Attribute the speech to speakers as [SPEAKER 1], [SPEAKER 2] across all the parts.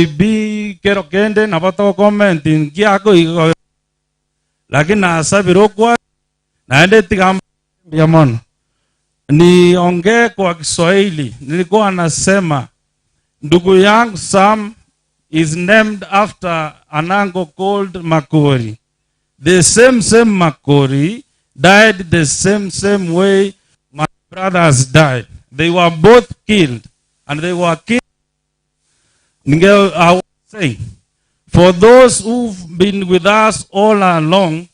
[SPEAKER 1] bi kero kende na bato comment ngiako iko lakini na sabiro kwa naende tigamba yamon niongee kwa Kiswahili. Nilikuwa nasema ndugu yangu Sam is named after an uncle called Makori. The same Makori died the same way my brothers died. They were both killed, and they were killed. I was saying, for those who've been with us all along,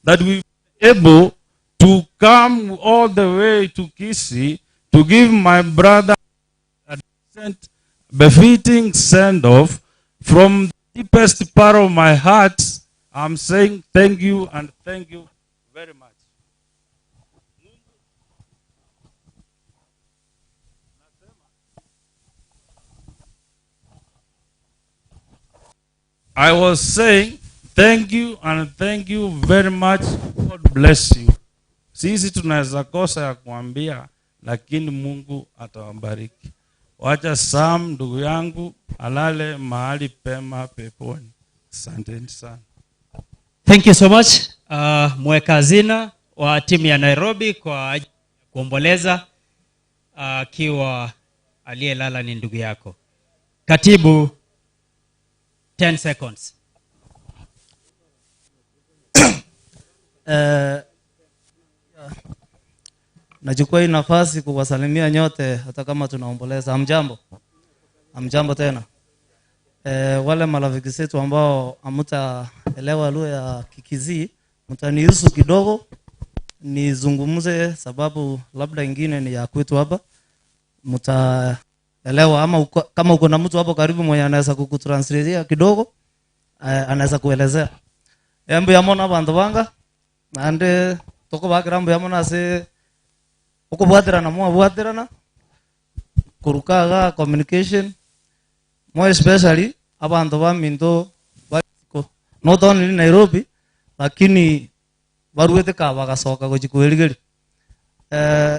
[SPEAKER 1] that we were able to come all the way to Kisii to give my brother a decent, befitting send-off. From the deepest part of my heart, I'm saying thank you and thank you very much. I was saying thank you and thank you very much. God bless you. Sisi tunaweza kosa ya kuambia, lakini Mungu atawabariki. Wacha Sam ndugu yangu alale mahali pema peponi. Asanteni sana.
[SPEAKER 2] Thank you so much. Mweka hazina wa timu ya Nairobi kwa kuomboleza akiwa aliyelala ni ndugu yako. Katibu 10 seconds.
[SPEAKER 3] Nachukua hii nafasi kuwasalimia nyote hata kama tunaomboleza. Hamjambo tena. Wale marafiki zetu ambao hamtaelewa lugha ya Kikizii, mtaniruhusu kidogo nizungumze, sababu labda ingine ni ya kwetu hapa. Mtaelewa ama kama uko na mtu hapo karibu mwenye anaweza kukutranslatea kidogo, anaweza kuelezea. Embu yamona abantu banga ande toko bakirambo yamona se uko bwaterana mwa bwaterana kurukaga communication more especially abantu baminto bako not only in Nairobi lakini baruete ka bagasoka gochikueligeri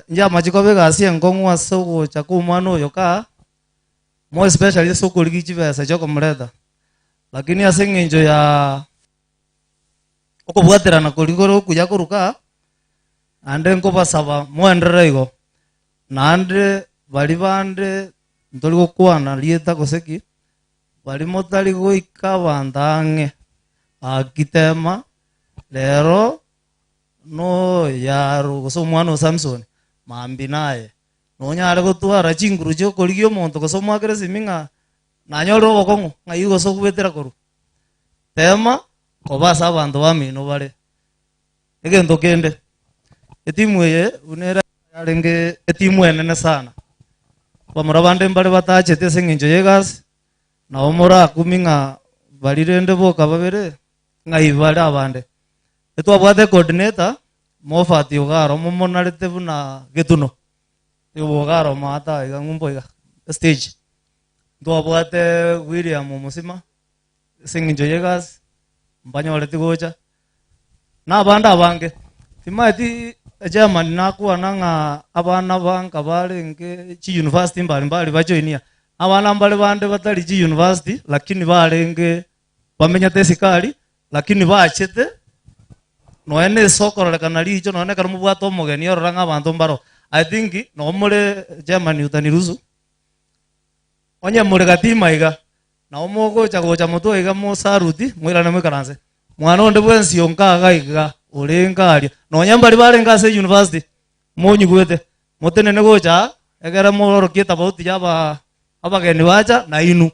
[SPEAKER 3] nja majiko begasi ngongwa soko chakumano yoka more especially soko ligichi besa choko mreda lakini asengenjo ya uko bwaterana kuligoro kuja kuruka ande ngo basaba mwendere igo nande bali bande ndoli gukwana lieta goseki bali motali goika bandange akitema lero no yaro goso mwana Samson mambi naye no nyare gotwara chinguru cyo koligio monto goso mwakere siminga nanyoro bokongo ngai goso kubetera koru tema kobasa abantu bamino bare egendo kende etimu ye unera yarenge etimu enene sana bamura bande mbale batachete senginjo yegas na omora kuminga balirende boka babere ngai bale abande etwa bwate coordinator mofati ugaro momonarete buna getuno yogaro mata igangumbo iga stage ndo bwate William musima senginjo yegas mbanyolete gocha na banda bange timati German nakuwa nanga abana banka balenge chi university mbali bajoinia abana mbali bande batali chi university lakini balenge bamenya tesikali lakini baachete no ene soko lekana licho no ene karamu bwato mogeni oranga abantu mbaro. I think no mure German utaniruzu onye mure gatima iga na omogo chagocha moto iga mo saruti mwirana mwikaranze mwana onde bwensi onkaga iga olengaria no nyambali balenga se university monyu gwete motenene gocha egera mororo kieta bauti jaba abageni wacha na inu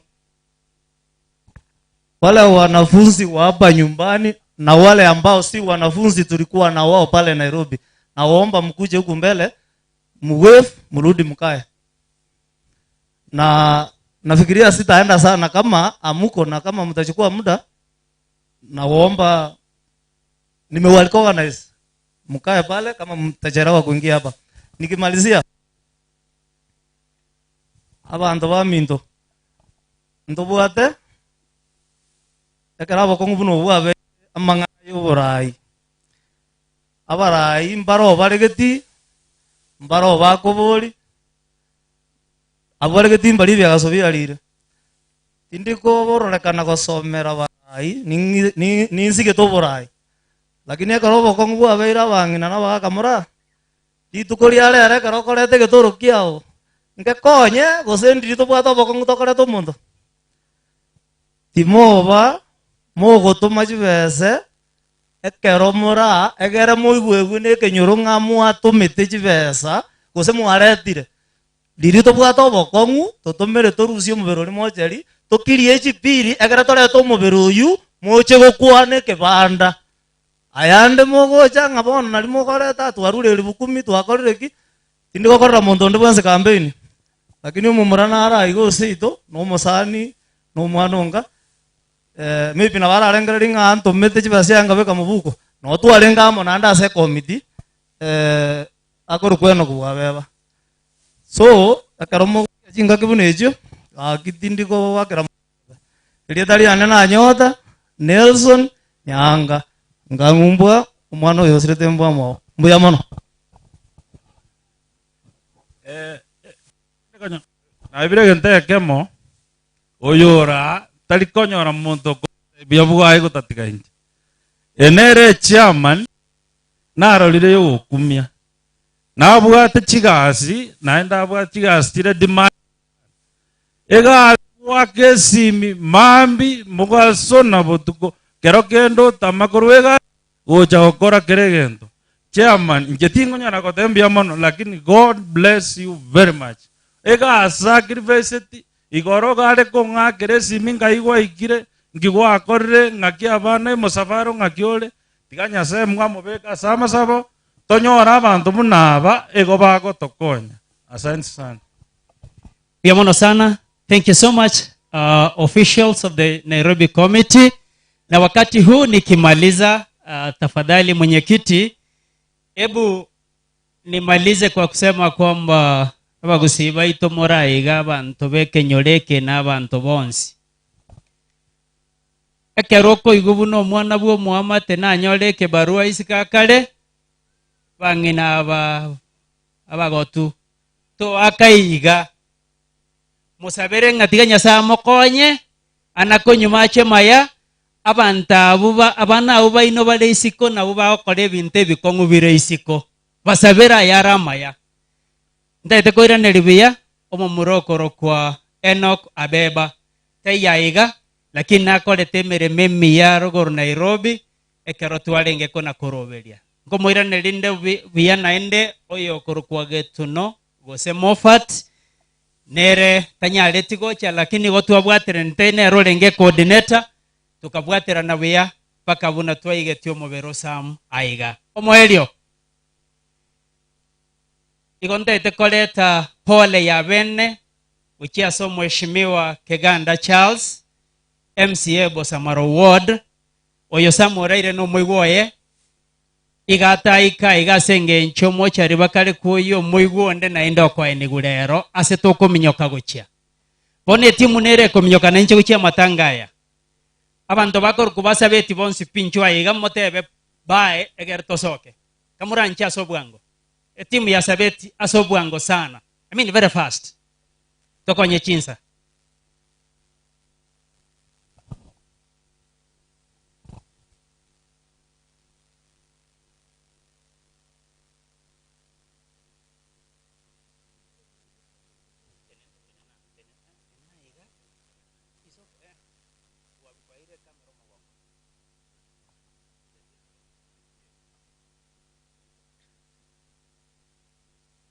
[SPEAKER 3] wale wanafunzi wa hapa nyumbani na wale ambao si wanafunzi tulikuwa na wao pale Nairobi, na waomba mkuje huku mbele muwave mrudi mkae. Na nafikiria sitaenda sana kama amuko, na kama mtachukua muda na waomba nimewalika organize mkae pale kama mtachelewa kuingia hapa. Nikimalizia abantu baminto ndobwate ekara bokongu buno bwabe amanga yoborai abarai mbaro baregeti mbaro bakobori abaregeti mbali bya gasobya lire tindiko borolekana gosomera barai ninsige to borai lakini ekero obokongu bwabeire abang'ina na bagakamora rituko riarere ekero okorete getoro kiao ngekonye gose ndiri tobwate obokongu tokorete omonto timoba mogotoma chibese ekero mora egere moigwegwe na ekenyoro ng'a mwatomete chibesa gose mwaretire riri tobwate obokongu totomere torusie omobere ori mocheri tokirie echipiri egere torete omobere oyu moche gokwana ekebanda ayande mogocha ng'a bono nari mokoreta twarureri bukumi twakorire ki tindi gokorera monto onde bwense campaign lakini omomura nara igo seito no omosani no omwana onga maybe na bararengereri ng'a ntomete chibesa yanga beka mobuko no twarenga amo nanda ase committee akoro kweno kubwabeba so akaromo chinga kibune echo akitindi ko wakera rieta riane na nyota Nelson Nyanga ngangumbwa omwana oyo osirete mbwa mo mbuya mono
[SPEAKER 1] naibire gente kemo oyora tari konyora muntu byabugaye gutatika inji enere chairman narorire yo kumia nabwate chigasi naenda bwa chigasi tire demand ega wakesimi mambi mugaso na botuko kero kendo tamakorwega gocha gokora keregento chairman ngetingo nyana kotembia mono lakini God bless you very much ega sacrifice igoro gare konga keresimi ngaigwa ikire ngigwa akorre ngaki abana musafaro ngakiole tiganya se mwamo beka sama sabo tonyora abantu munaba ego bago tokonya asante sana
[SPEAKER 2] Biamono sana. Thank you so much officials of the Nairobi committee. Na wakati huu nikimaliza tafadhali mwenyekiti, hebu nimalize kwa kusema kwamba abagusiba itomora iga abantu bekenyoreke na abantu bonsi. Ekeroko igubuno mwana bwo muamate na nyoreke barua isikakale bangina abagotu to akaiga musabere ngatiga Nyasaye mokonye anakonyumache maya abanta abuba abana abuba ino bale isiko na buba okore ebintu ebikongu bire isiko basabera yara maya ndete koira neribia omomurokoro kwa Enoch Abeba tayaiga lakini nakorete emereme emiya rogoro Nairobi ekero twarenge kona koroberia ngomoira nerinde buya naende oyo korokwa getuno gose Moffat nere tanyareti gocha lakini gotwabwatire ntene rorenge coordinator tukabwatira na buya paka buna twayigetio mobero Sam aiga omoelio igontete koleta pole ya bene uchia so mheshimiwa Keganda Charles MCA Bosamaro Ward oyo samoraire no moigwoye igata igasenge nchomo chari bakare kuyo moigwonde na enda kwa enigurero ase tokominyoka gochia bone timu nere kominyoka na nche gochia matangaya abantu bakor kubasa beti bonsi pinchwa iga motebe bae egerto soke kamura ncha sobwango timu ya sabeti asobwango sana I mean very fast tokonye chinsa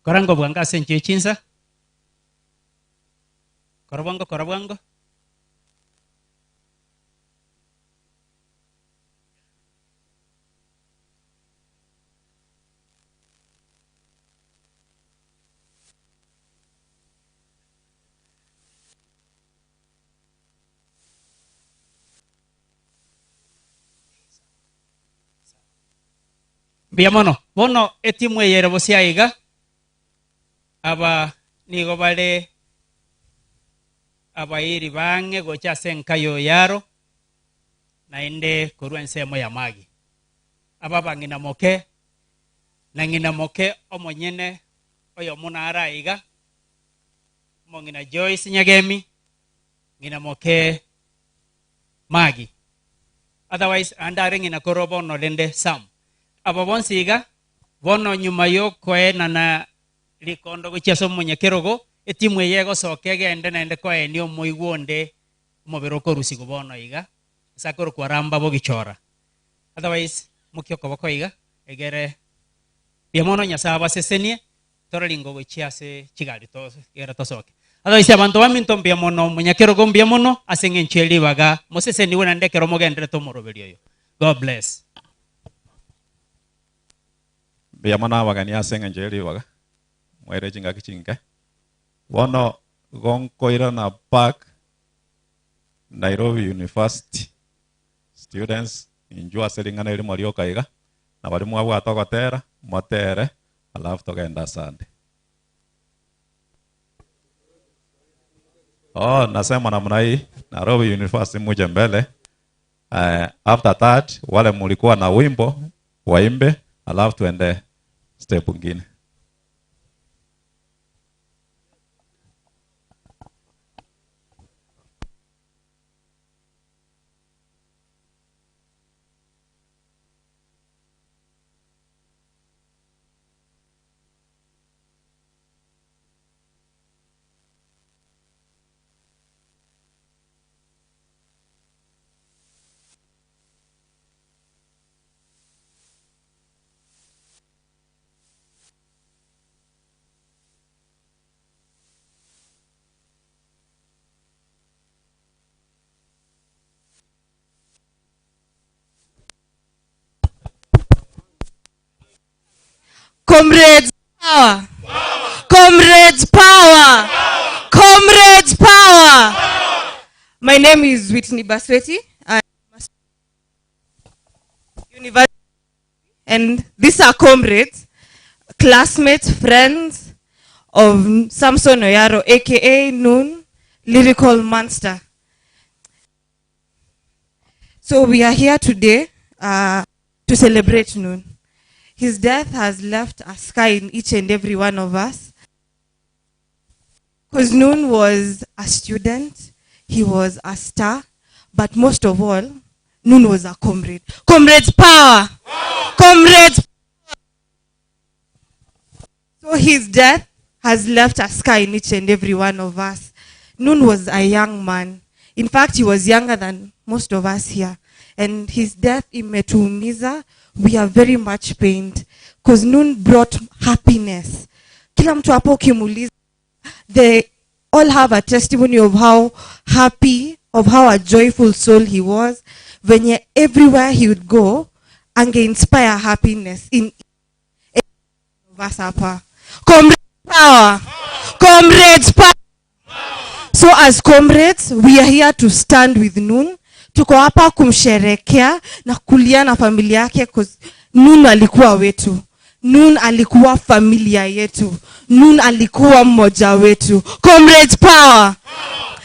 [SPEAKER 2] Korango bwanga senche chinsa korabwango biamono bono etimu yere bosiaiga aba nigo bale abairi bange gocha senkayo yaro naende korwa ensemo ya magi aba bangina moke nangina moke omonyene oyo munara iga mongina Joyce Nyagemi ngina moke magi otherwise andare ngina korobo no lende sam ababon siga bono nyuma yo koena na likondo gucheso munyekerogo etimwe yego soke gende nende koeni omoigwonde mobero korusigo bono iga sakoro kwaramba bogichora otherwise mukyo koboko iga egere biamono nyasaba sesenie toralingo gochiase chigali to era tosoke otherwise abantu baminto biamono munyakerogo biamono asengencheli baga moseseni wona ndekero mogendere to moroberio yo. God bless.
[SPEAKER 4] Biamono abagania asengencheli baga mwere chinga kichinga wono gonkoira na park Nairobi University students injua selingana ili mwalio kaiga na bali mwabu atogotera motere alafu togenda Sunday. Nasema namna hii Nairobi University muje mbele. After that wale mulikuwa na wimbo waimbe alafu tuende step nyingine.
[SPEAKER 5] Comrades power. Comrades power. Comrades power. My name is Whitney Basweti. I'm a university, and these are comrades, classmates, friends of Samson Oyaro, aka Noon, lyrical monster. So we are here today to celebrate Noon. His death has left a scar in each and every one of us. Because Noon was a student, he was a star, but most of all, Noon was a comrade. Comrades power! Comrades power! So his death has left a scar in each and every one of us. Noon was a young man. In fact, he was younger than most of us here. And his death imetuumiza. We are very much pained because Noon brought happiness. Kila mtu hapo ukimuuliza, they all have a testimony of how happy, of how a joyful soul he was. Venye everywhere he would go, ange-inspire happiness in us hapa. Comrades power! Comrades power! So as comrades, we are here to stand with Noon. Tuko hapa kumsherekea na kulia na familia yake cause Noon alikuwa wetu. Noon alikuwa familia yetu. Noon alikuwa mmoja wetu. Comrades power!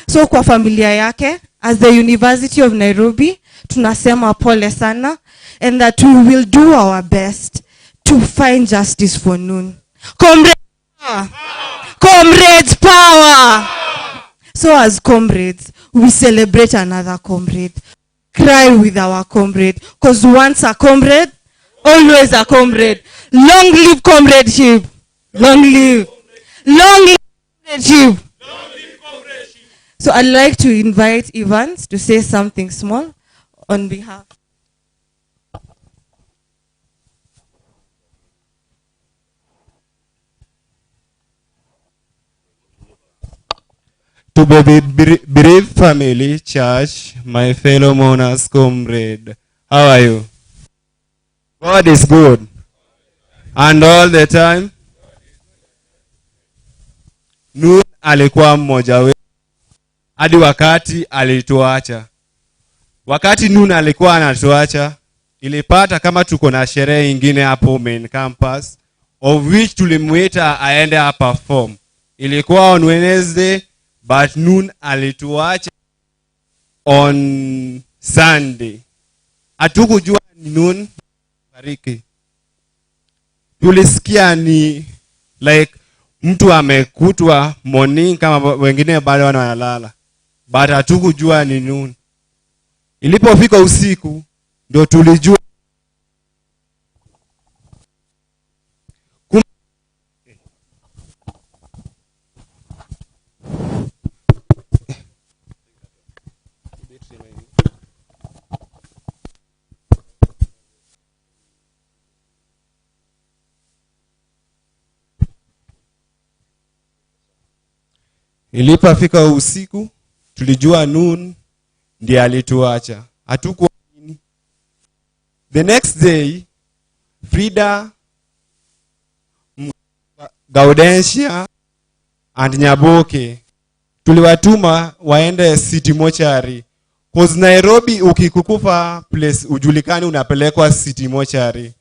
[SPEAKER 5] So kwa familia yake, as the University of Nairobi, tunasema pole sana, and that we will do our best to find justice for Noon. Comrades power! Comrades power! So as comrades, we celebrate another comrade. Cry with our comrade. Because once a comrade, always a comrade. Long live comradeship. Long live. Long live comradeship. So I'd like to invite Evans to say something small on behalf.
[SPEAKER 6] To bereaved family, church, my fellow mourners, comrade, how are you? God is good. And all the time, Noon alikuwa mmoja wetu. Hadi wakati alituacha. Wakati Noon alikuwa anatuacha, ilipata kama tuko na sherehe ingine hapo main campus, of which tulimwita aende a perform. Ilikuwa on Wednesday, but Noon alituacha on Sunday. Hatukujua ni Noon fariki. Tulisikia ni like mtu amekutwa morning kama wengine bado wanalala. but hatukujua ni noon. Ilipofika usiku ndio tulijua ilipofika usiku tulijua noon ndiye alituacha. Hatukuamini. The next day Frida, Gaudensia and Nyaboke tuliwatuma waende city mortuary. Cause Nairobi ukikukufa place ujulikani unapelekwa city mortuary.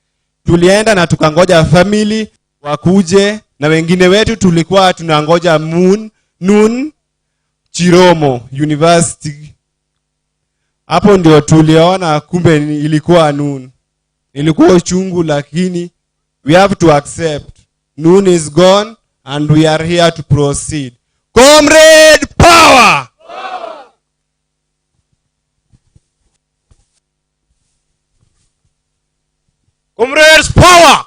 [SPEAKER 6] Tulienda na tukangoja family wakuje, na wengine wetu tulikuwa tunangoja noon Chiromo University. Hapo ndio tuliona kumbe ilikuwa noon. Ilikuwa uchungu, lakini we have to accept. Noon is gone and we are here to proceed. Comrade power!
[SPEAKER 7] Comrades power!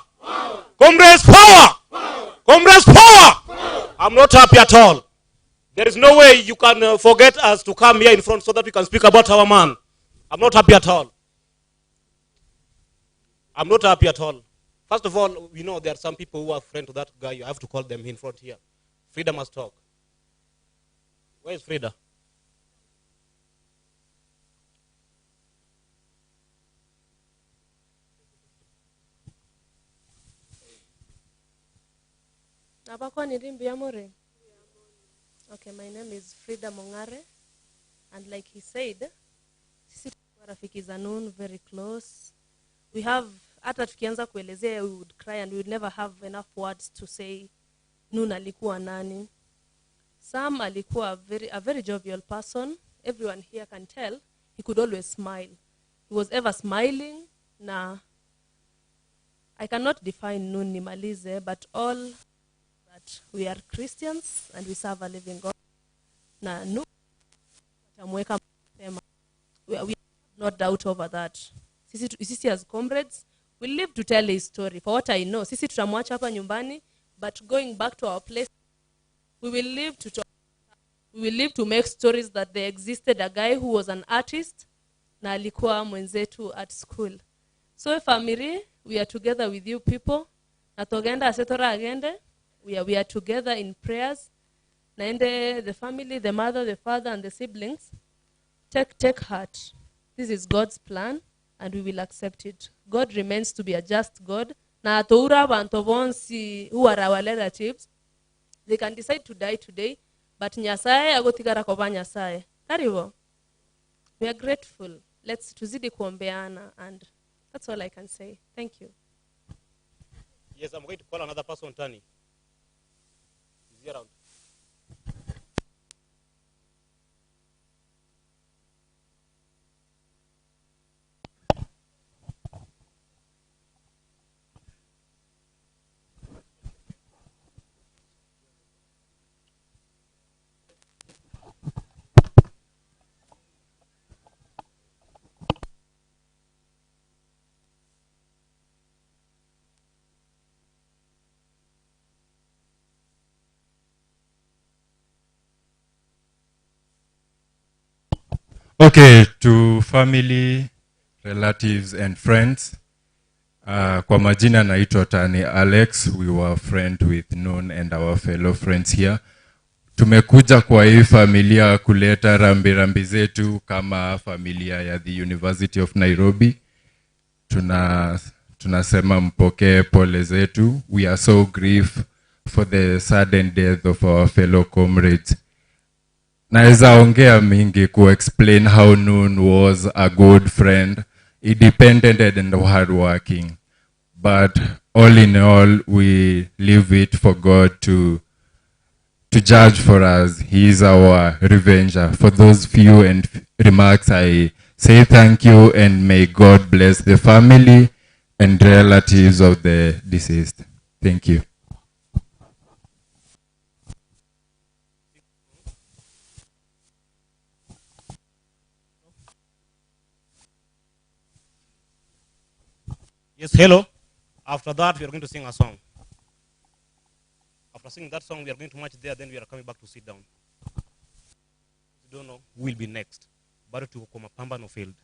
[SPEAKER 7] Comrades power! Comrades power! I'm not happy at all. There is no way you can forget us to come here in front so that we can speak about our man. I'm not happy at all. I'm not happy at all. First of all, we know there are some people who are friends to that guy. You have to call them in front here. Frida must talk. Where is Frida?
[SPEAKER 8] Okay, my name is Frida Mongare, and like he said, sisi rafiki za Noon very close. We have, hata tukianza kuelezea, we would cry and we would never have enough words to say Noon alikuwa nani. Sam alikuwa a very jovial person. Everyone here can tell he could always smile. He was ever smiling. Na I cannot define Noon nimalize, but all that we are Christians and we serve a living God. Na Noon tamweka mapema. We have no doubt over that. Sisi as comrades, we live to tell his story. For what I know, sisi tutamwacha hapa nyumbani, but going back to our place, we will live to talk. We will live to make stories that there existed a guy who was an artist na alikuwa mwenzetu at school. So family, we are together with you people. Na togenda asetora agende. We are together in prayers. Na ende the family, the mother, the father, and the siblings, take heart. This is God's plan, and we will accept it. God remains to be a just God. Na toura bantu bonsi who are our relatives, they can decide to die today, but Nyasaye agotigara kwa Nyasaye. Karibu. We are grateful. Let's tuzidi kuombeana, and that's all I can say. Thank you.
[SPEAKER 7] Yes, I'm going to call another person, Tani. Is he around?
[SPEAKER 9] Okay, to family, relatives and friends. Kwa majina naitwa Tani Alex. We were friends with Noon and our fellow friends here. Tumekuja kwa hii familia kuleta rambi zetu kama familia ya the University of Nairobi. Tunasema mpokee pole zetu. We are so grieved for the sudden death of our fellow comrades. Naeza ongea mingi ku explain how Noon was a good friend, independent and hardworking. But all in all, we leave it for God to judge for us. He is our revenger. For those few remarks, I say thank you, and may God bless the family and relatives of the deceased. Thank you.
[SPEAKER 7] Yes, hello. After that, we are going to sing a song. After singing that song, we are going to march there, then we are coming back to sit down. We don't know who will be next. Bado tuko kwa mapambano field.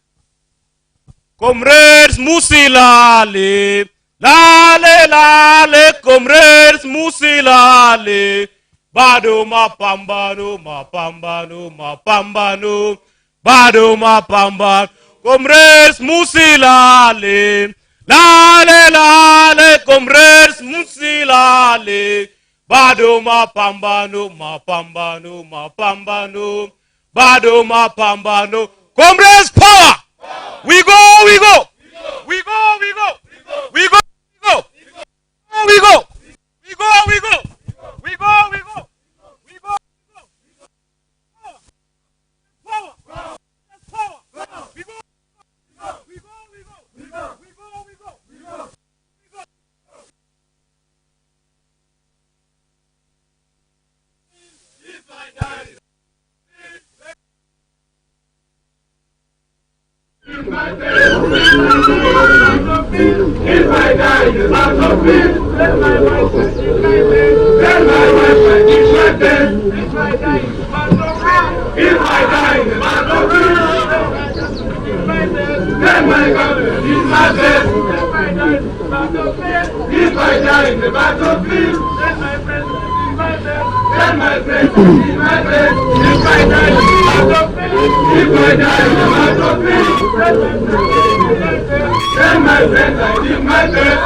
[SPEAKER 7] Comrades Musilale, lale lale, comrades Musilale. Bado mapambano, mapambano, mapambano. Bado mapambano, comrades Musilale. Lale lale, comrades Musilale. Bado mapambano, mapambano, mapambano. Bado mapambano. Comrades power! We go, we go! We go, we go! We go, we go! We go! We go, we go! We go, we go! We go, we go! Power! Power! We go! We go, we go! We go, we go! We go! We go! If I die, if I die, the last of it, let my wife let my wife eat my bed. If I die, if I die, the last of it, let my God eat my bed. If I die, the last of it, let my friend eat my bed. Let my friend eat my bed. If I die, the last of it, if I die, the last of it, let my friend eat my bed.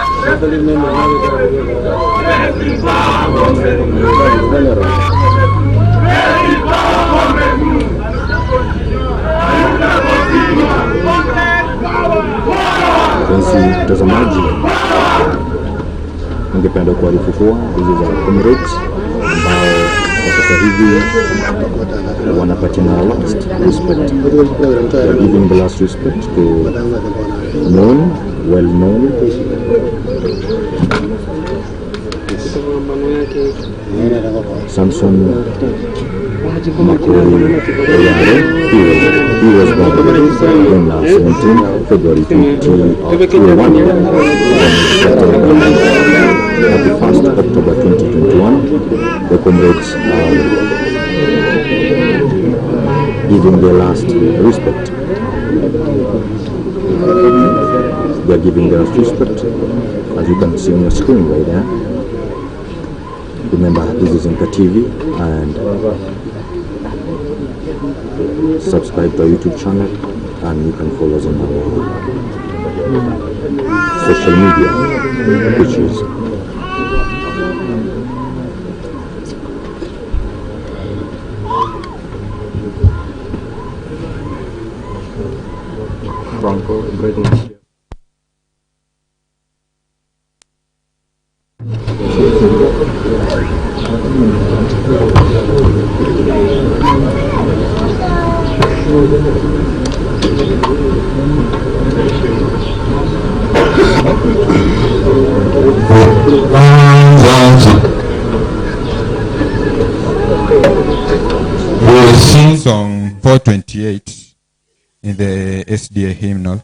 [SPEAKER 10] Mpenzi mtazamaji, ningependa kuarifu kuwa hizi za comrades ambao kwa sasa hivi wanapatiana last respect. They are giving the last respect to well-known Samson Makori Oyare. He was born on 17 February 2021 and the 1st October 2021. The comrades are giving their last respect. They are giving their last respect, as you can see on your screen right there. Remember, this is Inca TV, and subscribe to our YouTube channel, and you can follow us on our social media, which is Bronco Breaking.
[SPEAKER 9] We sing song 428 in the SDA hymnal.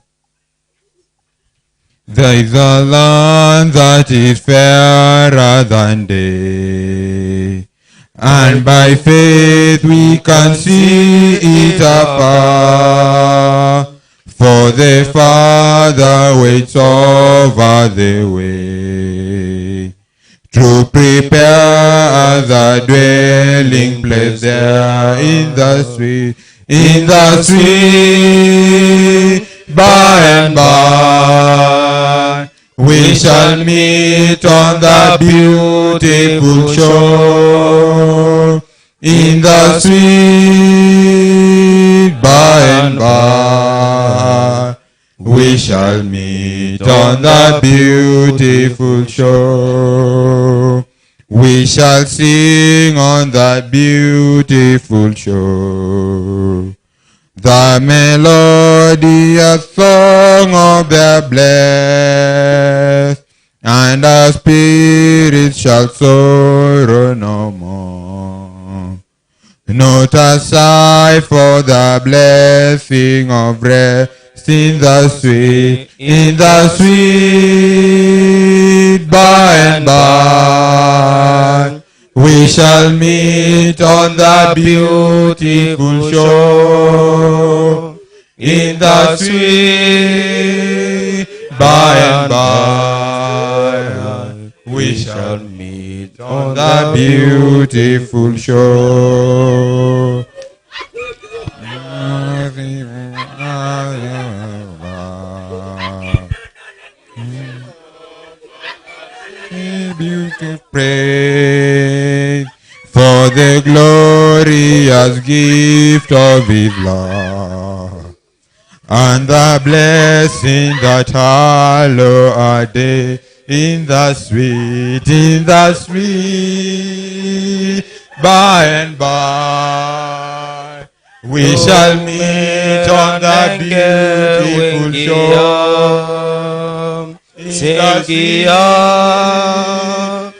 [SPEAKER 9] There is a land that is fairer than day, and by faith we can see it afar, for the Father waits over the way, to prepare the dwelling place there in the sweet, by and by. We shall meet on the beautiful shore, in the sweet, by and by. We shall meet on the beautiful shore. We shall sing on the beautiful shore the melodious song of the blessed, and our spirits shall sorrow no more. Not a sigh for the blessing of rest
[SPEAKER 11] in the sweet by and by. We shall meet on the beautiful shore, in the sweet by and by. We shall meet on the beautiful shore. Beautiful praise for the glorious gift of His love, and the blessing that hallow our day, in the sweet by and by. We shall meet on the beautiful shore, in the sweet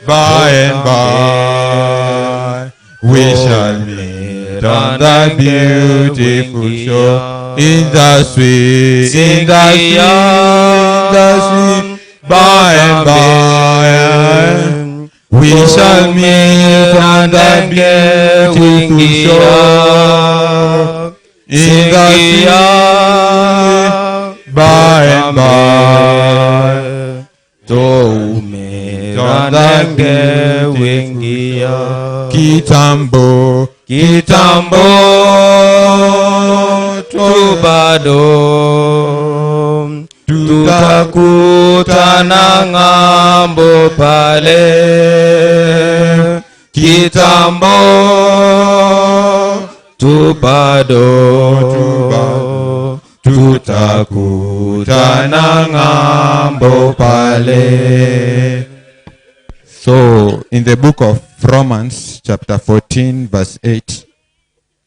[SPEAKER 11] by and by. We shall meet on the beautiful shore, in the sweet by and by. We shall meet on the beautiful shore, in the sweet by and by. To meet on the kitambo tubado tutakutana ng'ambo pale, kitambo tubado tutakutana ng'ambo pale. So in the book of Romans chapter 14 verse 8,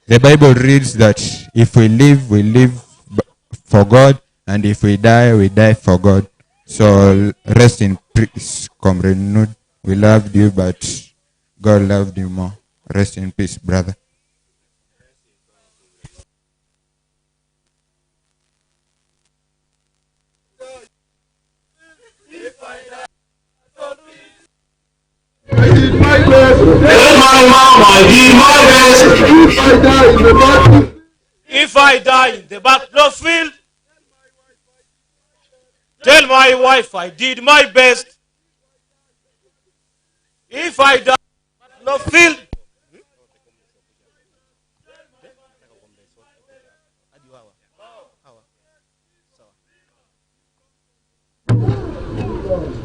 [SPEAKER 11] the Bible reads that if we live for God, and if we die for God. So rest in peace, Comrade Nud. We loved you, but God loved you more. Rest in peace, brother.
[SPEAKER 12] I did my best. Tell my mom I did my best. If I die in the battlefield, tell my wife I did my best. If I die in the battlefield,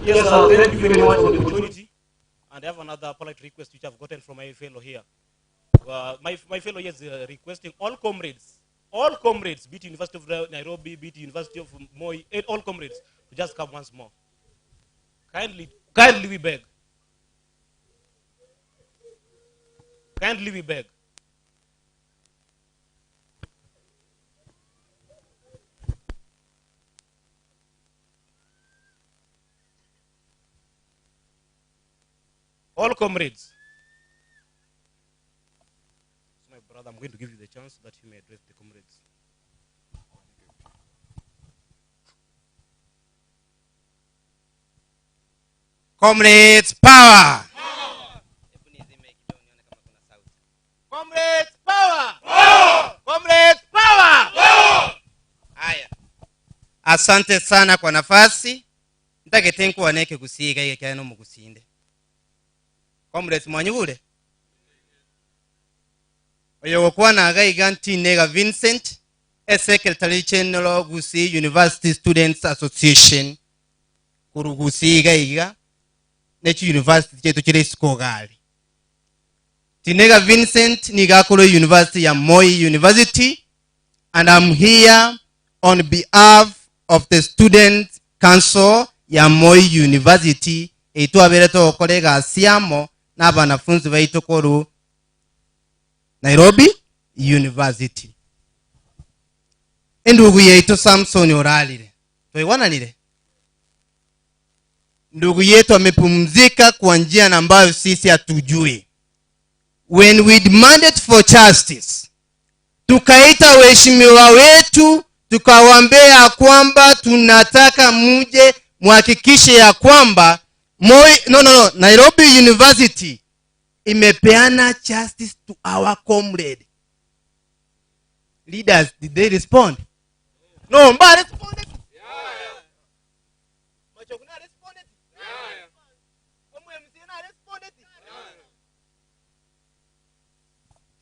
[SPEAKER 12] yes, thank you very much for the opportunity. And I have another polite request which I've gotten from my fellow here. My fellow here is requesting all comrades, be it University of Nairobi, be it University of Moi, all comrades, to just come once more. Kindly we beg. Kindly we beg. All comrades. So my brother, I'm going to give you the chance so that you may address the comrades.
[SPEAKER 13] Comrades, power! Comrades, power! Comrades, power! Haya. Asante sana kwa nafasi. Ndage tenku waneke kusiga ile kyano mugusinde. Comrades mwanyubule. Oyo kwa na gaiga ntinega Vincent, Secretary General Gusii University Students Association. Kuru Gusii gaiga nechi university chetu chile Skogali. Tinega Vincent nigakolo University ya Moi University, and I'm here on behalf of the Student Council ya Moi University. Etu abereto kolega asiamo na banafunzi baitu koru Nairobi University. Ndugu yetu Samson Oralile. Tuiwananile. Ndugu yetu amepumzika kwa njia ambayo sisi hatujui. When we demanded for justice, tukaita waheshimiwa wetu tukawaambia ya kwamba tunataka muje muhakikishe ya kwamba Nairobi University imepeana justice to our comrade. Leaders, did they respond? No, mba responded. Machokuna responded. Omwemzina responded.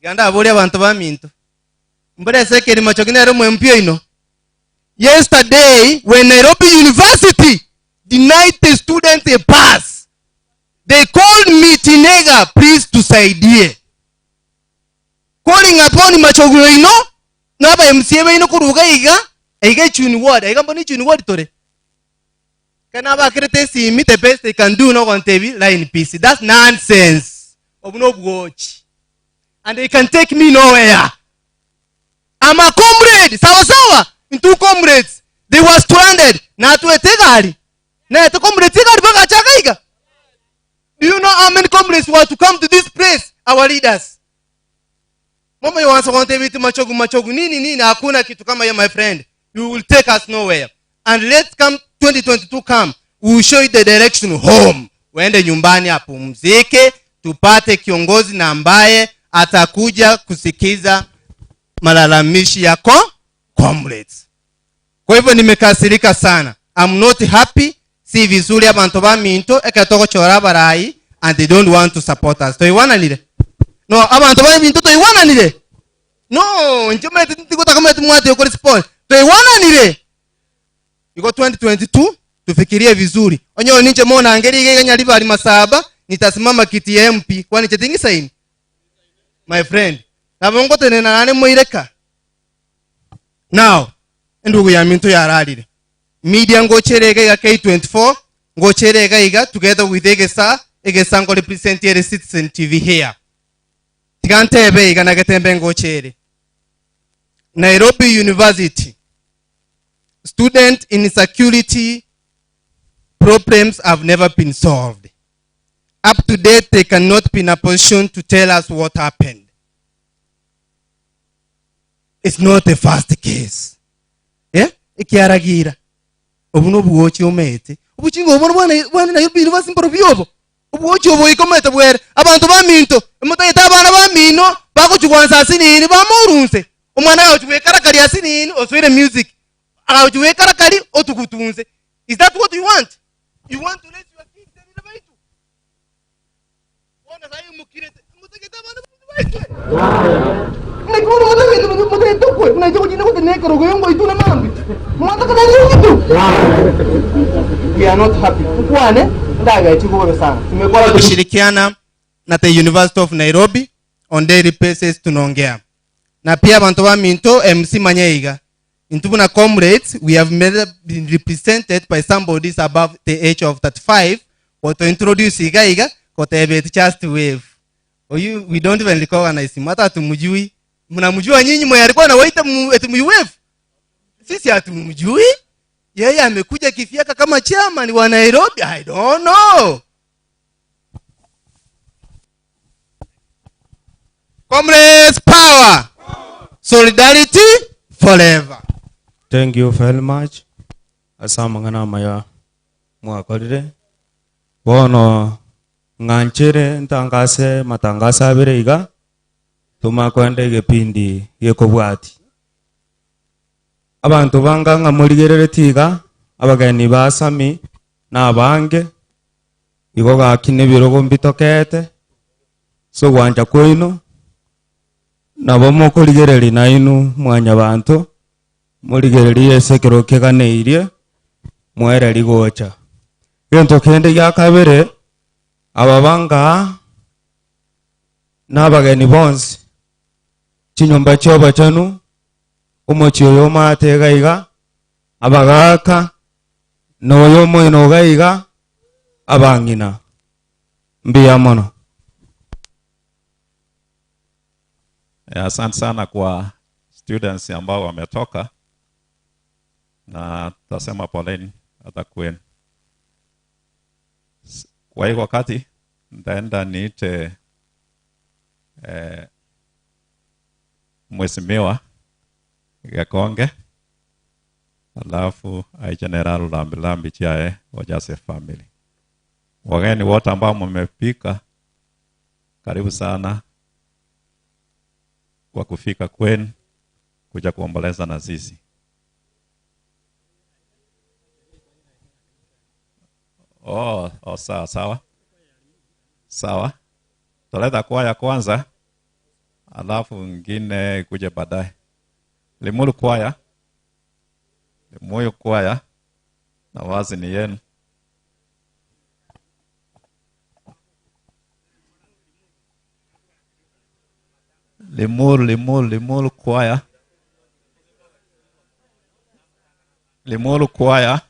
[SPEAKER 13] Ganda abole abantu baminto. Mbere sekeri machokina remwempio ino. Yesterday, when Nairobi University denied the students a pass, they called me Tinega, please to Saidie. Calling upon Machogu ino, naba MCA ino kuruga iga chuni word, iga mboni chuni word tore. Kanaba krete si me the best they can do no on TV line PC. That's nonsense. Obuno watch. And they can take me nowhere. I'm a comrade, sawa. In 2 comrades, they were stranded. Na tuwe tegari. Na tu comrade tegari baka chakaiga. Do you know how many comrades were to come to this place? Our leaders. Mama you want to vitu machogu nini hakuna kitu kama ya my friend. You will take us nowhere. And let's come 2022 come. We will show you the direction home. Uende nyumbani apumzike, tupate kiongozi na ambaye atakuja kusikiza malalamishi yako comrades. Kwa hivyo nimekasirika sana. I'm not happy. Si vizuri abantu baminto ekatoko chora barai and they don't want to support us. Toiwana nile. No, abantu baminto toiwana nile. No, njome tiko takama tumwate yoko respond. Toiwana nile. Iko 2022 tufikirie vizuri. Onyo ninje mona angeli genya libali masaba nitasimama kiti ya MP kwani chetingi saini. My friend. Na mungu tene na nane moireka. Now, ndugu ya minto ya ralile. Media ngocherega ya K24, ngocherega iga together with Egesa ngo represent here Citizen TV here. Tikantebe iga nagetembe ngochere. Nairobi University. Student insecurity problems have never been solved. Up to date, they cannot be in a position to tell us what happened. It's not the first case. Yeah? Ikiaragira. Obuno buochi omete. Obuchingo obono bwana na Nairobi University mprovyobo. Obuochi obo ikomete bwere. Abantu baminto, emutayita abana bamino bakuchukwanza asinini bamurunse. Omwana yawe tuwe karakali asinini oswere music. Akawe tuwe karakali otukutunze. Is that what you want? You want to let your kids in the baitu? Wana sayi mukirete. Mutakita abana baitu. Nikuno mutakita kwe. Unajua jina kote nekero goyongo ituna mambi. Mwata kana ngitu. We are not happy. Kwane ndaga ichiko sana. Tumekuwa kushirikiana na the University of Nairobi on daily basis tunaongea. Na pia abantu baminto MC Manyeiga. Intubuna comrades, we have been represented by somebody above the age of 35. What to introduce Iga, what to just wave. Or you, we don't even recognize him. Mata tumujui. Mnamujua nyinyi mwe alikuwa na waita wave. Sisi hatumujui. Yeye amekuja kifiaka kama chairman wa Nairobi. I don't know. Comrades power. Solidarity forever.
[SPEAKER 14] Thank you very much. Asamangana maya mwakorire. Bono nganchere ntangase matangasa abire iga. Tumakwende gepindi yekobwati. Abantu banga murigerere tiga abageni basami na abange igo gakine birogo mbitokete so gwanja koino nabo mukurigereri nainu mwanya abantu murigereri esekero keganeirie mwere ligocha gento kende ya kabere ababanga n'abageni bonse chinyumba cyoba chanu umuchiyo yoma atega iga abagaka noyo moino gaiga abangina mbia mono.
[SPEAKER 4] Asante sana kwa students ambao wametoka na tasema poleni hata kwenu. Kwa hiyo wakati nitaenda niite mheshimiwa Gakonge alafu ai general lambi chiae wajase family. Wageni wote ambao mmepika, karibu sana kwa kufika kwenu kuja kuomboleza na sisi. Sawa. Toleta kwaya kwanza, alafu ngine kuja baadaye. Limuru kwaya, na wazi ni yenu. Limuru kwaya. Limuru kwaya.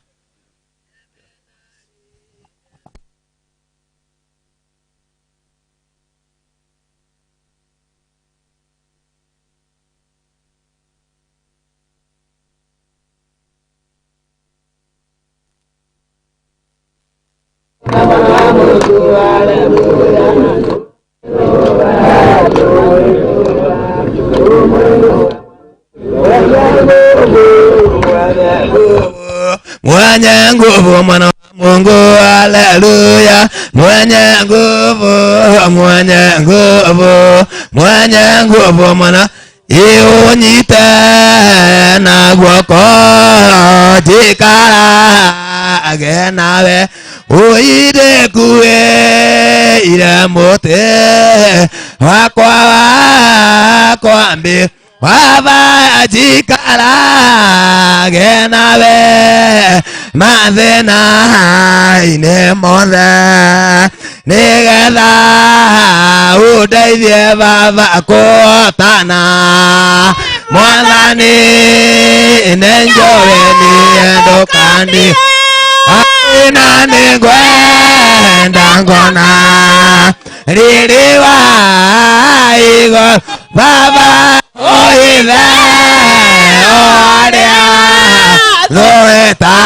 [SPEAKER 15] Mwenye nguvu mwana wa Mungu, haleluya. Mwenye nguvu mwana iunyite na guoko jikarage nawe uire kue ire muti wakwa mbi waba jikarage nawe mathina ine mothe nigetha udeithie baba kũhotana mwathani nenjowe niĩ ndũkandi na nĩngwenda ngona riri wa igũrũ baba ũhithe ũrĩa thũĩta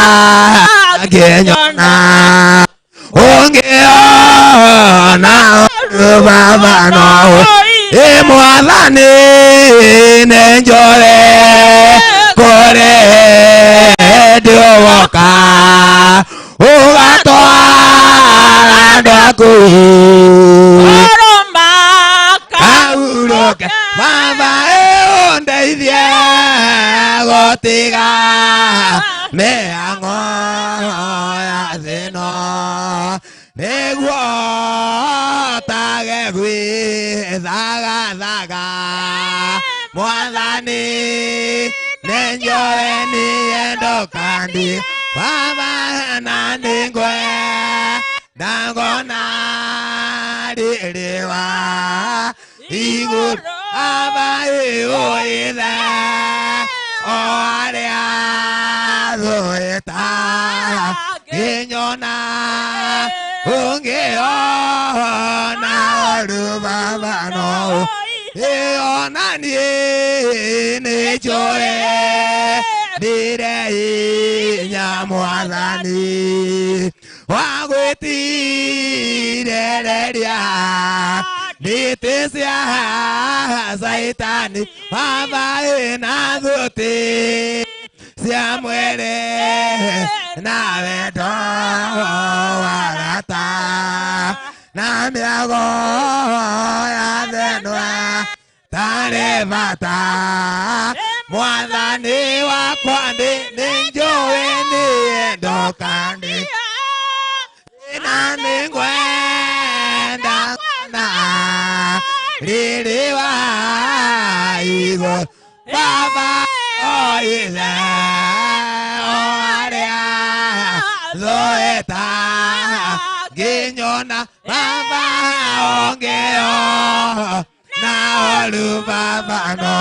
[SPEAKER 15] ngĩnyona ũngĩona ũndũ baba no mwathani nĩnjũĩ kũrĩ ndĩwoka ũgatwara andũ aku kaurũke baba ũndeithie gũtiga mĩhang'o ya thĩno nĩguo tage gwĩthagathaga mwathani nĩnjũĩ niĩ ndũkandi baba na nĩngwenda ngona riri wa igũrũ baba ũhithe o arĩa thũĩta ngĩnyona ũngĩona ũndũ baba no ona niĩ nĩnjũĩ ndire hinya mwathani wa gwĩtirereria ndĩtĩ cia Saitani baba na thũti cia mwĩrĩ na wendo wa gata na mĩago ya thenwa tarĩ bata mwathani wakwa nĩnjũĩ niĩ ndũkandi na nĩngwenda ngona riri wa igũrũ baba ũhithe o arĩa thũĩta ngĩnyona baba ũngĩona ũndũ baba no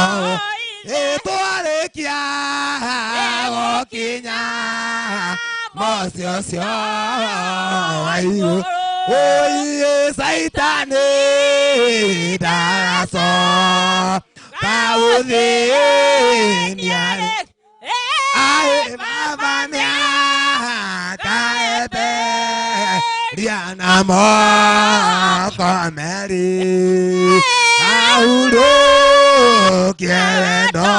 [SPEAKER 15] twarĩkia gũkinya mũciĩ ũcio wa igũrũ ũiĩ Saitani ndagacoka gũthĩnia baba nĩakaete ria na moko merĩ ahurũkie wendo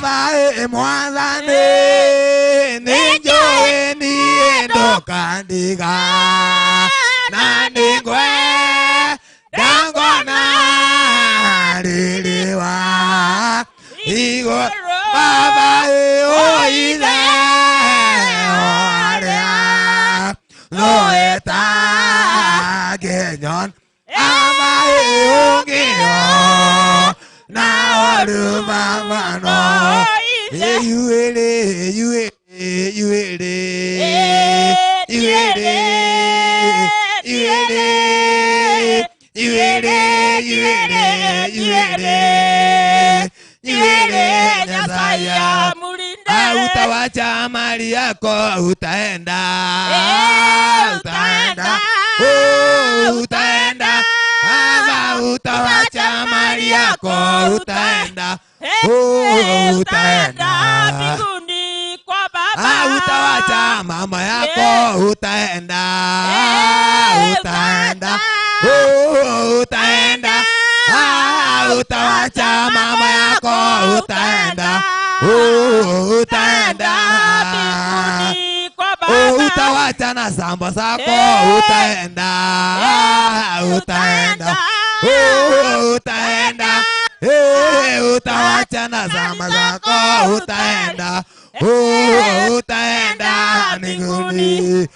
[SPEAKER 15] baba mwathani ninjoe niĩ ndokandiga na nĩngwe ndangona rĩrĩ wa igũrũ baba ũithe ũrĩa noeta kenyon ama ũngĩo na oru baba no yuere Nyasaya utawacha mali yako utaenda ama utawacha mali yako utaenda
[SPEAKER 16] mbinguni kwa baba
[SPEAKER 15] utawacha mama yako utaenda utawacha mama yako utaenda utawacha na samba zako utaenda utawacha na samba zako utaenda mbinguni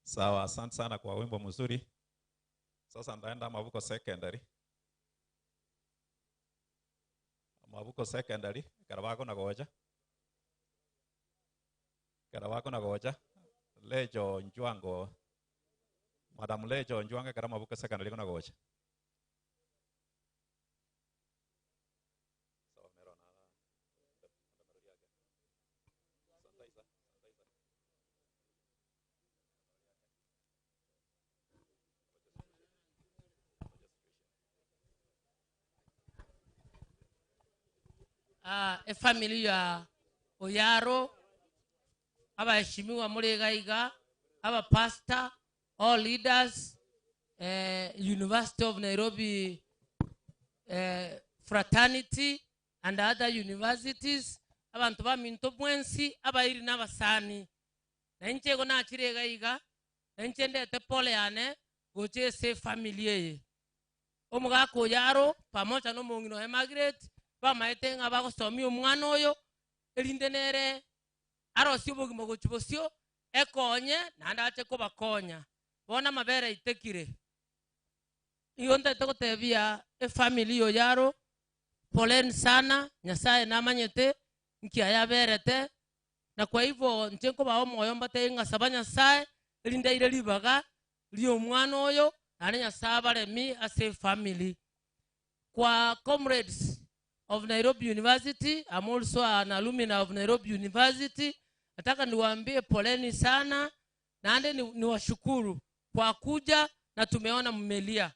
[SPEAKER 4] Sawa, asante sana kwa wimbo mzuri. Sasa ndaenda Mavuko Secondary. Mavuko Secondary, Karawako na goja. Lejo Njwango. Madam Lejo Njwango kara Mavuko Secondary na goja.
[SPEAKER 16] Family ya Oyaro, abaheshimiwa Muregaiga, aba pastor, all leaders, University of Nairobi fraternity and other universities, abantu baminto mwensi abairi n'abasani. Nanche go na Chiregaiga, nanche ndete pole yane goche se family ye. Omugako Oyaro pamoja no mungino Margaret bamaete nga bagosomi omwana oyo elindenere arosi obogimo gochibosio ekonye nandache ko bakonya bona mabere itekire iyo ndete gotebia family yo Oyaro poleni sana Nyasaye namanyete nkia yaberete na kwa hivyo njengo bawo moyo mbate nga saba Nyasaye elindeire libaga lio omwana oyo nane Nyasaye baremi ase family kwa comrades of Nairobi University. I'm also an alumni of Nairobi University. Nataka niwaambie poleni sana na ande niwashukuru kwa kuja na tumeona mmelia.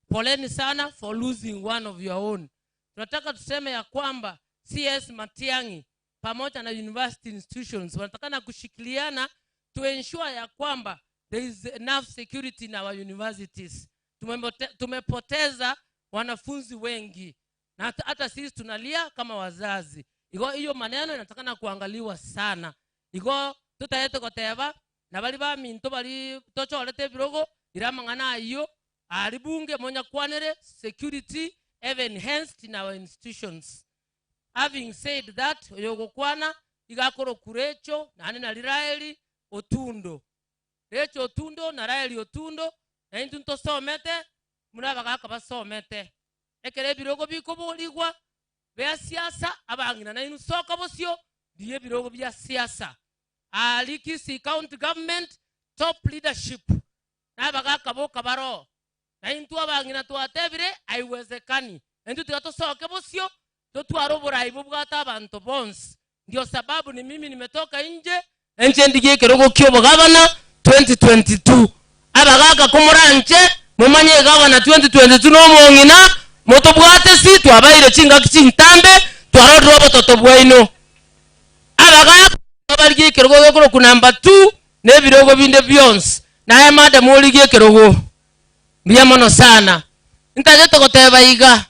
[SPEAKER 16] Poleni sana for losing one of your own. Tunataka tuseme ya kwamba CS Matiang'i pamoja na university institutions wanatakana kushikiliana to ensure ya kwamba there is enough security in our universities. Tumepoteza wanafunzi wengi. Na hata sisi tunalia kama wazazi. Igo hiyo maneno inatakana kuangaliwa sana. Igo tutaete koteba na bali ba minto bali tochorete birogo iramangana iyo aribunge monya kwanere security even enhanced in our institutions. Having said that, yogo kwana igakoro kurecho na ane na Liraeli Otundo. Recho Otundo na Raeli Otundo na intu somete munabagaka basomete. Ekere birogo bikoboligwa bya siasa abangina na inu soka bosio diye birogo bya siasa alikisi county government top leadership na bagaka boka baro na intu abangina tuatebire aiwezekani entu tikatosoke busio totwara oborai bobwata abantu bonsi. Ndio sababu ni mimi nimetoka nje enche ndigie kerogo kiobo gavana 2022 abagaka kumuranche mumanye gavana 2022 no mongina motobwate si twabaire chinga kicintambe twarodrobo totobwaino abagaka abaligie kerogo gokoro ku number 2 nebirogo binde byonsi naye madam oligie kerogo biya mono sana ntajeto goteba iga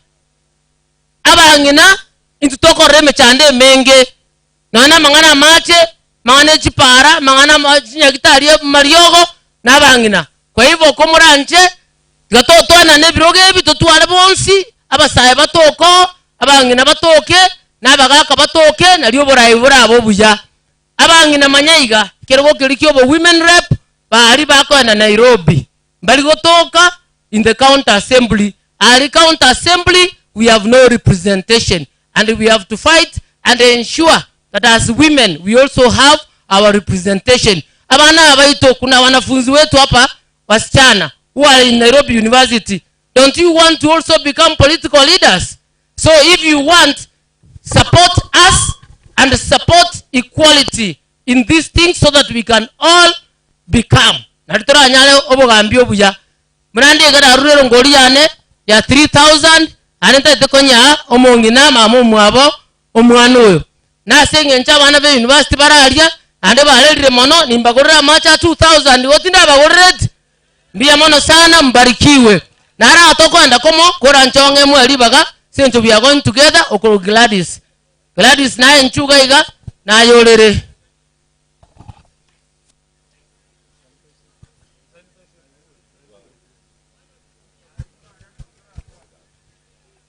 [SPEAKER 16] abangina intutokore chande menge nana mangana mache mangana chipara mangana nyagitari mariogo nabangina. Kwa hivyo komuranje gatotwana nebiroge bitotwara bonsi abasaye batoko abangina batoke nabagaka batoke nalyo borayi burabo buya abangina manyayiga kerogo kirikyo bo women rep bari bakwana Nairobi bali gotoka in the county assembly. Ari county assembly we have no representation and we have to fight and ensure that as women we also have our representation. Abana abaito kuna wanafunzi wetu hapa wasichana who are in Nairobi University. Don't you want to also become political leaders? So if you want, support us and support equality in these things so that we can all become. Naritora nyale obogambio buya. Murandi gara rurero ngori yane ya 3000 anenta tekonya omongina mamu mwabo omwana oyo. Na senge ncha bana be university bararia ande barelire mono nimbagorera macha 2000 wotinda bagoreret mbiya mono sana mbarikiwe nara atokwenda komo kora nchonge mweli baga since we are going together okoro Gladys naye nchuga iga na yorere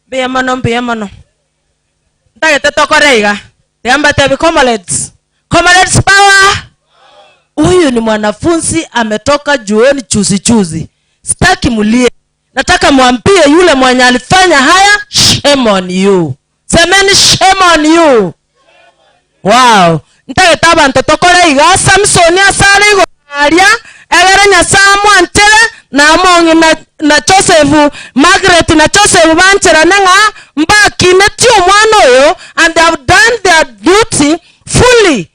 [SPEAKER 17] biya mono ndagete tokoreiga Yamba tebi comrades power. Huyu ni mwanafunzi ametoka juoni chuzi. Sitaki mulie. Nataka mwambie yule mwenye alifanya haya, shame on you. Semeni shame on you. Wow. Ntageta abantu tokore iga Samsoni asale igo aria egerenya Samu antele na mongi na Joseph Margaret na Joseph banchera nenga mbaki metio mwana oyo and they have done their duty fully.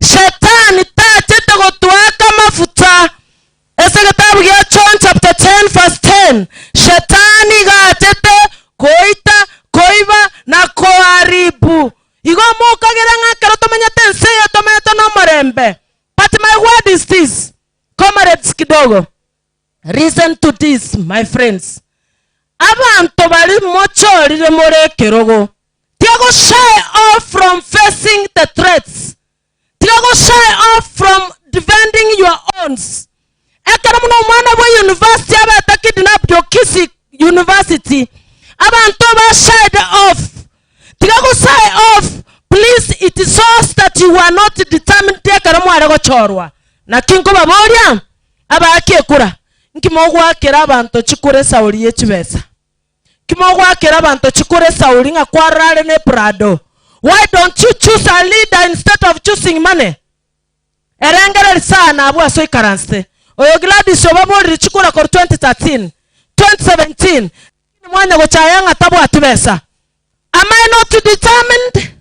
[SPEAKER 17] Shetani tatete gotuaka mafuta. Ese kitabu ya John chapter 10 verse 10. Shetani gatete koita koiba na koaribu. Igo muka geranga kero tomenya tense ya tomenya no marembe. But my word is this. Comrades kidogo. Listen to this, my friends. Abantu bali mochorire more kerogo. Tiago shy off from facing the threats. Tiago shy off from defending your owns. Ekara muno mwana wa university aba takidnap Jokisi University. Abantu ba shy off. Tiago shy off. Please, it is us that you are not determined. Tiakara mwana go chorwa. Na kinko baboria aba akekura. Nkimogwa kera abantu chikure Sauli yechibesa. Kimogwa kera abantu chikure Sauli nga kwarare ne Prado. Why don't you choose a leader instead of choosing money? Erengere sana abu asoi karanste. Oyo Gladys obabori chikura kor 2013, 2017. Mwanya go chayanga tabu atibesa. Am I not determined?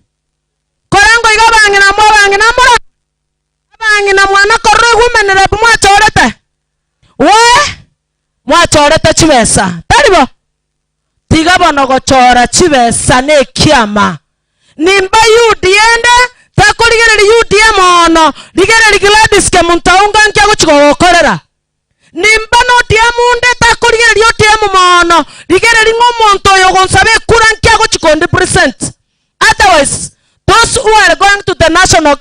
[SPEAKER 17] Korango igabangi na mora. Abangi na mwana korre women rep mwachorete. Mwachorete chibesa. Taribo. Tigabono gochora chibesa ne kiama. Nimba yudiende takuligere UDM ono ligere Gladys ke muntaunga nkya guchigokorera. Nimba no diamunde takuligere UDM mono ligere ngomonto yo gonsabe kura nkya guchikondi present. Otherwise, those who are going to the National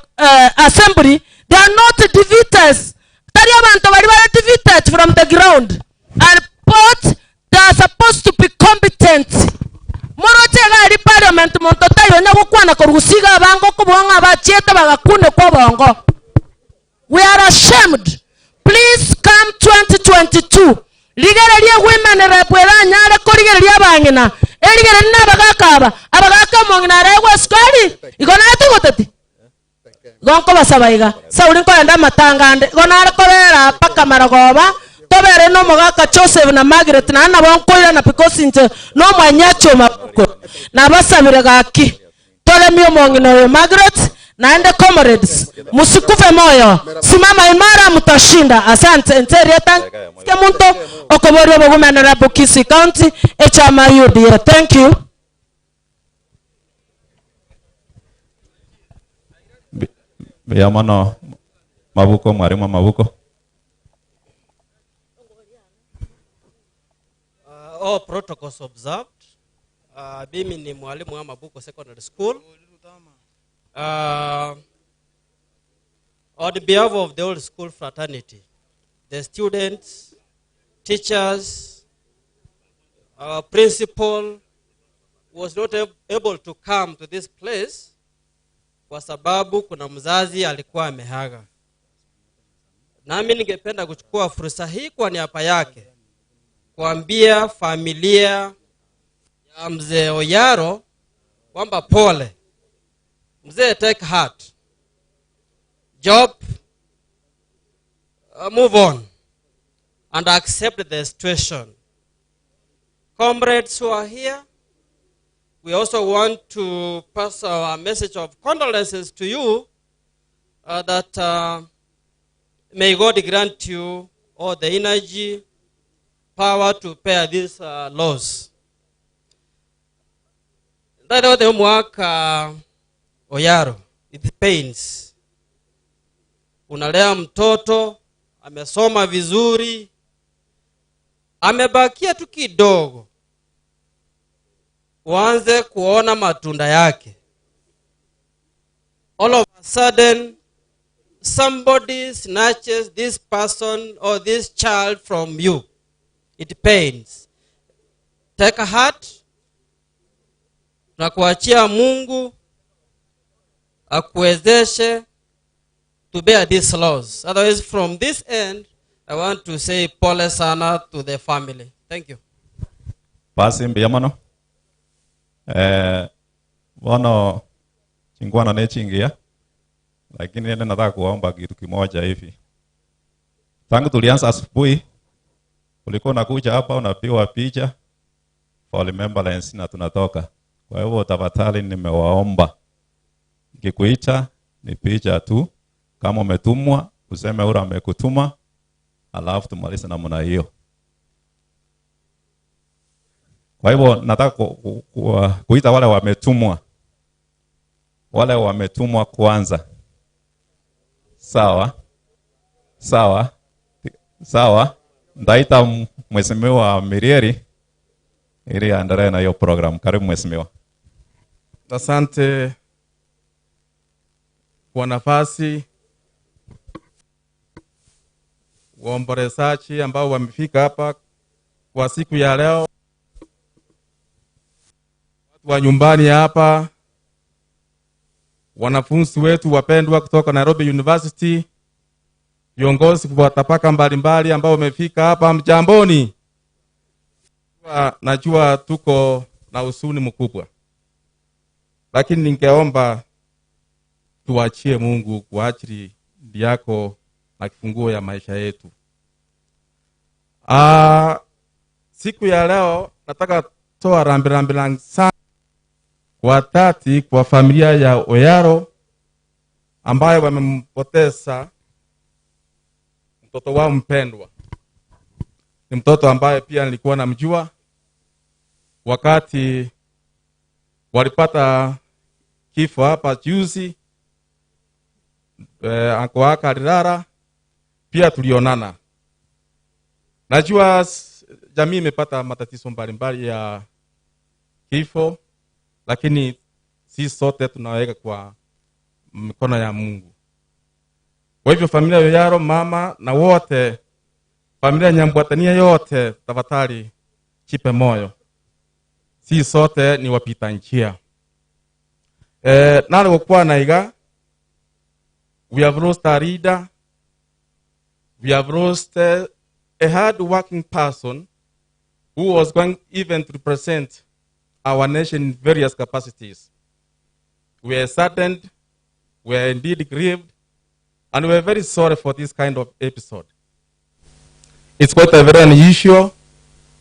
[SPEAKER 17] Assembly, they are not defeaters. Tari abantu bari defeated from the ground. And but they are supposed to be competent. Morochega ri parliament montota yo nyago kwana korusiga bango kubonga bachieta bagakunde kwa bongo. We are ashamed. Please come 2022. Ligere lie women repwera nyare ko ligere lie bangina. Eligere na abagaka mongina rewe skali. Igona tugotati. Gonko basabaiga. Sauli ko enda matangande. Gona ko bera paka maragoba. Tobere no mogaka Joseph na Margaret na bonko ira na because no mwanyacho mukuru nabasabire gaki tolemi omong'ina oyo Margaret naende comrades musikufe moyo, simama imara, mtashinda. Asante enteria tanke muntu okoborio bogumenera Bukisi County echama UDA. Thank you.
[SPEAKER 4] Biyamano Mabuko, mwalimu Mabuko.
[SPEAKER 18] All protocols observed. Mimi ni mwalimu wa Mabuko Secondary School. On behalf of the old school fraternity, the students, teachers, our principal was not able to come to this place kwa sababu kuna mzazi alikuwa amehaga. Nami ningependa kuchukua fursa hii kwa niaba yake kuambia familia ya mzee Oyaro kwamba pole. Mzee, take heart. Job, move on and accept the situation. Comrades who are here, we also want to pass our message of condolences to you that may God grant you all the energy, power to pay this loss. Ndani the mwaka Oyaro, it pains. Unalea mtoto, amesoma vizuri, amebakia tu kidogo uanze kuona matunda yake. All of a sudden, somebody snatches this person or this child from you. It pains. Take a heart. Na kuachia Mungu akuwezeshe to bear this loss. Otherwise, from this end, I want to say pole sana to the family. Thank you.
[SPEAKER 4] Basi mbiyamano. Wano chingwana nechingia. Lakini nene nataka kuomba kitu kimoja hivi. Tangu tulianza asubuhi, ulikuwa unakuja hapa unapiwa picha for remembrance na tunatoka. Kwa hivyo tafadhali nimewaomba. Nikikuita ni picha tu. Kama umetumwa, useme ura amekutuma, alafu tumalize namna hiyo. Kwa hivyo nataka kuita wale wametumwa. Wale wametumwa kwanza. Sawa? Sawa? Sawa? Ndaita mheshimiwa Mirieri ili aendelee na hiyo program. Karibu mheshimiwa.
[SPEAKER 19] Asante kwa nafasi. Waombolezaji ambao wamefika hapa kwa siku ya leo. Watu wa nyumbani hapa. Wanafunzi wetu wapendwa kutoka Nairobi University. Viongozi kwa tabaka mbalimbali ambao wamefika hapa, mjamboni. Najua tuko na huzuni mkubwa. Lakini ningeomba tuachie Mungu kwa ajili yako na kifunguo ya maisha yetu. Siku ya leo nataka toa rambirambi sana kwa dhati kwa familia ya Oyaro ambayo wamempoteza mtoto wao mpendwa. Ni mtoto ambaye pia nilikuwa namjua wakati walipata kifo hapa juzi. Anko wake alilala, pia tulionana. Najua jamii imepata matatizo mbalimbali ya kifo, lakini sisi sote tunaweka kwa mikono ya Mungu. Kwa hivyo familia ya Oyaro, mama na wote, familia Nyambwatania yote, tafadhali chipe moyo. Sisi sote ni wapita njia. Nalo kwa naiga, we have lost a leader. We have lost a hard-working person who was going even to represent our nation in various capacities. We are saddened, we are indeed grieved, and we are very sorry for this kind of episode. It's quite a very unusual,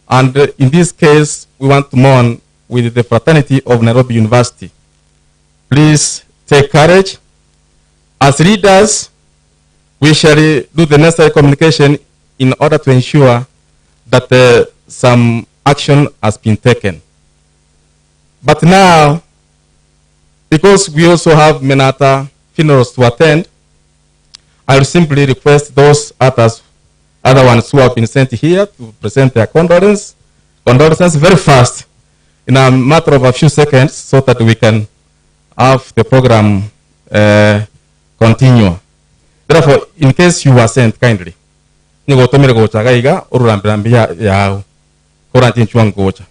[SPEAKER 19] and in this case, we want to mourn with the fraternity of Nairobi University. Please take courage. As leaders, we shall do the necessary communication in order to ensure that some action has been taken. But now, because we also have many other funerals to attend, I will simply request those other ones who have been sent here to present their condolences very fast, in a matter of a few seconds, so that we can have the program continue. Therefore, in case you were sent, kindly, you go to me go chagaiga or rambia yao, quarantine chuang gocha.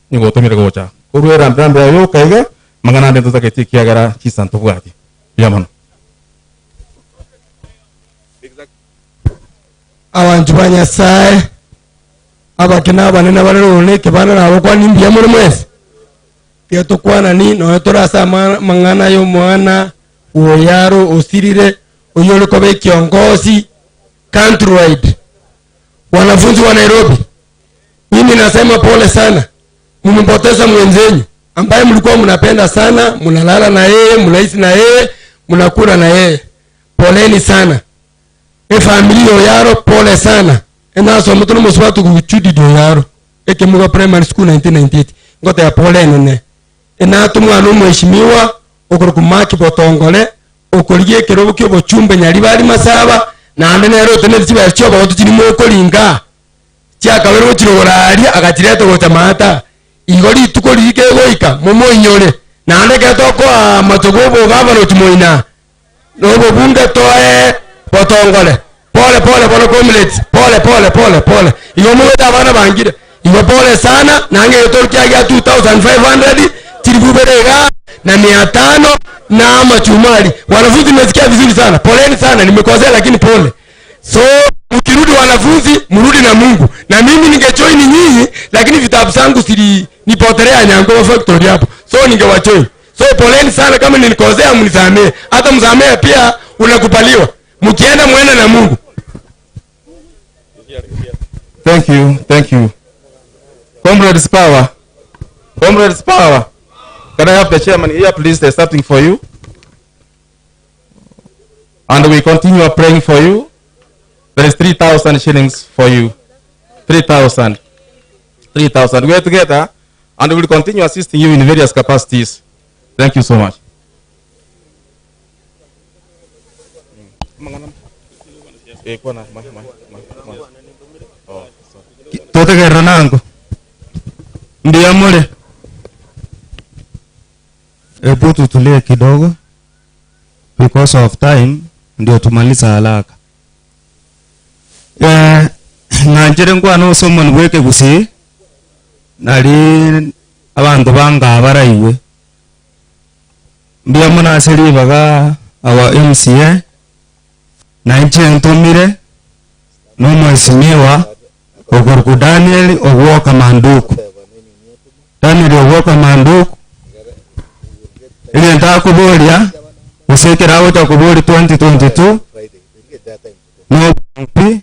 [SPEAKER 19] You go to me go cha. Uru rambia yo kaiga, mangana dento taketi kiagara chisanto gati. Yaman.
[SPEAKER 14] Abantu banyasaye abakina banene barone kebana nabo kwa nimbia muri mwese yeto kwana ni no torasa mangana yo mwana uyaro usirire uyole kobe kiongozi countrywide wanafunzi wa Nairobi. Mimi nasema pole sana, mmepoteza mwenzenyu ambaye mlikuwa mnapenda sana, mnalala na yeye, mnaishi na yeye, mnakula na yeye. Poleni sana. Familia yaro pole sana. Enaso mtu muswatu kuchudi do yaro. Ekemuga primary school 1998. Ngote ya pole nene. Enatu mwana mheshimiwa okurukumaki botongole okoliye kerobo kyo bochumbe nyali bali masaba na andene ro tene siba cyo ba otu kirimo okolinga. Chaka wero kirorari agachireto gotamata. Igori tukolike goika momo inyore. Na ande ketoko matogobo gabano tumoina. Nobo bunge toe potongole. Pole comrades. Pole. Iyo mweta bana bangire. Iyo pole sana. Nange yotorki ya 2500 tiribuberega na 500 na machumali. Wanafunzi nimesikia vizuri sana. Poleni sana, nimekosea lakini pole. So mkirudi wanafunzi mrudi na Mungu. Na mimi ningejoin nyinyi lakini vitabu zangu sili nipotelea Nyango factory hapo. So ningewajoin. So poleni sana, kama nilikosea mnisamee. Hata msamee pia unakubaliwa. Mkienda muende na Mungu.
[SPEAKER 19] Thank you. Comrades power. Can I have the chairman here, please? There's something for you. And we continue praying for you. There is 3,000 shillings for you. 3,000. We are together and we will continue assisting you in various capacities. Thank you so much.
[SPEAKER 14] Tote geranango. Ndiye mole. Ebu tutulie kidogo. Because of time ndio tumaliza haraka. Nanjere ngwano somo nweke gusi. Nali abantu banga baraiwe. Ndiye mona asiri baga our MCA. Nanjye ntumire n'umwesimiwa Oguruku Daniel Ogwoka Manduku. Daniel Ogwoka Manduku. Ile ntakubolia usekera wota kuboli 2022. No mpi.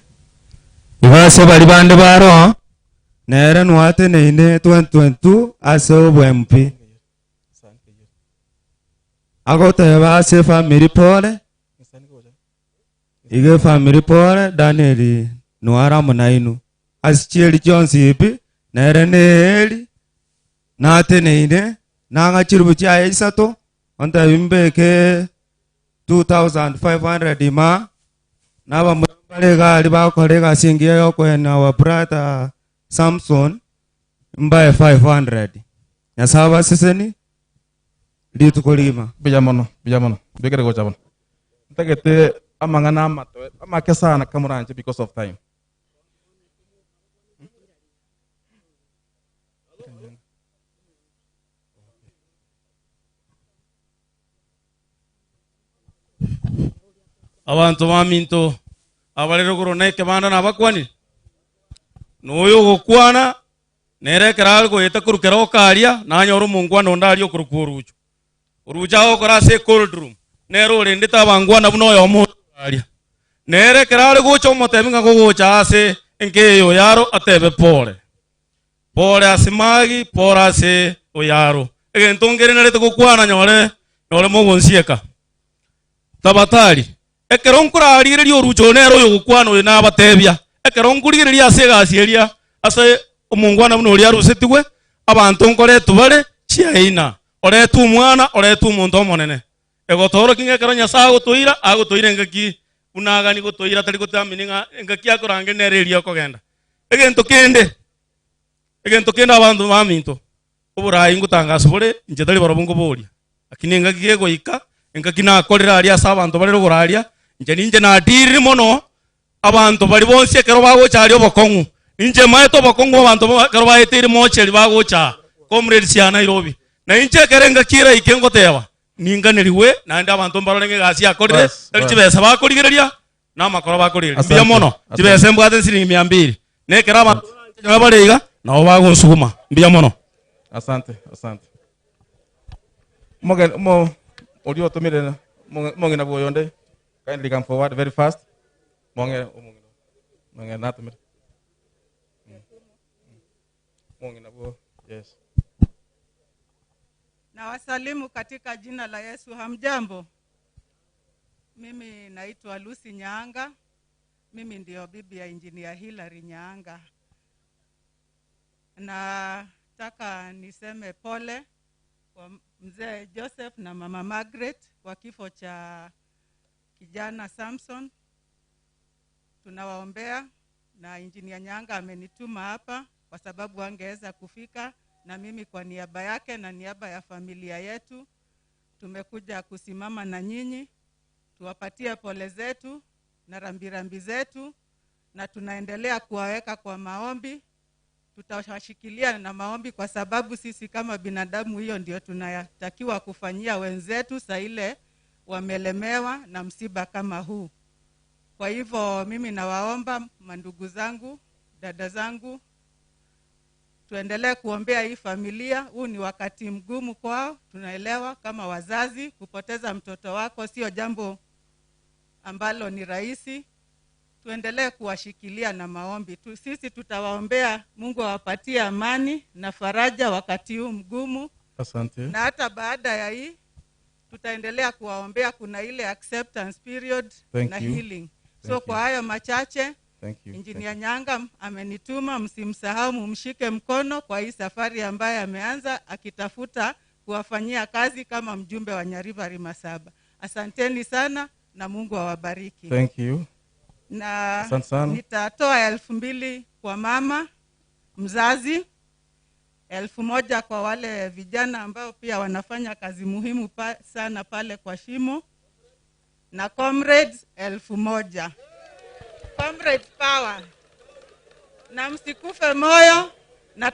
[SPEAKER 14] Ibase bali bande baro. Nere nwate neine 2022 aso bwempi. Agote base family pole. Ige family pole Daniel Nuara Munainu. Asicheli Johnsi ipi nere neli nate neine nanga chirubuchi aisato anta imbeke 2,500 ima naba mbalega aliba kolega singia yoko na wa brother Samson mbaye 500 nyasaba siseni litu kolima
[SPEAKER 19] bijamono bigere go chabon tagete amangana amato amakesa na kamuranje because of time.
[SPEAKER 1] Abantu baminto abalero korone kebanda nabakwani noyo gokwana nerekera algo yetakurukera okaria nanyoro mungwana ondari okurukuruju uruja okora se cold room nero rendeta bangwana buno yo muaria nerekera algo gocho moteminga gogocha ase enkeyo yaro atebe pole pole asimagi pole ase oyaro egentongere nare tukukwana nyore mugonsieka tabatari ekeronkurarire orucho nero yogukwana oyo nabatebia ekeronkurire ase gasieria ase omungwana muno ori arusetigwe abantu nkoretu bare chiaina oretu umwana oretu umuntu omonene egotoro kinge kero Nyasaye agotoire ngaki unagani gotoire tari gotamininga ngaki akorange nereria okogenda egento kende abantu baminto oburayi ngutangasa bore nje tari barobungo boria akini ngaki gegoika ngaki nakorera ari asa abantu bare rogoraria nje nadirire mono abantu bari bonse kero bagochari obokongu inje maeto bokongu abantu kero baetire mocheri bagocha comrades ya Nairobi na inje kerenga kira ikengoteba ninganiriwe nandi abantu mbarorenge gasi akorire chibesa bakorigereria na makoro bakorigereria biya mono chibesa mbwate siringi 200 nekera abantu bareiga nao bagonsuma biya mono.
[SPEAKER 19] Asante. Audio tumire monge na boyonde. Kindly come forward very fast. Monge natumire. Monge na bo. Yes.
[SPEAKER 20] Na wasalimu katika jina la Yesu. Hamjambo? Mimi naitwa Lucy Nyaanga. Mimi ndio bibi ya Engineer Hilary Nyaanga. Nataka niseme pole kwa mzee Joseph na mama Margaret kwa kifo cha kijana Samson. Tunawaombea na Engineer Nyaanga amenituma hapa kwa sababu angeweza kufika, na mimi kwa niaba yake na niaba ya familia yetu tumekuja kusimama na nyinyi tuwapatie pole zetu na rambirambi zetu, na tunaendelea kuwaweka kwa maombi. Tutawashikilia na maombi kwa sababu sisi kama binadamu hiyo ndio tunatakiwa kufanyia wenzetu saa ile wamelemewa na msiba kama huu. Kwa hivyo mimi nawaomba mandugu zangu, dada zangu, tuendelee kuombea hii familia. Huu ni wakati mgumu kwao, tunaelewa kama wazazi kupoteza mtoto wako sio jambo ambalo ni rahisi. Tuendelee kuwashikilia na maombi. Sisi tutawaombea Mungu awapatie amani na faraja wakati huu mgumu.
[SPEAKER 19] Asante.
[SPEAKER 20] Na hata baada ya hii tutaendelea kuwaombea, kuna ile acceptance period na healing. So kwa hayo machache, Engineer Nyaanga amenituma msimsahau, mumshike mkono kwa hii safari ambayo ameanza akitafuta kuwafanyia kazi kama mjumbe wa Nyaribari Masaba. Asanteni sana na Mungu awabariki.
[SPEAKER 19] Thank you.
[SPEAKER 20] Na nitatoa 2,000 kwa mama mzazi, 1,000 kwa wale vijana ambao pia wanafanya kazi muhimu sana pale kwa shimo, na comrades 1,000. Comrades power. Na msikufe moyo, na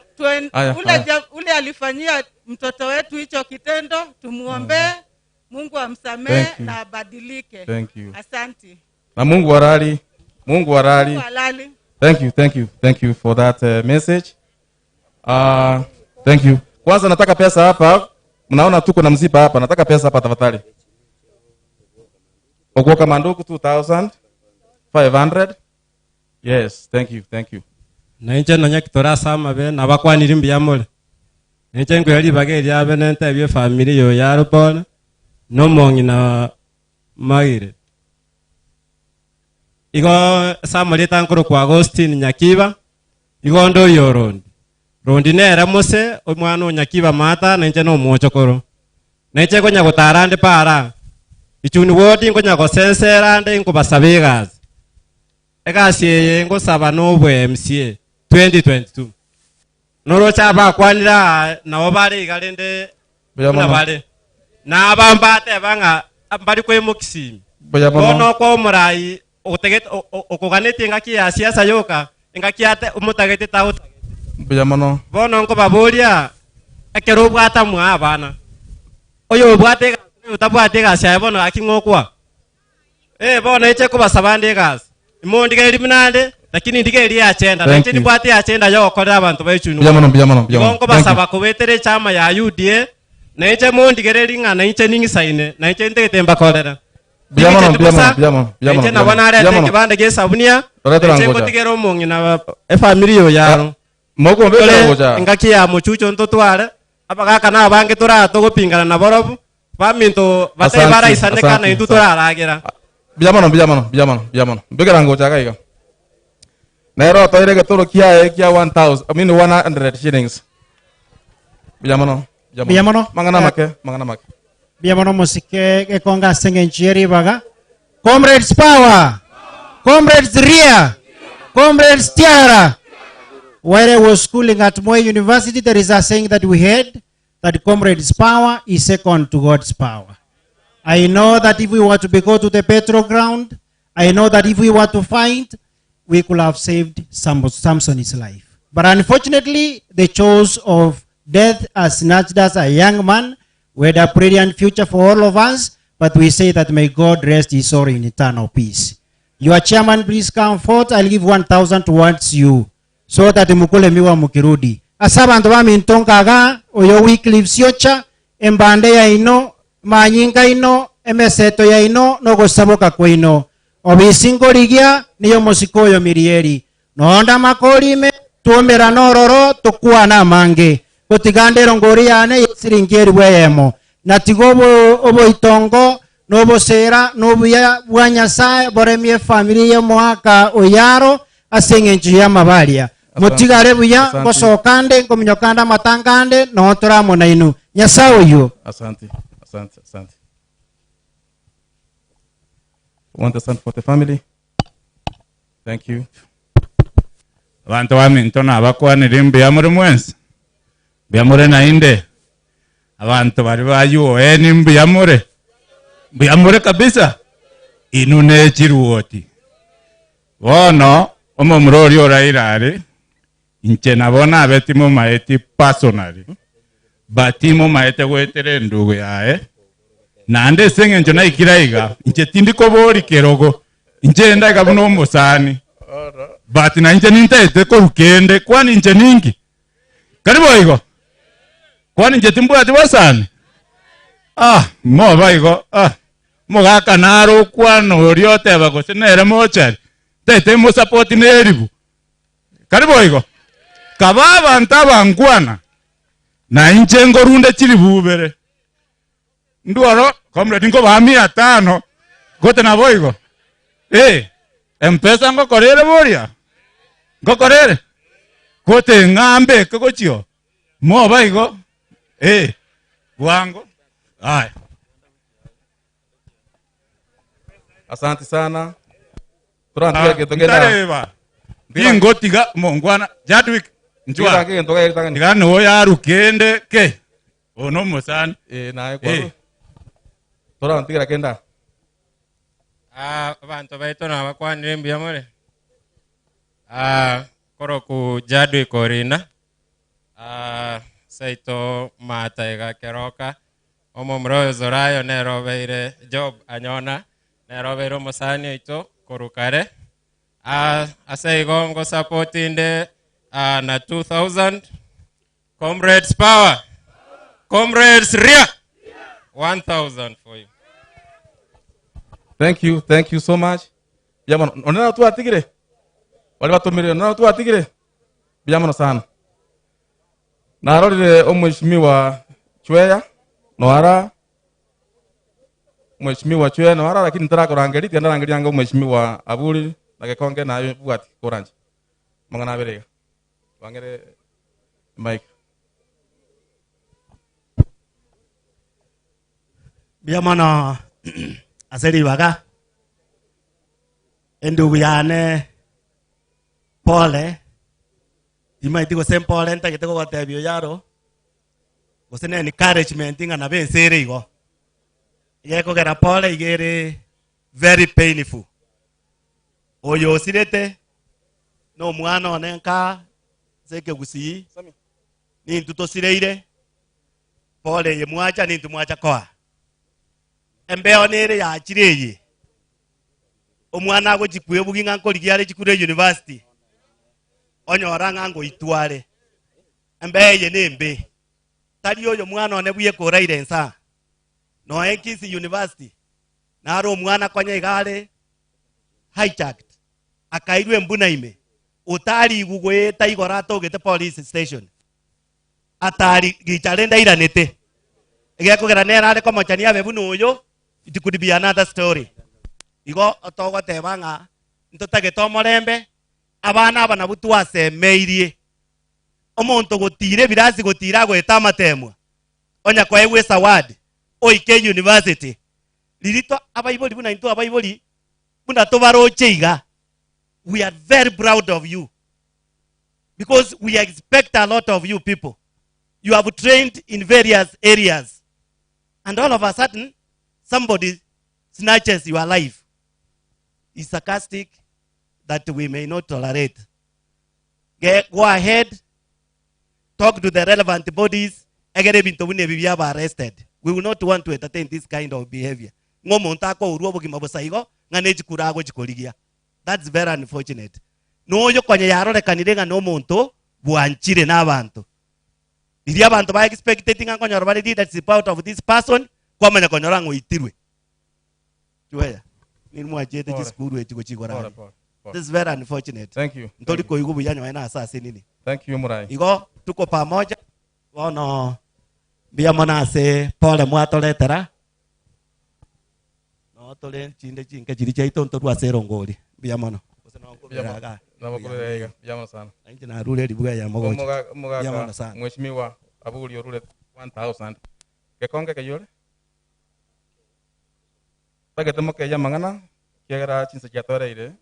[SPEAKER 20] ule alifanyia mtoto wetu hicho kitendo tumuombe Mungu amsamehe na abadilike.
[SPEAKER 19] Thank you.
[SPEAKER 20] Asante.
[SPEAKER 19] Na Mungu warali. Thank you for that message. Thank you. Kwanza nataka pesa hapa. Mnaona tuko na mzipa hapa. Nataka pesa hapa tafadhali. Ogoka manduku 2,500. Yes, thank you.
[SPEAKER 21] Na inche nonya kitora sama be na bakwaniri mbiyamole. Inche ngoyali bageri abe nenta bye family yo yarubona. No mongi na magire. Igo samali tankoro kwa Agostine Nyakiba. Igo ndo yorondi. Rondi nera mose omwana Nyakiba mata na inche no mochokoro. Na inche gonya gotarande para. Ichuni wodi ngonya go senserande ngo basabigazi. Egasi ngo saba nobwe MCA 2022. Noro chaba kwanira na obare igalende na bale. Na abambate banga bali kwemukisimi. Bono ko murai otegete okoganete ngaki ya siasa yoka ngaki ate umutagete tauta.
[SPEAKER 19] Bono
[SPEAKER 21] ngo babolia ekero bwata mwa abana. Oyo bwate utabwate gasya bono akingokwa. Bono eche ko basabande gas. Imondi gari minande lakini ndigeri achenda. Na chini bwate achenda yo okorera abantu bayicunu.
[SPEAKER 19] Biyamano.
[SPEAKER 21] Ngo basaba kubetere chama ya UDA. Na eche mondi gereri nga na eche ningi saine na eche ndete mbakorera. Biyamano. Eche na banare ate kibande gesa bunia. Eche kotigero mongi na family yo yaro.
[SPEAKER 19] Moko mbele goja.
[SPEAKER 21] Ngaki ya muchucho ntotware. Abagaka na bange tora tugupingana na borobu. Baminto batay bara isane kana intu tora aragira.
[SPEAKER 19] Bijamano. Mbegera ngoja kaiga. Nairo toire ke toro kia 1000, I mean 100 shillings. Bijamano. Mangana make.
[SPEAKER 3] Bijamano musike ke konga sengencheri baga. Comrades power. Comrades Ria. Comrades Tiara. While I was schooling at Moi University, there is a saying that we had that comrades power is second to God's power. I know that if we were to go to the petrol ground, I know that if we were to fight, we could have saved Samson's life. But unfortunately, the choice of death has snatched us a young man. We had a brilliant future for all of us, but we say that may God rest his soul in eternal peace. Your chairman, please come forth. I'll give 1,000 towards you, so that mukule miwa mukirudi. Asabantu ba mintonkaga oyo Wycliffe Siocha embande ya ino manyinga ino emeseto ya ino no gosaboka kwino obisingorigia niyo musikoyo mirieri nonda makolime tuomera nororo tukwana mange kutigandero ngori yane yesiringeri bweyemo natigobo obo itongo nobo sera nobo ya bwanyasaye boremie family ye mwaka oyaro asengenji ya mabalia mutigare buya ngosokande ngominyokanda matangande no turamo na inu nyasawo yo.
[SPEAKER 19] Asante. Want to stand for the family? Thank you.
[SPEAKER 1] Abantu bamintona abakwanira imbiyamure mwensi biyamure na inde abantu bari bayuo eni mbiyamure kabisa inune chiruoti wono omomurori orairare inche nabona abetimo maeti personally batimo maete gwetere ndugu yae nande sengenjo na ikiraiga inche tindiko bori kerogo inche ndaga buno musani but na inche nintete ko ukende kwani inche ningi karibu igo kwani inche timbu ati wasani mo baigo mogaka naro kwano riote bago senere mochari tete mo support neribu karibu igo kababa ntabangwana na inche ngorunde chiri bubere nduoro comrade ngo ba 500 gote na boigo empesa ngo korere boria ngo korere gote ngambe kogochio mo baigo wango ai
[SPEAKER 19] asante sana turantia ketongena
[SPEAKER 1] ngotiga mongwana Jadwick njua ngane oyaru kende ke ono musani
[SPEAKER 19] nae kwa turantia kenda
[SPEAKER 21] abantu baito na bakwanire mbiyamore koro ku Jadwick Orina saito mata ega keroka omomro zorayo nerobeire Job anyona nerobeiro musani ito korukare asaigongo supportinde na 2000 comrades power comrades ria 1000 for you.
[SPEAKER 19] Thank you so much. Jamano onena tu atigire wale batomire onena tu atigire jamano sana narorire omweshimiwa Chweya noara mweshimiwa Chweya noara lakini nitara kurangeri tena rangeri yango mweshimiwa Aburi na gekonge na bwati koranje mangana berega wangere Mike
[SPEAKER 22] biamana aseri baga endugu yane pole imaiti go sempole enta kitego gotebio yaro gosene encouragement ngana bensere igo yeko gera pole igere very painful oyo sirete no mwana onenka seke gusi ni ntuto sireire pole ye mwacha ni ntumwacha kwa embeo nere ya chireye omwana go chikuye buginga nkorigiare chikure university onyora ngango itware embeye nembe tari oyo mwana one buye koraire nsa no enkisi university naro mwana kwanya igare hijacked akairwe mbuna ime utari gugweta igora togete police station atari gicharenda iranete egekugera nera ari komochania bebu nuyo, it could be another story. Igo otogo tebanga ntotage tomorembe abana abana butu asemeirie omonto gotire birasi gotira gweta matemwa onya kwa ewe sawadi oike university lirito abayiboli buna into abayiboli buna tobaro cheiga. We are very proud of you because we expect a lot of you people. You have trained in various areas and all of a sudden somebody snatches your life. It's sarcastic that we may not tolerate. Go ahead, talk to the relevant bodies. Arrested. We will not want to entertain this kind of behavior. That's very unfortunate. No yo kwenye yarore kanirenga no monto buanchire na abantu. Ili abantu ba expecting an konyo robali leadership out of this person kwa manya konyo rango itirwe. Chweya. Ni mwajete jiskuru echiko chigora. This is very unfortunate.
[SPEAKER 4] Thank you.
[SPEAKER 22] Ntori ko yugo buyanyo waina asasi nini.
[SPEAKER 4] Thank you Murai.
[SPEAKER 22] Igo tuko pamoja. Wono bia monase pole mwatoletera. No tole chinde chinke chiri chaito ntoru aserongoli. Bia mono.
[SPEAKER 4] Bia sana.
[SPEAKER 22] Inji na rule libuga ya mogoje.
[SPEAKER 4] Bia mono sana. Mheshimiwa abuli rule 1000. Kekonge kayole. Bagetemo ke ya mangana kegera chinse chatore ire.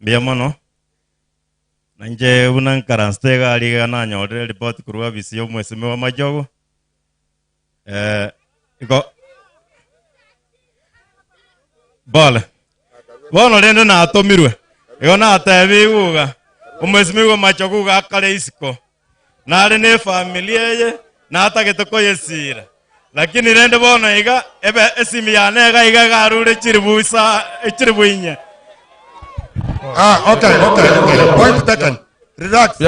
[SPEAKER 2] Biamono nanje unan karanstega aliga na nyore report kurwa visio mweseme wa majogo iko bale bono lendo na atomirwe iko na atabi uga umweseme wa majogo ga kale isiko na ale ne familia ye na atagitoko yesira lakini lendo bono iga ebe esimi ya nega iga garure chiribuisa chiribuinya.
[SPEAKER 5] Okay. Point taken. Relax.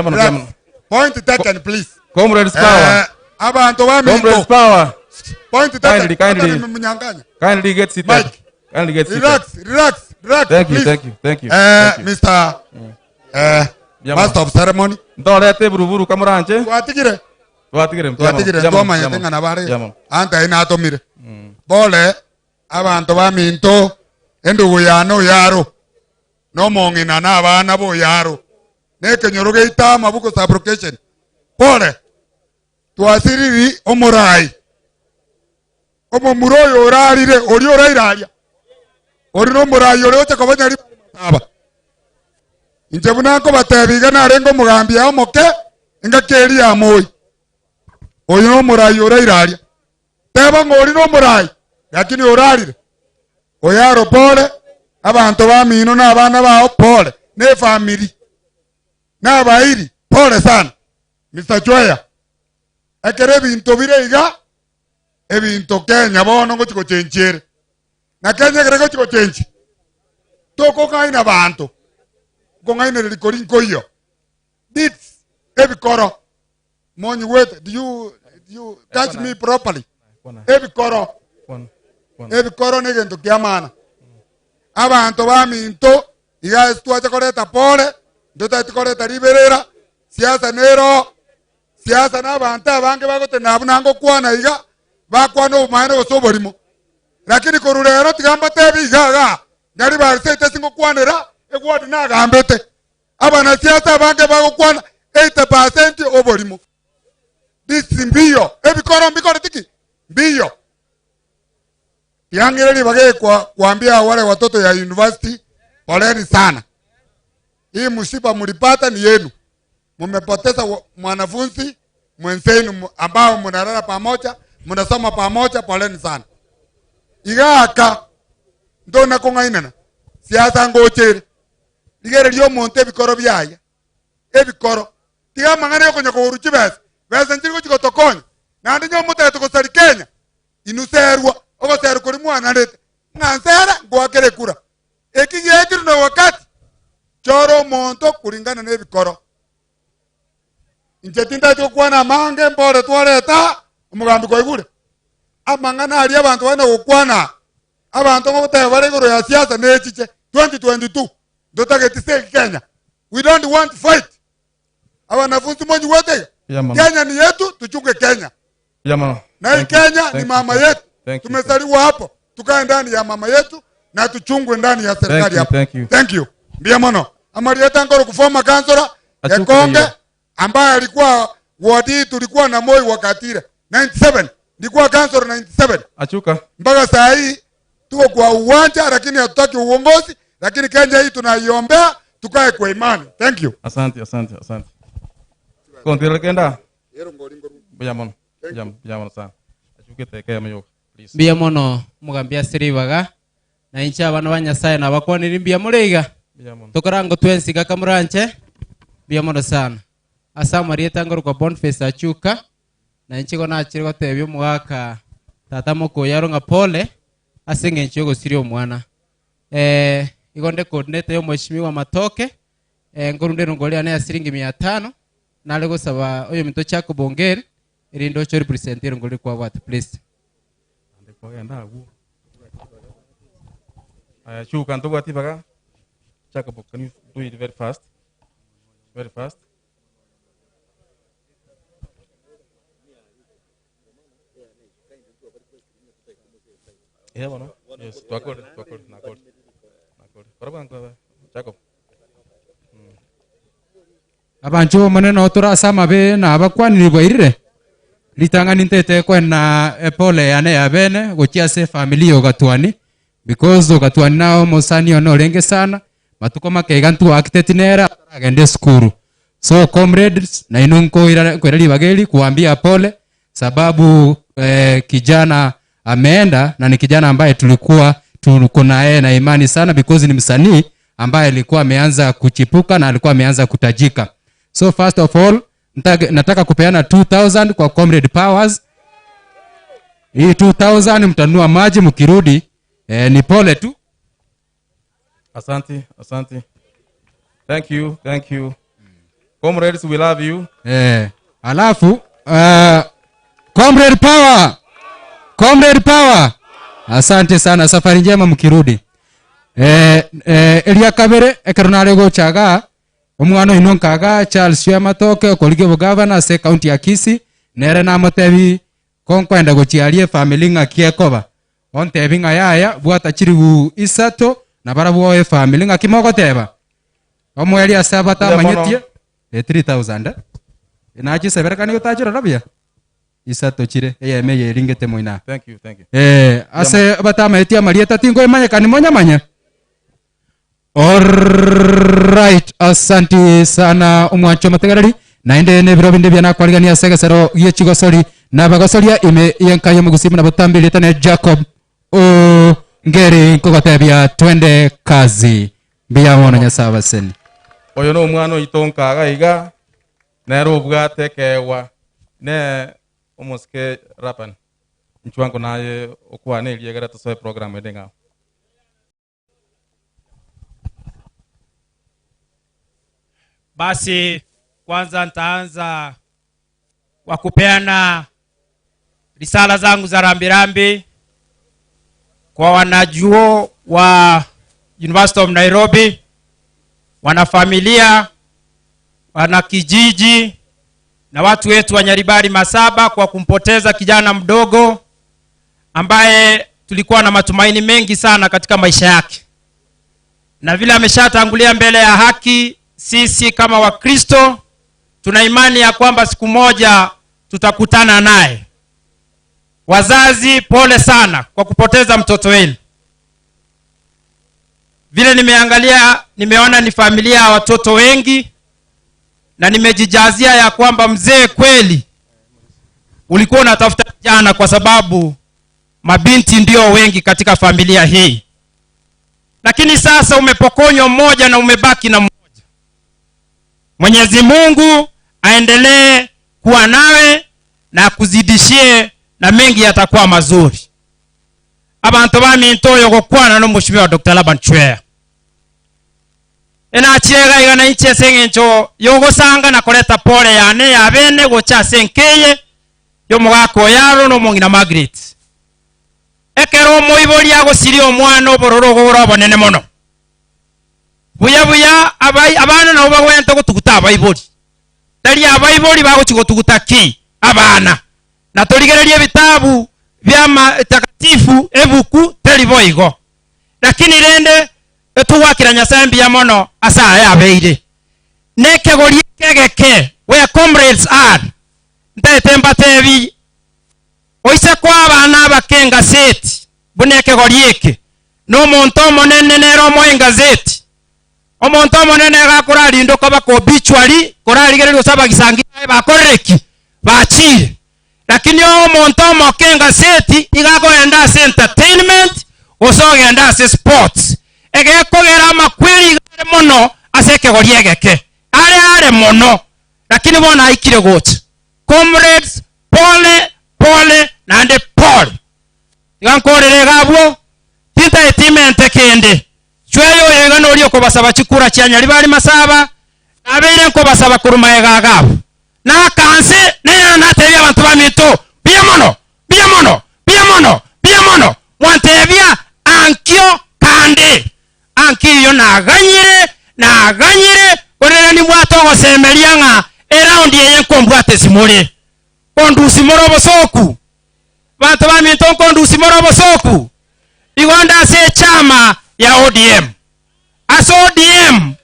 [SPEAKER 5] Point taken, please.
[SPEAKER 4] Comrades power.
[SPEAKER 5] Abantu wa
[SPEAKER 4] Comrades power.
[SPEAKER 5] Point taken.
[SPEAKER 4] Kindly get seated. Kindly get seated.
[SPEAKER 5] Relax.
[SPEAKER 4] Thank you.
[SPEAKER 5] Mr. Master of ceremony.
[SPEAKER 4] Ndolete buruburu kamuranje.
[SPEAKER 5] Watigire. Ndoma yatenga na bare. Anta ina atomire. Bole abantu ba minto endugu yano yaro. No mongina na abana bo yaro neke nyoroge itama buko fabrication pole twasiriri omurai omuroyo orarire ori orairaria ori no murai ori ocha kobanyari aba injebuna ko batebiga na rengo mugambi ya omoke ingakeri ya moyi oyo no murai orairaria teba ngori no murai lakini orarire oyaro pole abantu bamino na abana bao pole ne family na bairi pole sana Mr. Chweya ekere binto bireiga ebinto Kenya bono ngochiko chenjere na Kenya kere ngochiko chenji toko kaina abantu kongaina likorinko iyo this ebikoro monyi wait do you catch me properly ebikoro negento kiamana abantu baminto iga tuacha koreta pole ndota tikoreta riberera siasa nero siasa na abantu abange bagotena abunango kwana iga bakwana umane gosoborimo lakini korurero tigamba tebi iga ngari barisete singo kwanera egwadi na gambete abana siasa abange bagokwana 80% oborimo this mbio ebikoro mbikoro tiki mbio Yangere bage kuambia wale watoto ya university poleni sana. Hii msiba mlipata ni yenu. Mmepoteza mwanafunzi mwenzenu ambao mnalala pamoja, mnasoma pamoja, poleni sana. Igaka ndo nakongainana. Siasa ngochere. Igere lyo monte bikoro byaya. Ebikoro. Tiga mangane yo konyako uruchi bese. Bese njiri ko tokonya. Na ndinyo muta to kosari Kenya. Inuserwa ogo seru kuri mwana lete ngansera ngwakere kura Ekigetiru na wakati choro monto kulingana na bikoro. Injetinda tukwana mange mbore twareta umugambi kwa igure. Amangana ali abantu bana gukwana. Abantu ngote bari guru ya siasa nechiche 2022. Ndotagete Kenya. We don't want to fight. Wanafunzi mmoja wote. Kenya ni yetu, tuchunge Kenya. Na Kenya ni mama yetu. Tumezaliwa hapo, tukae ndani ya mama yetu na tuchungwe ndani ya serikali hapo. Thank you. Mbia mono. Amarieta ngoro kufoma kansora ya Konge ambaye alikuwa wadi tulikuwa na Moi wakati ile 97. Nilikuwa kansora 97.
[SPEAKER 2] Achuka.
[SPEAKER 5] Mpaka saa hii tuko kwa uwanja lakini hatutaki uongozi, lakini Kenya hii tunaiombea tukae kwa imani. Thank you.
[SPEAKER 2] Asante. Kontira kenda. Biamono sana. Achuke teke mayo.
[SPEAKER 6] Mbia mono mugambia siribaga na incha abana banyasaye nabakonira mbia mureiga tukorango twensiga kamuranche mbia mono sana asa marieta ngoro kwa Boniface Achuka na inchigo nakiri gotebyo mwaka tata moko yaronga pole asenge nchigo sirio mwana igonde coordinator yo mheshimiwa Matoke ngorunde ngolia na siringi 500 nale gusaba oyo mito chako bongeri irindo cho representative ngoli kwa what please.
[SPEAKER 2] Chuka ntogo atibaga. Jacob, can you do it very fast? Very fast. Yeah, bueno. Yes, to accord. Jacob.
[SPEAKER 8] Abancho maneno turasama be na abakwaniri bwairire. Litangani ntete kwena pole yane yabene gochia se familia ogatwani because ogatwani nao mosani ono renge sana matuko makegantu akitetinera agende skuru. So comrades na inunko kweli bageli kuambia pole sababu kijana ameenda na ni kijana ambaye tulikuwa tuko naye na imani sana because ni msanii ambaye alikuwa ameanza kuchipuka na alikuwa ameanza kutajika. So first of all nataka kupeana 2000 kwa Comrade Powers. Hii 2000 mtanua maji mkirudi ni pole tu.
[SPEAKER 2] Asante. Thank you. Comrades, we love you.
[SPEAKER 8] Alafu Comrade Power. Asante sana, safari njema mkirudi. Elia Kabere ekarunale go chaga omwana inonkaga Charles Matoke okolige bugavana se county ya Kisii nere na motebi konkwenda gochiarie family ngakiekoba ontebi ngayaya bwata chirigu isato na barabuo family ngakimogoteba omweli asabata manyetie 3000 inachi seberekani utachira rabia isato chire eyeme yeringete moina.
[SPEAKER 2] Thank you.
[SPEAKER 8] Ase batama etia marieta tingo emanyekani manya. Alright, asante sana umwancho mategarari naende ne biro binde byana kwaligania segesero yechigosori na bagosoria ime yenkaye mugusimu na butambili tane Jacob ngeri nkogotebya twende kazi biya wona nyasaba sen
[SPEAKER 2] oyo no umwana itonkaga iga nero bwatekewa ne omoske rapan nchwango naye okwane liegera tosoe program edenga.
[SPEAKER 23] Basi kwanza nitaanza kwa kupeana risala zangu za rambirambi kwa wanajuo wa University of Nairobi, wanafamilia, wanakijiji na watu wetu wa Nyaribari Masaba kwa kumpoteza kijana mdogo ambaye tulikuwa na matumaini mengi sana katika maisha yake. Na vile ameshatangulia mbele ya haki, sisi kama Wakristo tuna imani ya kwamba siku moja tutakutana naye. Wazazi, pole sana kwa kupoteza mtoto wenu. Vile nimeangalia, nimeona ni familia ya watoto wengi na nimejijazia ya kwamba mzee, kweli ulikuwa unatafuta kijana kwa sababu mabinti ndio wengi katika familia hii. Lakini sasa umepokonywa mmoja na umebaki na mmoja. Mwenyezi Mungu aendelee kuwa nawe na kuzidishie na mengi yatakuwa mazuri. Abantu bamintoyo gokwana no Mheshimiwa Dr. Laban Chwea. ena chega igana inche sengencho yogo sanga na koleta pole yane ya bene gocha senkeye yo mugako yaro no mongina Margaret ekero moibori agosiri omwana obororo gora bonene mono buya abana nabo bagwenta gotuguta abaibori tari abaibori bagochigotuguta ki abana na torigereria bitabu bya matakatifu ebuku tari boigo lakini rende etuwakira Nyasaye mbia mono asa yabeire nekegori kegeke where comrades are ntetemba tebi oise kwa abana bakenga seti bunekegori eke no monto monene nero moenga zeti omonto monene gakora lindo kaba ko obituary korarigererio saba gisangira bakoreki bachire lakini omonto mokenga seti igago enda entertainment osoge enda sports ege kogera makwiri mono aseke goriegeke are mono lakini bona ikire gocha comrades pole nande pole igankorere gabwo tinta etimente kende chweyo yegano oli okobasaba chikura kyanyali bali masaba abeire nkobasaba kuruma egagabo na kanse nena natebya abantu bamito biamono mwantebya ankyo kande ankiyo naganyire orera ni mwatongo semelianga around ye kombwate simole kondusi morobo soku bantu bamito kondusi morobo soku igonda se chama ya ODM aso ODM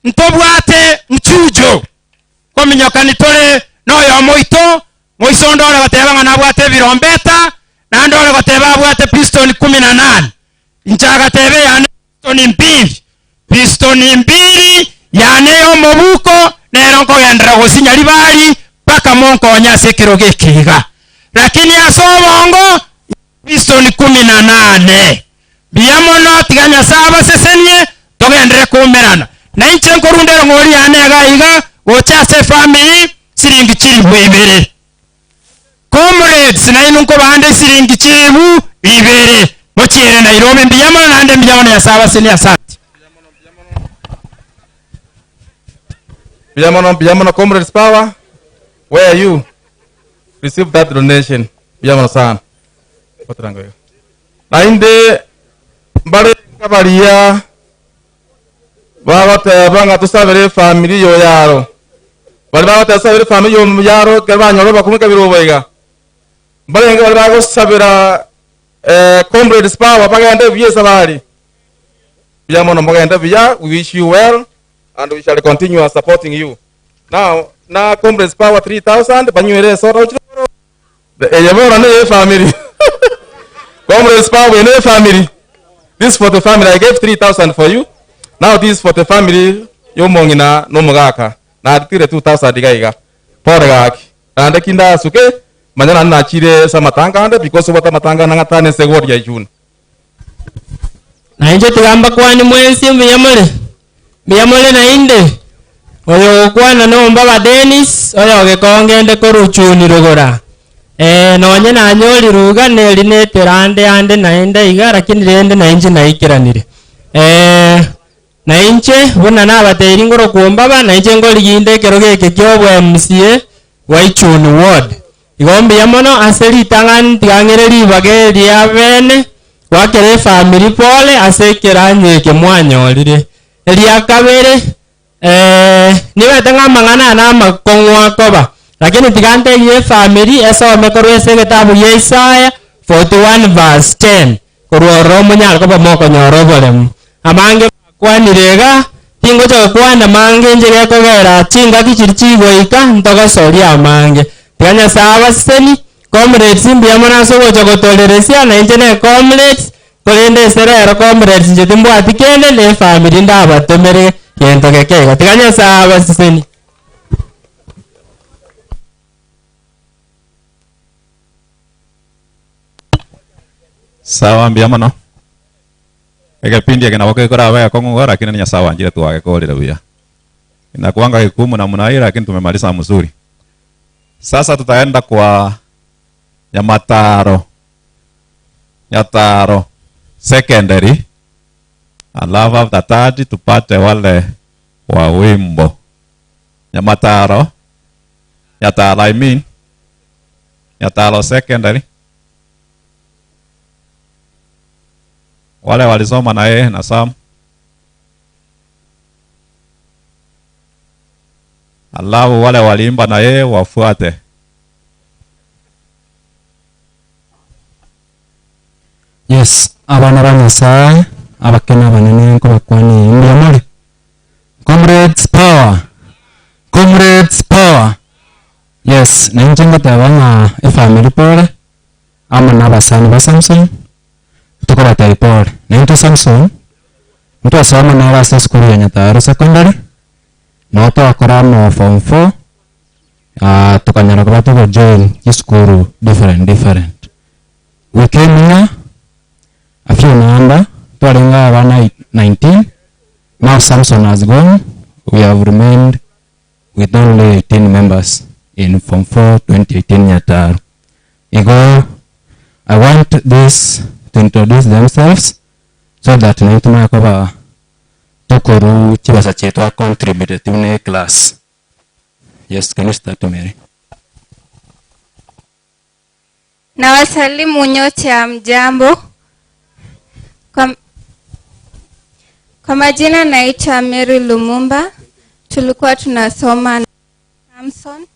[SPEAKER 23] ntobwate mchujo kominyokani tole noyo moiso ndole batebanga nabwate birombeta na ndole bateba bwate piston 18 nchaga tebe yane piston 2 yane yo mobuko neronko gendera gosinya libali paka monko nyase kiroge kiga lakini asobongo piston 18 biamono tiganya saba sesenye togendere kumerana na inche nkorundero ngori yane gaiga gochase family siringi chiribu ibere comrades na inunko bande siringi chiribu ibere mochiere na Nairobi biamono nande biamono ya saba seni asante
[SPEAKER 19] biamono comrades power where are you receive that donation biamono sana potrango na inde mbare kabaria banga tusabere family yo yaro bali tusabere family yo yaro kabanyoro bakumika biroboiga mbare nge bali gusabira comrades power bagende biesa bali biamono mogende bia we wish you well and we shall continue supporting you now comrades power 3000 banywere soro eyebora ne family comrades power ne family this for the family I gave 3000 for you now this for the family yo mongina no mugaka na atire 2000 digaiga pore gaki ande kinda suke manyana na chire samatanga ande because wata matanga na ngatane segori ya june
[SPEAKER 23] na inje tigamba kwani mwensi miyamole na inde oyo kwana nomba ba Dennis oyo gekongende koruchuni rugora nonye na nyoli ruga neli neterande ande na inde iga lakini rende na inje na ikiranire na inche buna nabateri ngoro kuomba na inche ngoli ginde keroge kekyobwe MCA wa Ichuni ward igombe yamono aseri tangan tigangere libage lya bene wakere family pole asekeranye ke mwanyolire elia kabere niwe tanga mangana na makongwa koba lakini tigante ye family esome korwese kitabu ya Isaya 41 verse 10 kororo munyal koba moko nyoro bolem amange kwanirega tingo cho kwana mange njege kogera chinga kichirichigoika ntoga sori amange tiganya sawa seni comrades mbiamona sogo chogotoleresia na injene comrades kolende serero comrades njetimbwa atikende le family ndaba temere kento kekego tiganya sawa seni
[SPEAKER 4] sawa mbiamano ekepindi akinawake kora waya kongo lakini ni sawa njire tu wake kolera buya inakuanga kikumu na mnaira lakini tumemaliza mzuri. Sasa tutaenda kwa Nyataro secondary, alafu after that tupate wale wa wimbo. Nyamataro Nyataro secondary. Wale walisoma na yeye na Sam. Alafu wale waliimba na yeye wafuate.
[SPEAKER 8] Yes, abana ba Nyasaye abakena banene ko bakwani ndi amore. Comrades power. Comrades power. Yes, nanjenga tabanga family pole. Ama nabasani ba Samson. Tukora taipole. Nento Samson. Mtu asoma na rasa school ya Nyataro secondary. Noto akora no form 4. Tukanyana kwa tuko join school different. We came here a few number, Twaringa abana 19. Now Samson has gone. We have remained with only 18 members in Form 4 2018 Nyataro. I want this to introduce themselves so that naituma kwa tukuru chibasa chetu contribute to the class. Yes, can you start, Mary?
[SPEAKER 7] Na wasalimu nyote ya mjambo. Kwa majina naitwa Mary Lumumba. Tulikuwa tunasoma na Samson.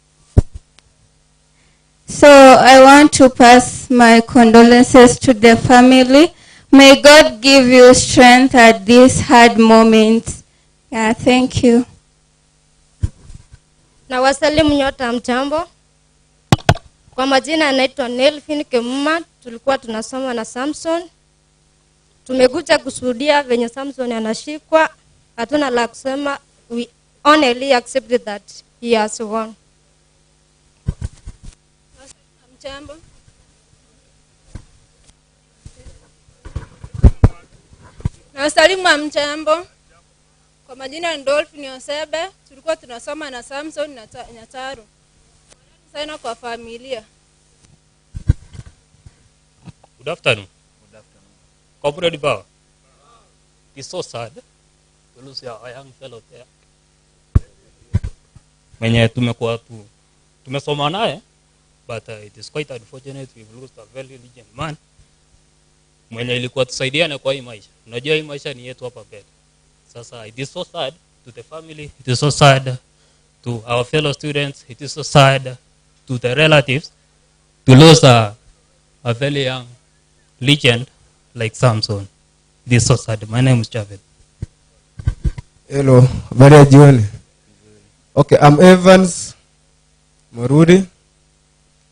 [SPEAKER 7] So I want to pass my condolences to the family. May God give you strength at these hard moments. Yeah, thank you.
[SPEAKER 9] Na wasalimu nyote mjambo. Kwa majina anaitwa Nelfin Kemuma. Tulikuwa tunasoma na Samson. Tumekuja kushuhudia venye Samson anashikwa. Hatuna la kusema. We only accepted that he has won.
[SPEAKER 10] Mjambo. Na wasalimu mjambo. Kwa majina ni Dolphin Osebe. Tulikuwa tunasoma na Samson na Nyataro. Sana kwa familia.
[SPEAKER 12] Good afternoon. Good afternoon. Comrade Power. It's so sad to lose a young fellow there. Mwenye tumesoma naye, but it is quite unfortunate we've lost a very legend man. Mwenye ilikuwa tusaidiane kwa hii maisha. Unajua hii maisha ni yetu hapa mbele. Sasa it is so sad to the family, it is so sad to our fellow students, it is so sad to the relatives to lose a very young legend like Samson. This is so sad. My name is Javed.
[SPEAKER 24] Hello, very jioni. Okay, I'm Evans Morudi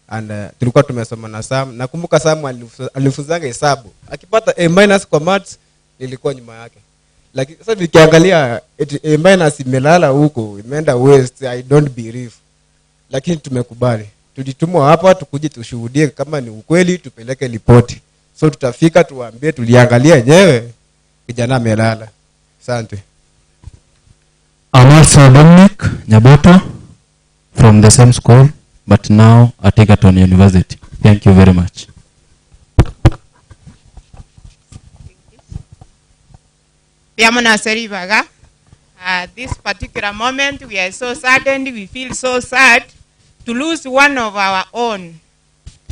[SPEAKER 24] and tulikuwa tumesoma na Sam. Nakumbuka Sam alifunzanga hesabu. Akipata A- kwa maths nilikuwa nyuma yake. Lakini sasa nikiangalia A- imelala huko, imeenda west, I don't believe. Lakini tumekubali. Tulitumwa hapa tukuje tushuhudie kama ni ukweli, tupeleke ripoti. So tutafika tuwaambie tuliangalia yenyewe kijana amelala. Asante.
[SPEAKER 8] I'm also Dominic Nyaboto from the same school, but now at Egerton University. Thank you very much.
[SPEAKER 25] Biamona Seribaga. At this particular moment, we are so saddened, we feel so sad to lose one of our own.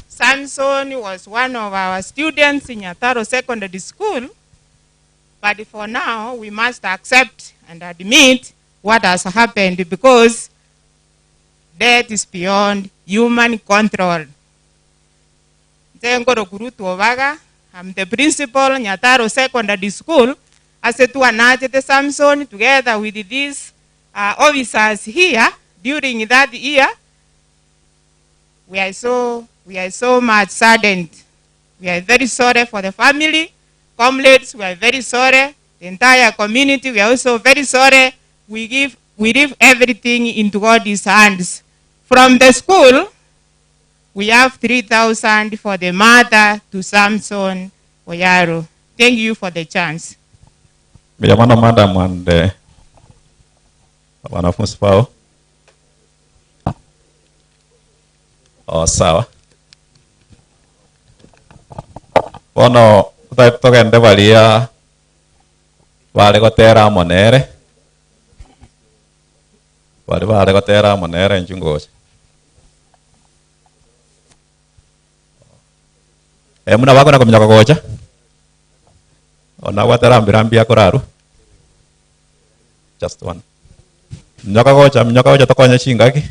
[SPEAKER 25] Samson was one of our students in Nyataro Secondary School, but for now, we must accept and admit what has happened because death is beyond human control. I'm the principal in Nyataro Secondary School. As to another Samson together with these officers here during that year, we are so much saddened. We are very sorry for the family, comrades. We are very sorry. The entire community, we are also very sorry. We leave everything into God's hands. From the school, we have 3,000 for the mother to Samson Oyaro. Thank you for the chance.
[SPEAKER 4] Bagaimana madam and wanafunzi wao? Oh, sawa. Bono tugende baria wale gotera monere bari bare gotera amanere enchungoche muna bakona kumenya kogocha ona watera mbirambi akoraru just one mnyoka gocha tokonya chingaki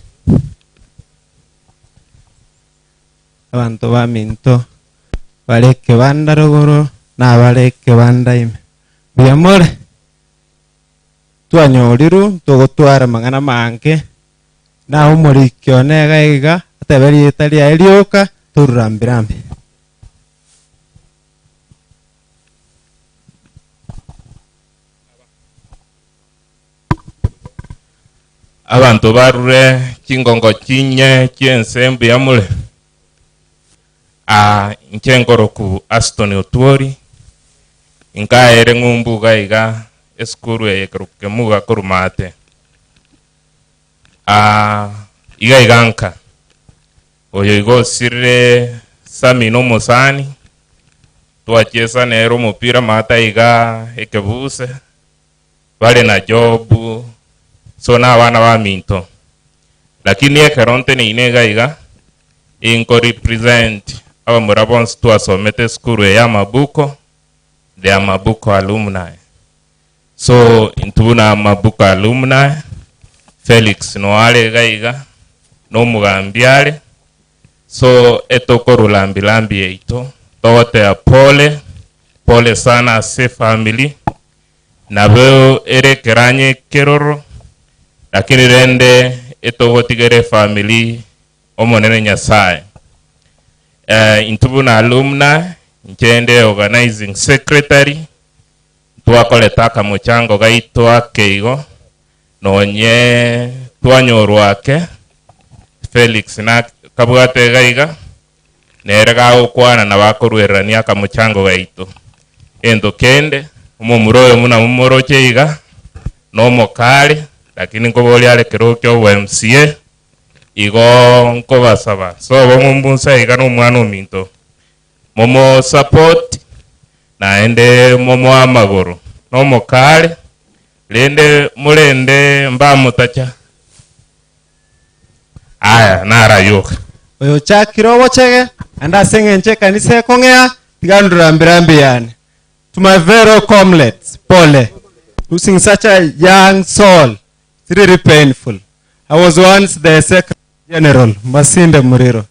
[SPEAKER 11] abantu baminto bareke banda ruguru na bareke banda ime biamore twanyoriru tugutwara mang'ana mange na umurikyo nega iga ateberi etari erioka tururambirambi
[SPEAKER 13] abantu barure chingongo chinye chiensembu ya mule nchenkoroku Aston Otuori inkaere ng'umbuga iga eskuru ekeruke muga kurumate iga iganka oyo igosire sami no musani twachesa nero mupira mata iga ekebuse bale na jobu so na abana baminto lakini ekeronte ni inega iga inko represent aba murabons twasomete skuru ya mabuko de amabuko alumni so intubuna amabuko alumni Felix noale gaiga no mugambiale so etoko rulambilambi eito tote ya pole sana se family na veo ere keranye keroro lakini rende etoko tigere family omonene nyasaye intubuna alumni nchende organizing secretary twakoletaka muchango gaitwa keigo nonye twanyorwake Felix na kabwate gaiga nerega ukwana na bakorwerania kamuchango gaito endo kende umuroyo muna mumoroche iga no mokale lakini ngoboli ale kerokyo MCA igo nkobasaba so bomumbunsa iga no mwana ominto momo support naende momo amagoro no mokale lende mulende mbamutacha aya narayoka
[SPEAKER 11] oyo chakirobo chege anda sengenche kanise kongea tigandura mbirambi yani to my very comrades pole losing such a young soul it's really painful. I was once the Secretary General Masinde Muriro.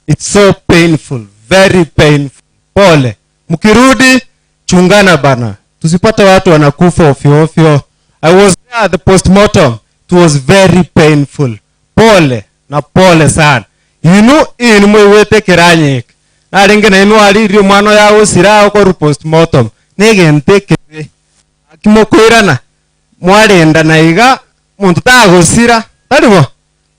[SPEAKER 11] It's so painful, very painful. Pole mukirudi chungana bana tusipate watu wanakufa ofyo ofyo. I was there at the postmortem. It was very painful. Pole na pole sana inu mwete kiranyik na ringe na inu alirio mwana yao sirao kwa postmortem negentekere akimokwirana mwarenda na iga muntu tagusira taribo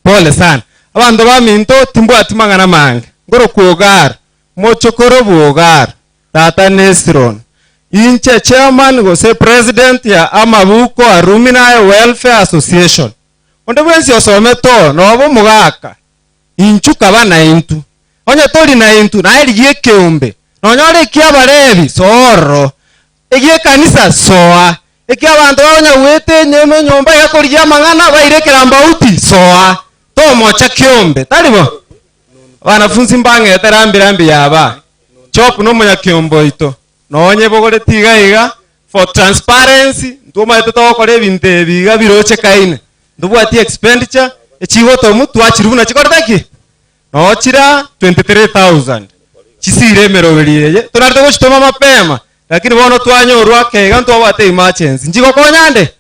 [SPEAKER 11] pole sana abantu baminto timbwati mang'ana mange ngoro kuogar mochokoro buogar tata Nesron inche chairman gose president ya Amabuko Alumni Welfare Association onde bwensi osome to nobo mugaka inchuka bana intu onye tori na intu na erigie keumbe nonyore kia barebi soro egie kanisa soa ekia abantu baonya wete nyeme nyomba yakoria mang'ana bairekera mbauti soa to mocha kiombe taribo wanafunzi mbange terambirambi yaba chop no munya kiombo ito nonye bogore tiga iga for transparency ndoma ito kore binte biga biroche kaine ndubwati expenditure echigo to mutu achirubuna chikortaki no chira 23,000 chisire meroberiye tunarite gochitoma mapema lakini bono twanyorwa kega ntwabate emergency njigo konyande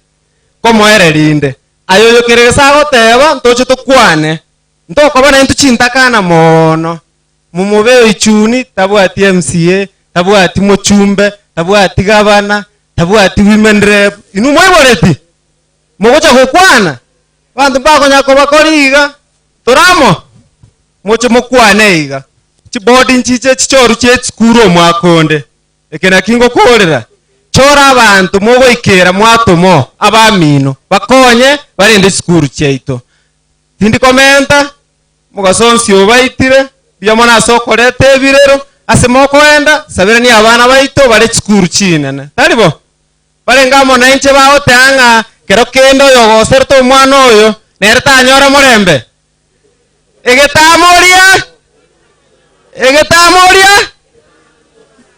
[SPEAKER 11] komoere linde ayoyo keresa goteba ntoche tukwane ntokobana into chintakana mono mumube ichuni tabwati MCA tabwati mochumbe tabwati gavana tabwati women rep inu moiboreti mogocha gukwana bantu bakonya bakoriga turamo moche mokwane iga chibodi nchiche chichoru che skuru mwakonde ekena kingo korera chora abantu mogo ikera mwatomo abamino bakonye barende skuru cheito tindi komenta mugasonsi obaitire byamona sokorete birero ase mokoenda sabira ni abana baito bare skuru chinene taribo bare ngamo na inche baote anga kero kendo yogo serto mwana oyo
[SPEAKER 23] Nerta nyora morembe. Egetamoria.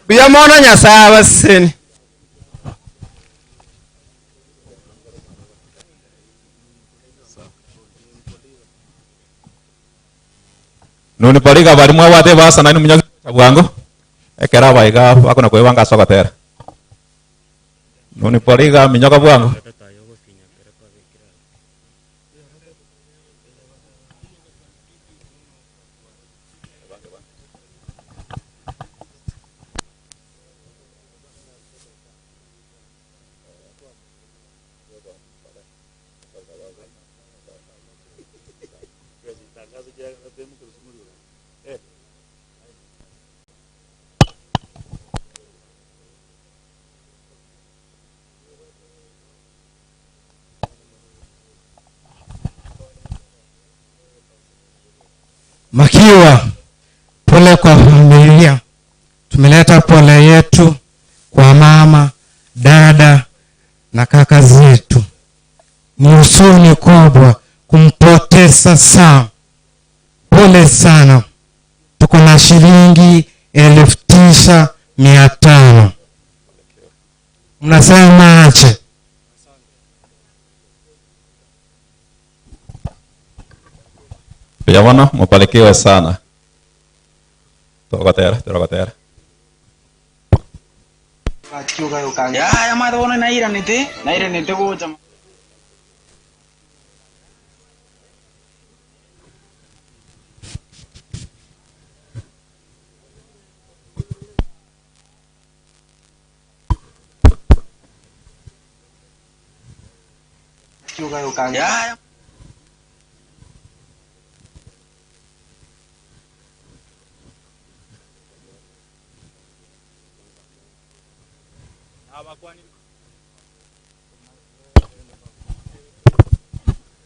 [SPEAKER 23] Biya mona Nyasaye baseni.
[SPEAKER 4] Nuni paliga bari mwa wate basa nani munyagi bwango. Ekera baiga bakona kwebanga sokatera. Nuni paliga minyoka bwango.
[SPEAKER 23] Makiwa, pole kwa familia. Tumeleta pole yetu kwa mama, dada na kaka zetu. Ni huzuni kubwa kumpoteza Sam. Pole sana. Tuko na shilingi 9,500. Mnasema aje?
[SPEAKER 4] Piyamana mupalekewe sana. Torokotera.
[SPEAKER 14] Ya madona naira nete goja. Ya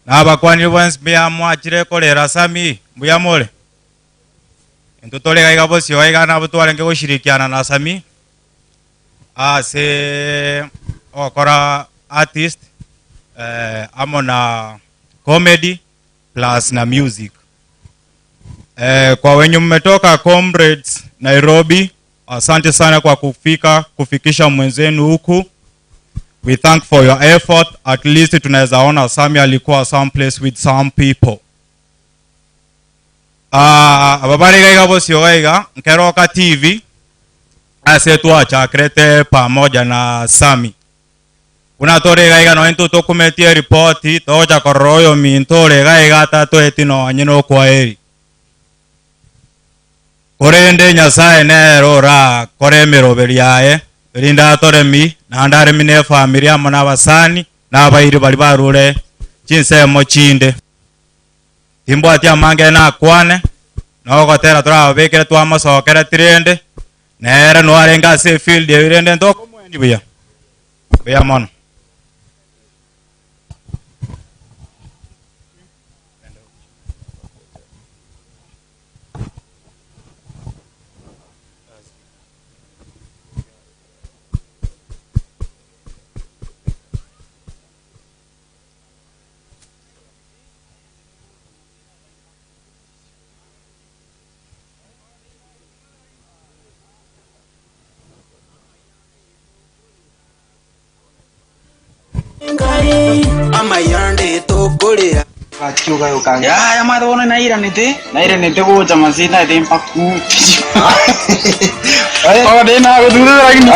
[SPEAKER 2] Nabakwani bwansi bya mwachire kolera Sami mbuyamole. Ntutole gaiga bosi waiga na butwale nge gushirikiana na Sami. Ase okora artist amona comedy plus na music. Kwa wenye mmetoka Comrades Nairobi, asante sana kwa kufikisha mwenzenu huku. We thank for your effort. At least tunaweza ona Sami alikuwa some place with some people. Ababari gaiga bosi waiga Nkeroka TV ase tuacha krete pamoja na Sami. Unatore gaiga no into dokumentie report toja koroyo mintore gaiga tato etino anyino kwa eri. Korende Nyasaye nerora koremero beriae rinda toremi na ndare mine familia mona basani na abairi bali barure chinse mochinde timbo atia mange na kwane no gotera tora bekere twa masokera tirende nere no arenga se field irende ndoko mweni buya mono.
[SPEAKER 14] Amayande tokolera kachuga yokanga ya madona naira nete goja mazina de impaku dena go dura lagi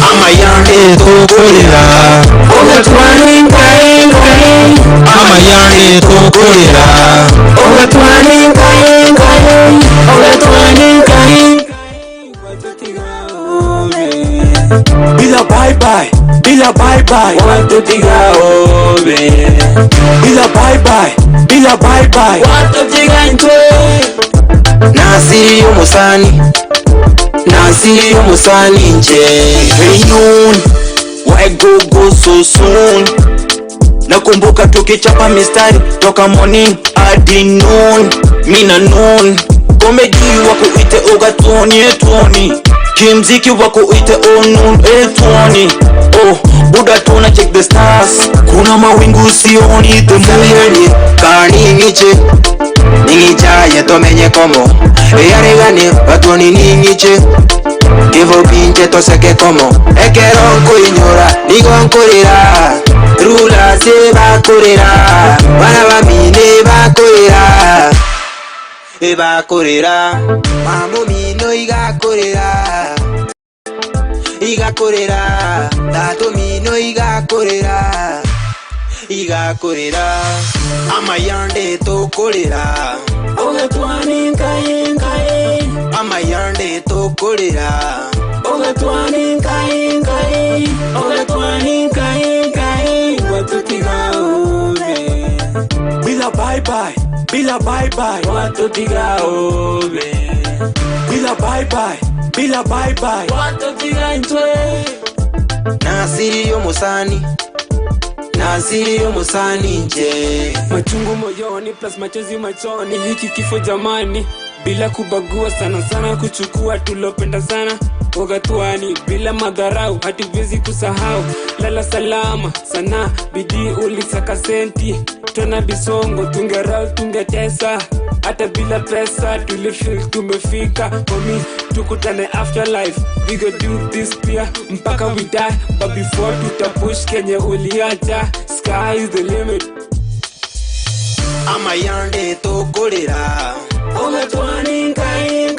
[SPEAKER 14] Amayande tokolera oga twani kai Amayande tokolera oga twani kai oga twani kai Bila bye bye watu tiga obe Bila bye bye watu tiga intwe Nasi umusani nje Reunion why go so soon Nakumbuka tukichapa mistari toka morning hadi noon Mina noon Komedi wako ite oga Tony Kimziki wako ite onun etwani Buddha tuna check the stars. Kuna mawingu sioni the moon. Kani ngiche ningicha yetomenye komo eyaregane batoni ningiche Kivo pinche toseke komo ekeronko inyora nigonkorera rula se bakorera bana bamine bakorera bakorera mamo mino igakorera tato mino igakorera amayande tokorera ogatwani nkaye amayande tokorera ogatwani nkaye ogatwani nkaye watutiga ove bila bye bye watutiga ove bila bye bye watutiga ntwe nasiri yo musani nje
[SPEAKER 15] machungu moyoni plus machozi machoni hiki kifo jamani bila kubagua sana kuchukua tulopenda sana Ogatwani bila madharau hatuwezi kusahau lala salama sana bidii ulisaka senti tuna bisongo tungerau tungetesa hata bila pesa tulifeel tumefika homies tukutane afterlife we go do this pia mpaka we die but before tutapush kenye uliacha sky is the limit
[SPEAKER 14] amayande tokorera
[SPEAKER 15] Ogatwani nkaye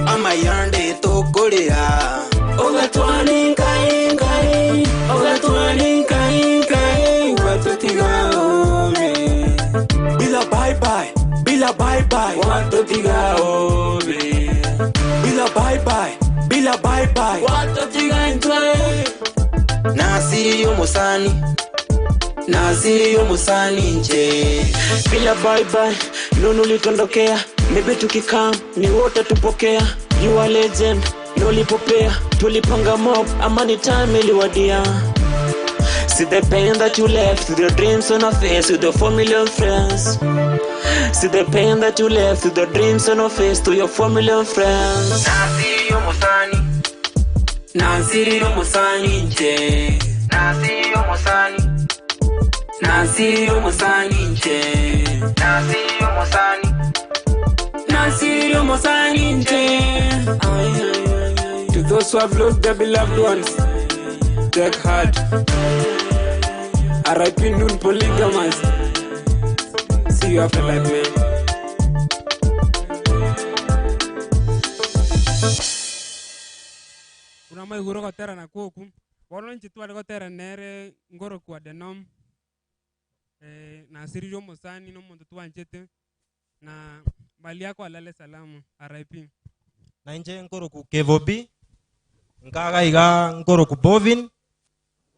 [SPEAKER 14] amayande tokorera
[SPEAKER 15] Ogatwani nkaye Ogatwani nkaye watutiga ove
[SPEAKER 14] bila bye bye
[SPEAKER 15] watutiga ove
[SPEAKER 14] bila bye bye
[SPEAKER 15] watutiga ntwe
[SPEAKER 14] nasiri yo musani nje
[SPEAKER 15] bila bye nono litondokea maybe tukikam ni wote tupokea you are legend nolipopea tulipanga mob amani time iliwadia see the pain that you left with your dreams on a face with your 4 million friends see the pain that you left with your dreams on a face to your 4 million friends
[SPEAKER 14] nasiri yo musani nje nasiri yo musani nje
[SPEAKER 15] to those who have lost their beloved ones take heart RIP Noon polygamous see you after life man kuna mai guro gotera na koku bono nchitwa gotera nere ngoro kwa denom na siririo musani no muntu twanchete na mali yako alale salama RIP
[SPEAKER 21] na nje ngoro ku Kevobi nkaga iga ngoro ku Bovin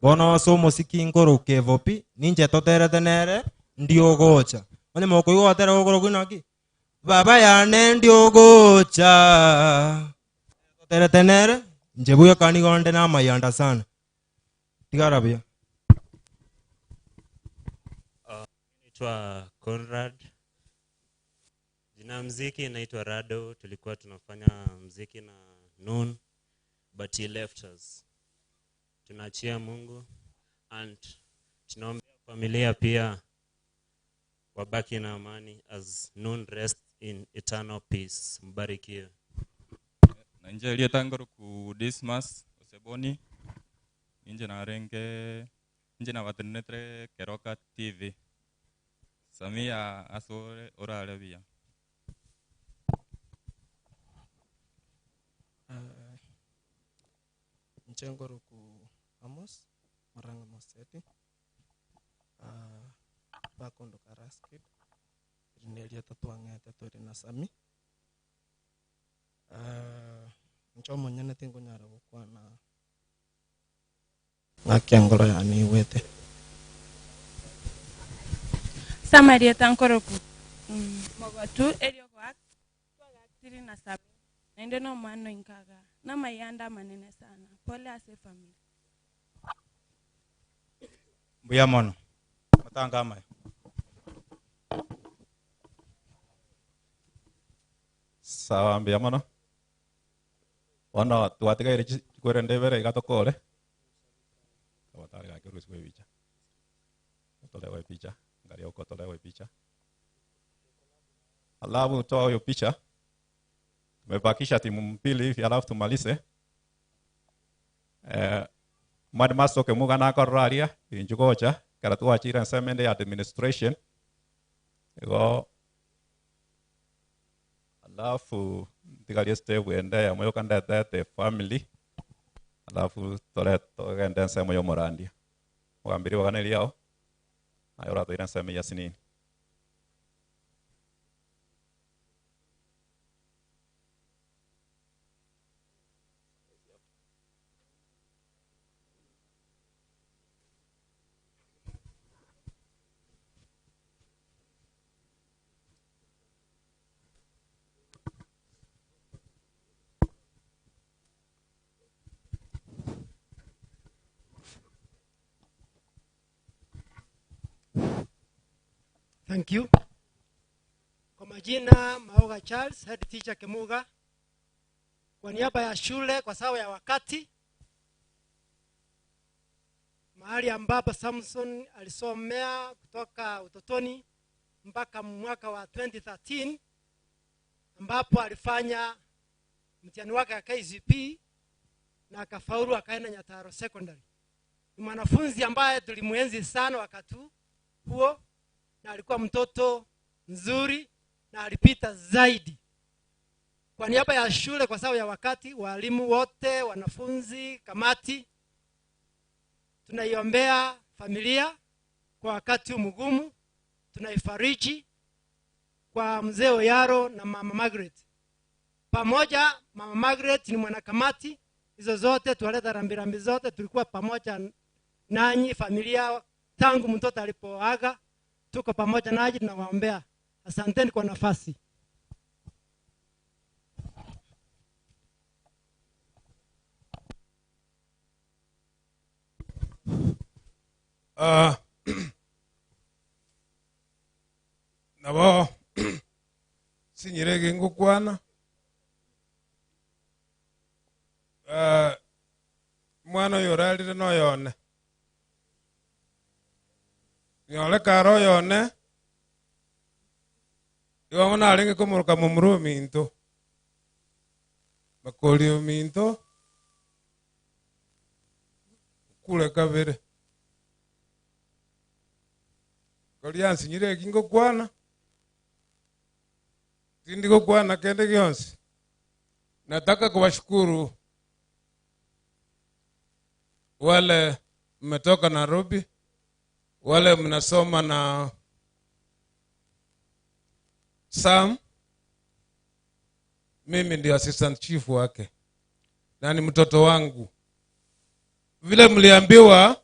[SPEAKER 21] bono so musiki ngoro ku Kevobi ninje totere tenere ndio gocha one moko igo atera ngoro kunaki baba ya ne ndio gocha totere tenere nje buya kani gonde na mayanda sana tigarabia
[SPEAKER 16] naitwa Conrad. Jina mziki inaitwa Rado. Tulikuwa tunafanya mziki na Noon but he left us. Tunaachia Mungu and tunaombea familia pia wabaki na amani as Noon rest in eternal peace. Mbarikiwe.
[SPEAKER 4] Na nje aliyetangaro ku Dismas Oseboni nje na renge nje na watenetre Keroka TV Samia asore ora Arabia
[SPEAKER 17] Nchengoro ku Amos Maranga Moseti bakondo karaskid rinelia tatwangete tori na Sami nchomo nyane tingo nyara kwa na ngakiangolo yani wete
[SPEAKER 18] Samaria tankoro ku mogatu elio kwa tiri na Sami nende no mano inkaga na mayanda manene sana pole ase family
[SPEAKER 21] buya mono matanga mai
[SPEAKER 4] sawa mbia mono wana tuatiga iri kwere ndevere igatokore usigwe picha. Utolewe picha. Angalia huko, tolewe picha. Alafu toa hiyo picha. Tumebakisha timu mbili hivi, alafu tumalize. Madmaso ke mugana koraria injugoja karatu achira semende administration. Ego alafu tigalia step wenda ya moyo kanda the family. Alafu tole kanda sema yo morandi. Wambiri wakaneli yao. Ayora to iran sema yasinini.
[SPEAKER 1] Thank you. Kwa majina Maoga Charles, head teacher Kemuga. Kwa niaba ya shule kwa sababu ya wakati, mahali ambapo Samson alisomea kutoka utotoni mpaka mwaka wa 2013 ambapo alifanya mtihani wake wa KCPE na akafaulu akaenda Nyataro Secondary. Ni mwanafunzi ambaye tulimuenzi sana wakati huo, na alikuwa mtoto mzuri na alipita zaidi. Kwa niaba ya shule kwa sababu ya wakati, walimu wote, wanafunzi, kamati, tunaiombea familia kwa wakati mgumu. Tunaifariji kwa mzee Oyaro na mama Margaret. Pamoja mama Margaret ni mwanakamati, hizo zote tuwaleta rambirambi zote, tulikuwa pamoja nanyi familia tangu mtoto alipoaga. Tuko pamoja nanyi, tunawaombea. Asanteni kwa nafasi.
[SPEAKER 3] Nabo sinyirege ngukwana mwana yoralire no yone yole karo yone yona alinge kumuruka mumuru minto makoli minto kule kabere koliansi nyirege ngukwana ndiko kwana kende gyonsi. Nataka kuwashukuru wale mmetoka Nairobi, wale mnasoma na Sam. Mimi ndio assistant chief wake na ni mtoto wangu. Vile mliambiwa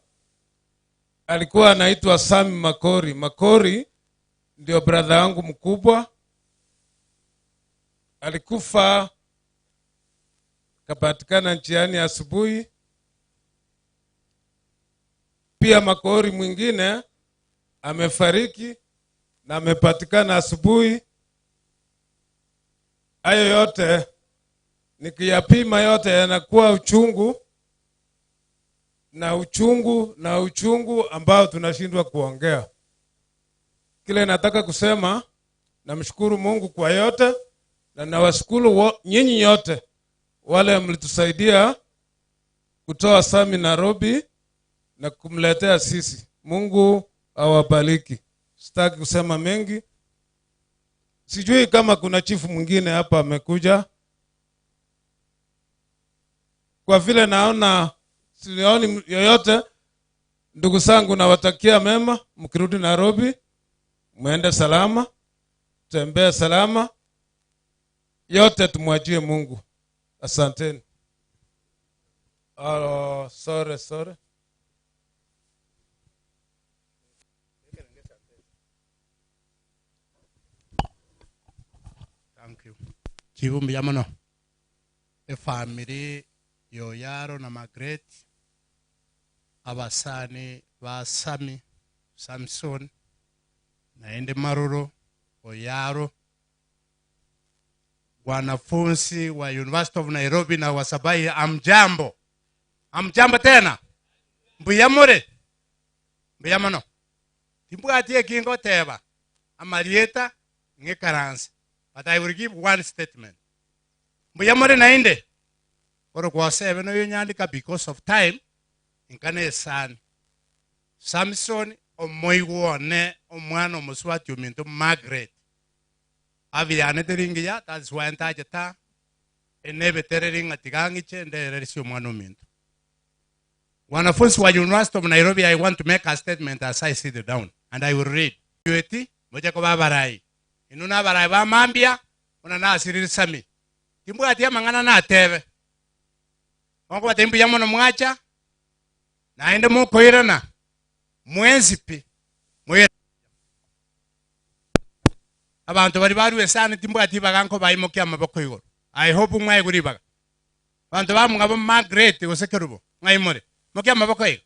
[SPEAKER 3] alikuwa anaitwa Sam Makori. Makori ndio brother wangu mkubwa. Alikufa kapatikana njiani asubuhi. Pia Makori mwingine amefariki na amepatikana asubuhi. Hayo yote nikiyapima yote yanakuwa uchungu na uchungu ambao tunashindwa kuongea. Kile nataka kusema, namshukuru Mungu kwa yote. Na nawashukuru nyinyi yote wale mlitusaidia kutoa Sami Nairobi na kumletea sisi. Mungu awabariki. Sitaki kusema mengi. Sijui kama kuna chifu mwingine hapa amekuja. Kwa vile naona sioni yoyote, ndugu zangu nawatakia mema. Mkirudi Nairobi muende salama, tembea salama. Yote tumwachie Mungu. Asanteni. Sorry.
[SPEAKER 5] Thank you. Chivumbi yamono. E family Oyaro na Margaret. Abasani ba Samson. Naende Maruro, Oyaro. Wanafunzi wa University of Nairobi na Wasabai, amjambo. Amjambo tena. Mbuyamure. Buyamano. Timbwati kingo teba. Amarieta ngekaranse. But I will give one statement. Buyamore nainde. Oro kwa sebe no yonyandika because of time. Inkane san. Samson omoiguone omwana omuswati ominto Margaret. Aviane teringia, that's why antajeta. Enebe terering atigangiche ndererisi omwana ominto. Wanafunzi wa University of Nairobi, I want to make a statement as I sit down. And I will read. Yueti, moja kwa babarai. Inuna barai ba mambia, una na asiriri sami. Timbu atia mangana na tebe. Wangu wa timbu yamono mwacha. Na ende mo koirana. Mwenzi pi. Mwira. Abantu bari baruwe sana timbu ati baganko baimo kia maboko igoro. I hope umwe guri baga. Abantu bamugabo Margaret usekerubo. Ngaimore. Mokia maboko igoro.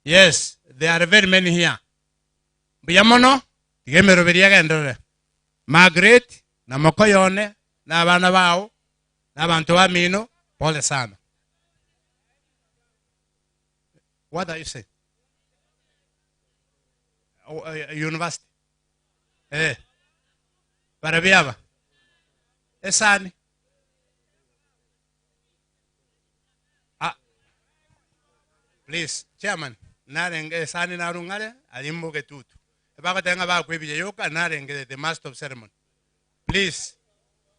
[SPEAKER 5] Yes, there are very many here. Biyamono, tigemero beriaga endore. Margaret na mokoyone na abana bao na abantu bamino pole sana. What are you saying? University. Barabiaba. Esani. Please, Chairman. Narenge sani narungale alimbuke tutu. Ebaka tenga ba kwebiye yoka narenge the master of ceremony. Please.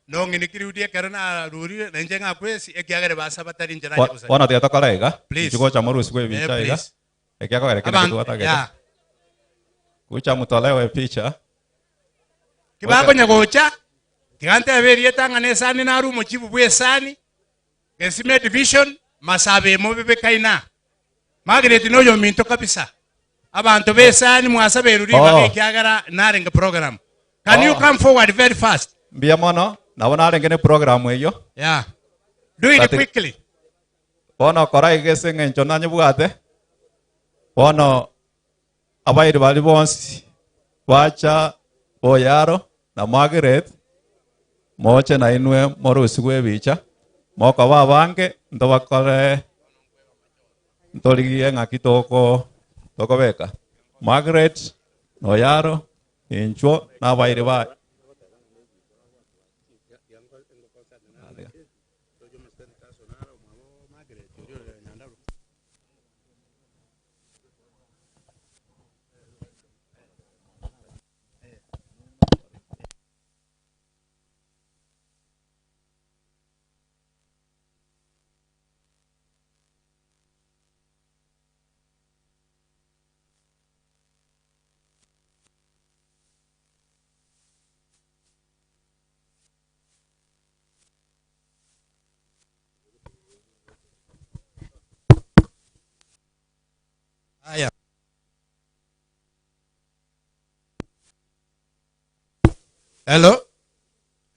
[SPEAKER 5] No nginikiri udie karana ruri nenjenga kwesi ekiagere basa batari njera kusa.
[SPEAKER 4] Wana tia tokalega.
[SPEAKER 5] Please.
[SPEAKER 4] Chiko cha marusi kwebi chaiga. Ekiako gare kene kutu atagera. Kucha mutolewe picha.
[SPEAKER 5] Kibako nyagocha. Tigante aberi etanga ne sani naru mochibu bwe sani. Gesime division masabe mobibe kaina. Margaret no yo minto kabisa. Abantu besani mwasabe ruri bage kyagara narenga program. Can you come forward very fast?
[SPEAKER 4] Biyamono, nabona arengene program eyo.
[SPEAKER 5] Yeah. Do it quickly.
[SPEAKER 4] Bono kora igese ngencho nanye bugate. Bono abairi bali bonsi. Wacha Boyaro na Margaret. Moche na inwe morusi kwebicha. Moka babange ndobakore Ntoligie ngaki toko beka. Margaret, Noyaro, Incho, na bairi ba.
[SPEAKER 5] Aya. Hello.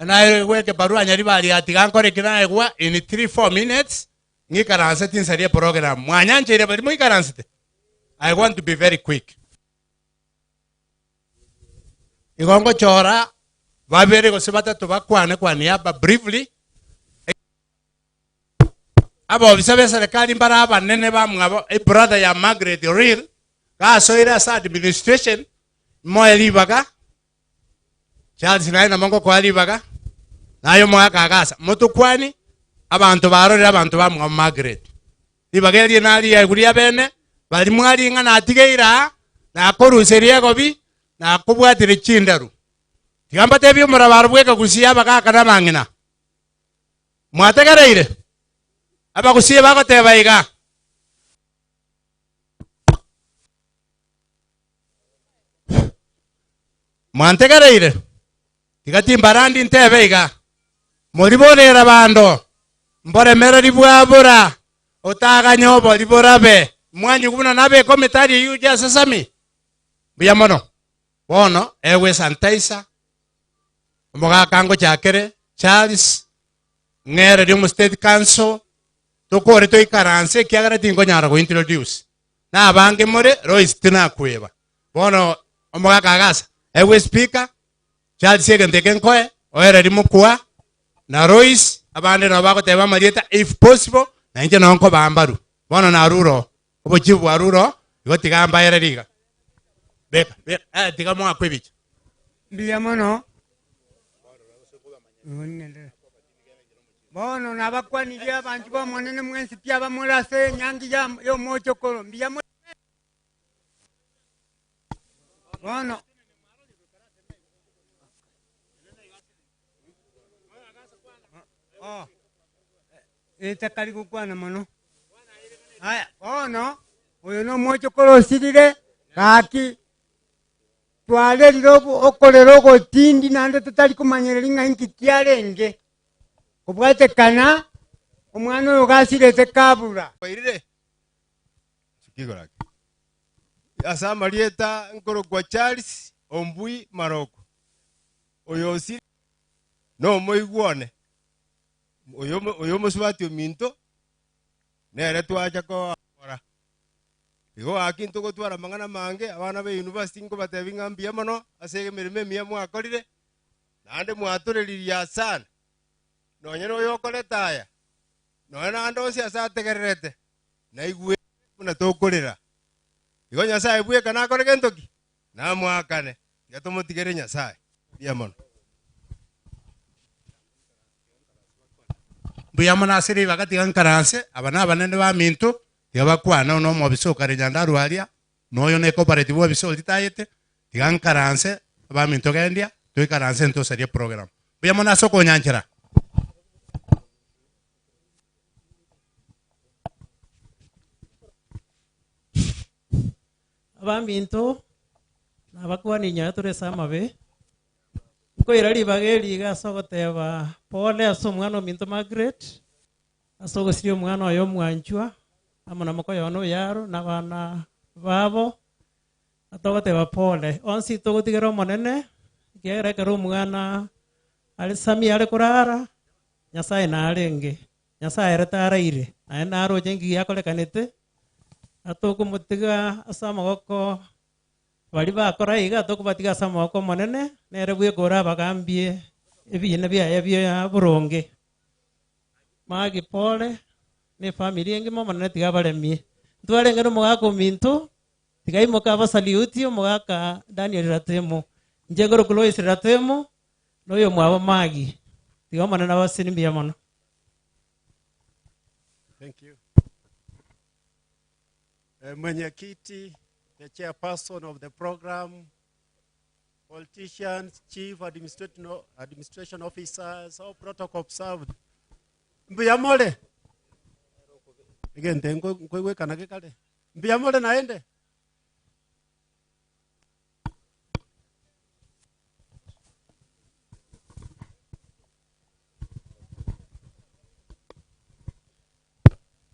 [SPEAKER 5] And I work barua nyaribali atigankore kina egwa in 3-4 minutes. Ngi karanse tin sari program. Mwanyanje ire bali mu karanse. I want to be very quick. Igongo chora babere go sebata to bakwane kwani aba briefly. Aba obisabe serikali mbara aba nene ba mwabo brother ya Margaret real ka soira sa administration mo elibaga Charles na mongo kwa elibaga nayo mo akagasa mutukwani abantu barorera abantu ba mwabo Margaret ibageri nali ya guri abene bali mwali ngana atigeira na koruseria gobi na kubwatire chindaru tigamba tebyo murabaro bweka kusiya bakaka namangina mwategereire aba kusiye bako tebaiga mwantegereire tigati mbarandi ntebeiga muriborera bando mboremera ribwabura otaga nyobo riborabe mwanyi kubuna nabe komentari yuja sasami biyamono bono ewe santaisa mboga kango chakere Charles ngere dio state council tokore to ikaranse kiagara tingo nyara go introduce na bange more Royce tina kueba bono omoga kagasa ewe speaker Charles segente kenkoe oere rimukwa na Royce abande no bako teba marieta if possible na nje no nko bambaru bono na ruro obo chibu aruro igo tigamba ere riga beka tiga mwa kwebicha
[SPEAKER 6] Mbia mono. Unele. Bono nabakwaniria abantu ba monene mwensi pia bamulase nyangi ya yo mocho kolo. Mbia mono. Bono. Oh. Kali kukwana mono. Haya, bono. Oyo no mocho kolo sirire kaki. Twale lirobu okolero gotindi nande tutali kumanyerera inga inki kyarenge kubwate kana omwana oyo gasirete kabura
[SPEAKER 7] bairire sikigoraki asa marieta nkoro kwa Charles Ombui Maroko oyo si no moiguone oyo musubati ominto nere twacha ko ora igo akintu gotwara mangana mange abana be university ngo batebinga mbia mono asege mirime mia mwakorire nande mwatuririria sana nonye no yokoretaya no nando cia sategererete na igwe na tokorera igo nyasaye bwe kana kore gentoki na mwakane gatomutigere nyasaye bia mono
[SPEAKER 5] buya mona siri bagati gankaranse abana banene ba minto yabakwana no mo bisokare nyandaru alia noyo ne cooperative wa bisol titayete tigankaranse ba minto gendia tuikaranse ento serie program buya mona soko nyanchira
[SPEAKER 19] abaminto nabakwani nyature samabe ko irali bageli ga sogoteba pole aso mwana minto Margaret asogo sirio mwana oyo mwanchwa amana mako yono yaro na bana babo atogoteba pole onsi togotigero monene gere kero mwana ali sami ale kurara nyasaye na alenge nyasaye retara ire na aro jengi yakole kanete atoko mutiga asama goko bali bakora iga tokubatiga asama goko monene nere bwe gora bagambie ebine bya buronge magi pole ne familia ngimo monene tiga balemie twarengero mugako minto tiga imoka basaliuti mugaka Daniel Ratemo njegoro Lois Ratemo noyo mwabo magi tiga monene basini bya mono.
[SPEAKER 20] Thank you. Mwenyekiti, the chairperson of the program, politicians, chief administration officers, all protocol observed. Mbiyamole. Again, tengo kwe kanake kale. Mbiyamole naende.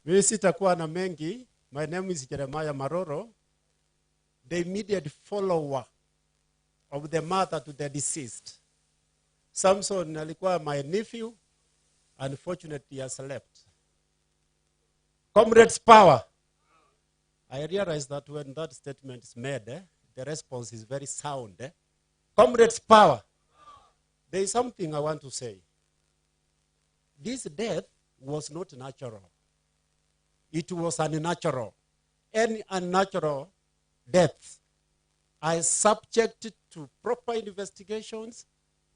[SPEAKER 20] Mimi sitakuwa na mengi. My name is Jeremiah Maroro, the immediate follower of the mother to the deceased. Samson alikuwa my nephew, unfortunately he has left. Comrades power. I realize that when that statement is made, the response is very sound. Comrades power. There is something I want to say. This death was not natural. It was unnatural. Any unnatural death is subject to proper investigations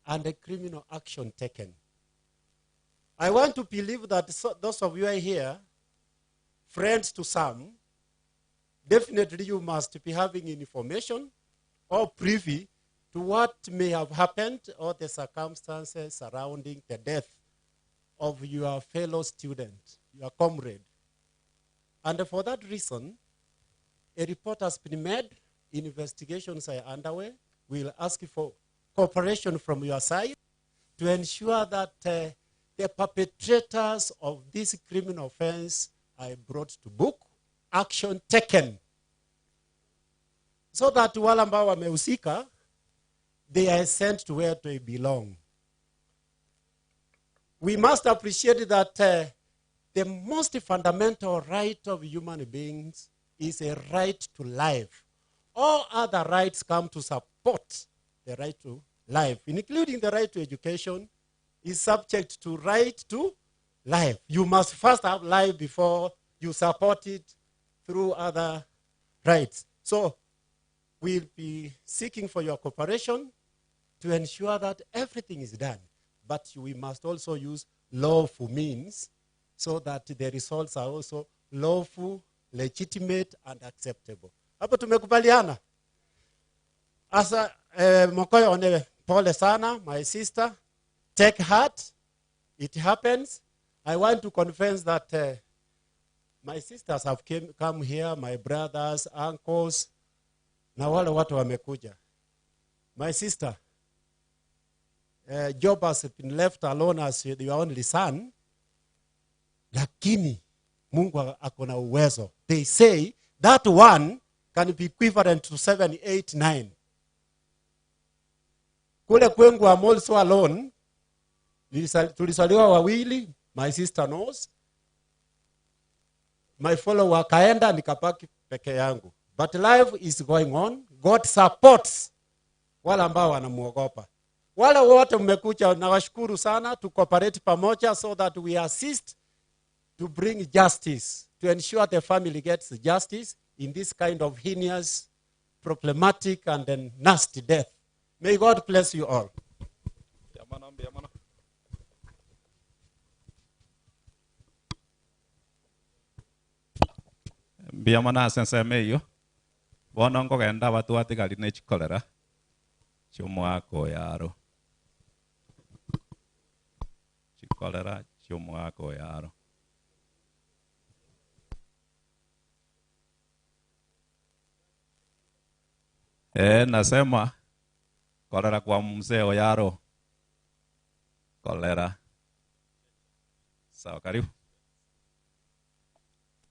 [SPEAKER 20] and a criminal action taken. I want to believe that those of you are here, friends to some, definitely you must be having information or privy to what may have happened or the circumstances surrounding the death of your fellow student, your comrade. And for that reason, a report has been made, investigations are underway. We'll ask for cooperation from your side to ensure that the perpetrators of this criminal offense are brought to book, action taken, so that wale ambao wamehusika, they are sent to where they belong. We must appreciate that the most fundamental right of human beings is a right to life. All other rights come to support the right to life, including the right to education, is subject to right to life. You must first have life before you support it through other rights. So we'll be seeking for your cooperation to ensure that everything is done. But we must also use lawful means so that the results are also lawful, legitimate, and acceptable. Hapo tumekubaliana. Asa Mokoyo one pole sana, my sister. Take heart. It happens. I want to confess that my sisters have come here, my brothers, uncles, na wale watu wamekuja. My sister, Job has been left alone as your only son, lakini Mungu akona uwezo. They say that one can be equivalent to 7, 8, 9. Kule kwengu I'm also alone. Tulisaliwa wawili, my sister knows. My follower kaenda nikabaki peke yangu. But life is going on. God supports wale ambao wanamuogopa. Wale wote mmekuja, nawashukuru sana, to cooperate pamoja so that we assist to bring justice, to ensure the family gets justice in this kind of heinous, problematic, and then nasty death. May God bless you all.
[SPEAKER 4] Biamana senseme iyo. Bonongo kenda watu atikali ne chikolera. Chumwako yaro. Chikolera chumwako yaro. Nasema kolera kwa mzee Oyaro. Kolera. Sawa, karibu.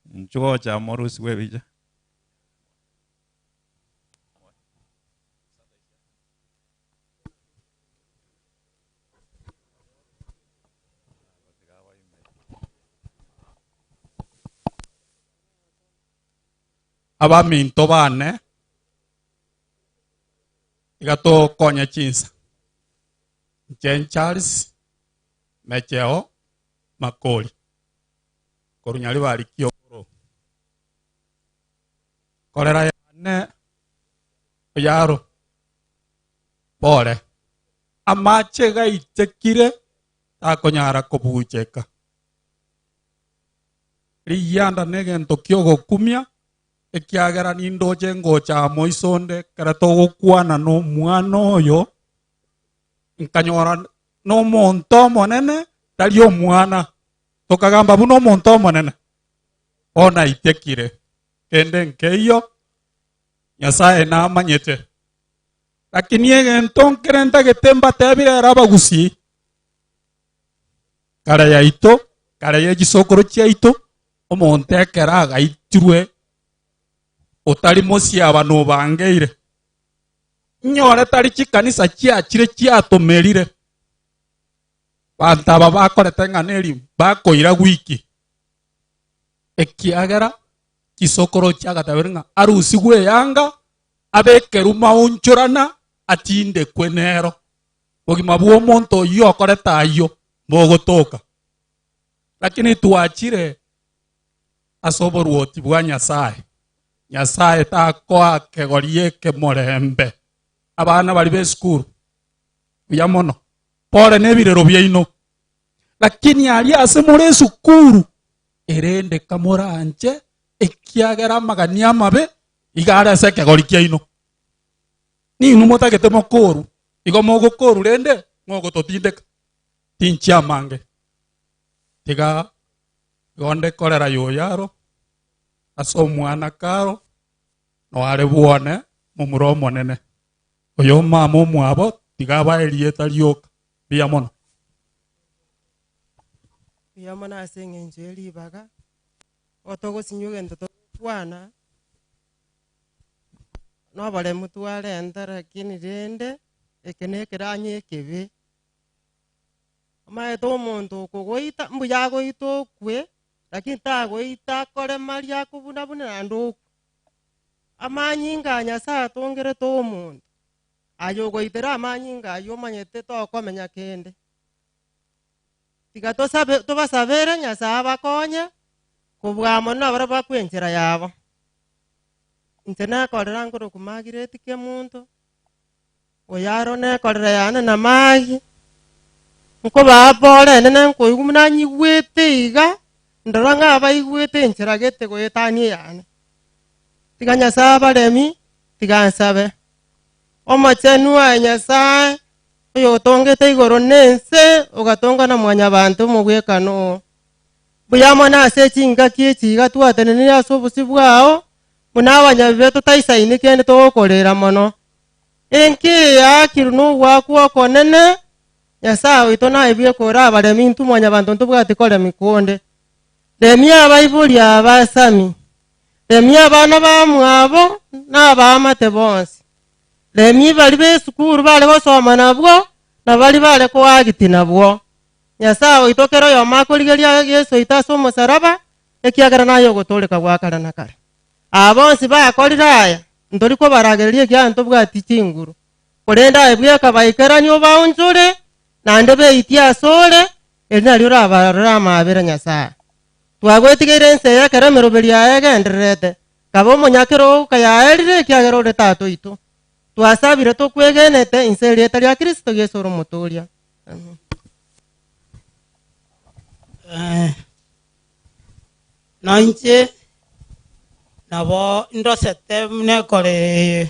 [SPEAKER 4] Nchuo cha morusi webija.
[SPEAKER 9] Abaminto bane igato konya chinsa Jen Charles Mecheo Makoli korunyali bali kiokoro kolera yane Oyaro pole amache gaitekire akonyara kobucheka riyanda negento kyogo kumya ekiagera nindoche ngocha moisonde karato gukwana no mwana oyo nkanyora no monto monene tali omwana tokagamba buno monto monene ona itekire kende nkeyo Nyasaye na manyete lakini egento kerenta getemba tebire rabagusi kara yaito kara yegisokoro chiaito omonte keraga itirwe otari mosi abano bangeire nyore tari chikanisa chiachire chiatomerire bantaba bakorete ng'aneri bakoira wiki ekiagera kisokoro chiagatabere ng'a arusi gwe yanga abekeru maunchurana atinde kwenero bogima bwo monto yo koreta ayo mogotoka lakini tuachire asoborwoti bwa Nyasaye Nyasaye takoa kegorie kemorembe abana bali be school ya mono pole nebirero byaino lakini ali ase muri sukuru erende kamoranje ekiagera magania mabe igara se kegori kyaino ni numotagete mokoru igo mogokoru rende mogototindeka tinchia mange tiga gonde kolera yoyaro aso mwana karo no are buone mumuro monene oyo mama omwabo tigaba elieta lyoka bia mono
[SPEAKER 10] yamana asengenje elibaga otogo sinyuge ntoto bwana no bale mutwale ndara kini rende ekene keranye kebe amae to muntu kugoita mbuya goito kwe lakini tagoita kore maria kubuna buna ndo amanyinga Nyasaye tongere to muntu ayo goitera amanyinga ayo manyete to komenya kende tiga to sabe to basabere Nyasaye bakonye kubwa mono bara bakwenjera yabo inche nekorera nkoro kumagireti kia muntu oyaro nekorera yana na magi nkoba bore nene nkoigu munanyigwete iga ndora ng'aba igwete nchiragete goetanie yana tiga Nyasaye baremi tiga nsabe omachenu wa Nyasaye oyo otongete igoro nense ugatonga na mwanya bantu mugwekano buyamo nase chinga kiechiga twatenene ase obusi bwao muna abanyabibe tutaisaine kende togokorera mono enki yakiru n'ogwaku okonene Nyasaye oito naibie kora abaremi ntu mwanya bantu ntubwati koremi konde remi abaiburi abasami remi abana bamwabo n'abamate bonsi remi bari besukuru bari gosoma nabwo na bari bare kwagiti nabwo Nyasaye oito kero yomakorigeria Yesu itaso omusaraba ekiagera nayo gotoleka gwakara na kare abonsi bakorira aya ntori ko baragereria ekyanto bwati chinguru korenda ebweka baikerani obaunjure nande beitia asore erina ryo rabarora amabere Nyasaye twagwetigere ense yakera meroberi ayegendererete kabo omonyakero kayaerire ekiagera ore tato ito twasabire tokwegenete inse erieta ria Kristo Yesu ore omotoria.
[SPEAKER 8] Nanje nabo ndosete nekore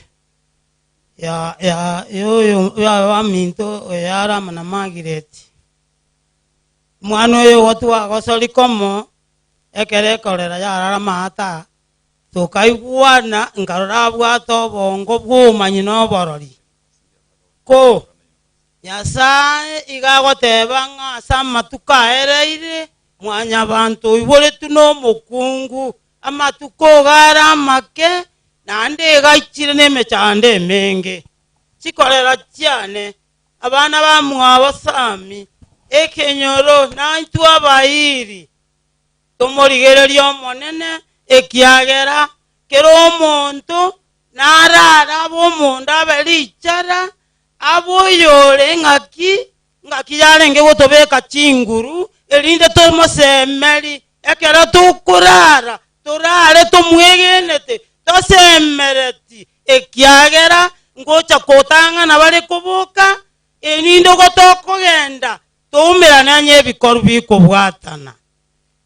[SPEAKER 8] ya minto yara mana magireti mwana oyo watwa gosori komo ekere korera yara mata tukaiguana ngarora bwato bongo bwumanyi no borori ko Nyasaye igagoteba ng'asa matukaereire mwanya bantu ibore tuno mukungu amatuko gara make nande gaichire nemechande menge chikorera cyane abana bamwabo sami ekenyoro nantu abairi tomorigererio monene ekiagera kero omonto narara bomunda berichara aboyore ngaki yarenge gotobeka chinguru erinde tomosemeri ekera tukurara turare tumwegenete tosemereti ekiagera ngocha kotanga na bari kubuka eninde gotokogenda tumira nanye bikoru bikobwatana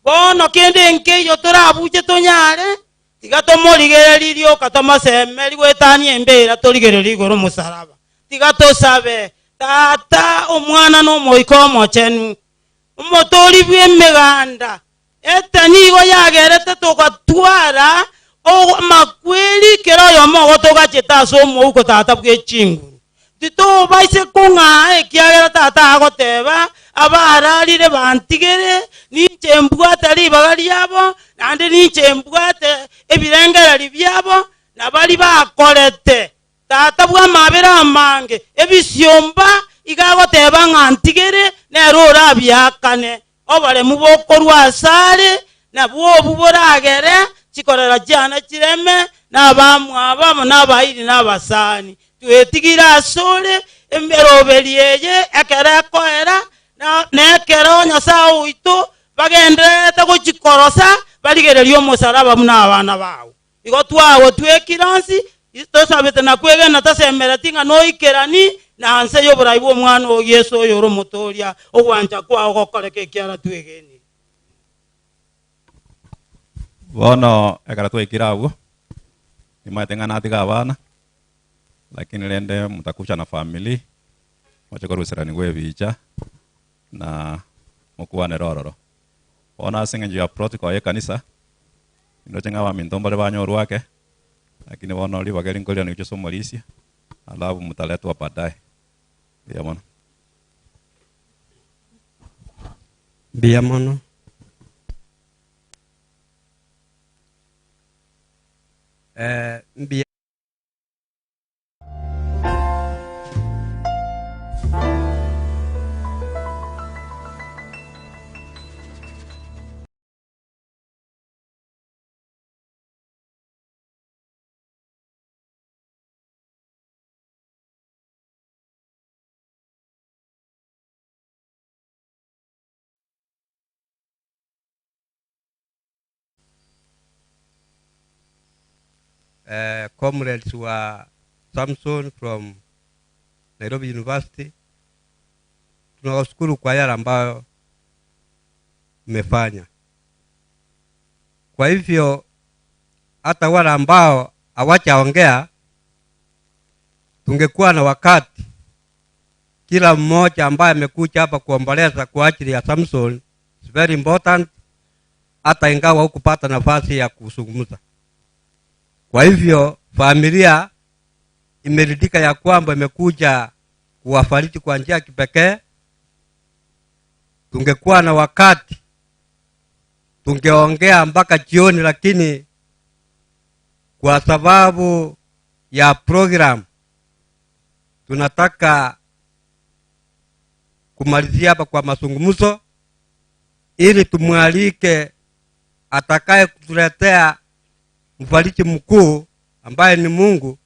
[SPEAKER 8] bono kende nkeyo turabuje tonyare tiga tomorigererio katomasemeri gwetanie embera torigererio igoro musaraba tiga tosabe tata omwana no moiko mochenu omotori bwemeganda etanigo yagerete togatwara o makweli kero yomo gotogacheta so mouko tata bwechingu tito baise kunga ekiagera tata agoteba abararire bantigere ninche mbwatari bagari yabo nande ninche mbwate ebirengereri byabo nabali bakorete tata bwa mabera amange ebisiomba igagoteba ngantigere nerora byakane obare mubokorwa asare nabwo buboragere chikorera jana chireme nabamwaba nabairi nabasani twetigira asore emberoberieye ekere koera nekero Nyasaye oito bagendete gochikorosa barigererio omusaraba muna abana bawo igo twago twekiransi tosabete nakwegena tasemereti ng'a noikerani nanse yoborai bwa omwana o Yesu oyo ore omotoria ogwancha kwago gokoreka ekiara twegeni
[SPEAKER 4] bono ekara twekira abwo imaete ng'ana atiga abana lakini rende mutakucha na family moche korusirani gwebicha na mukwane rororo bono ase eng'encho ya protocol ya ekanisa indoche ng'aba minto mbare banyorwa ake lakini bono ribageri nkoria nicho somorisia alafu mutaletwa baadaye biamono
[SPEAKER 21] biamono mbia
[SPEAKER 12] comrades wa Samson from Nairobi University. Tunawashukuru kwa yale ambayo mmefanya. Kwa hivyo hata wale ambao hawajaongea, tungekuwa na wakati kila mmoja ambaye amekuja hapa kuomboleza kwa ajili ya Samson is very important, hata ingawa hukupata nafasi ya kuzungumza. Kwa hivyo familia imeridhika ya kwamba imekuja kuwafariji kwa njia ya kipekee. Tungekuwa na wakati tungeongea mpaka jioni, lakini kwa sababu ya program tunataka kumalizia hapa kwa mazungumzo, ili tumwalike atakaye kutuletea mfariji mkuu ambaye ni Mungu.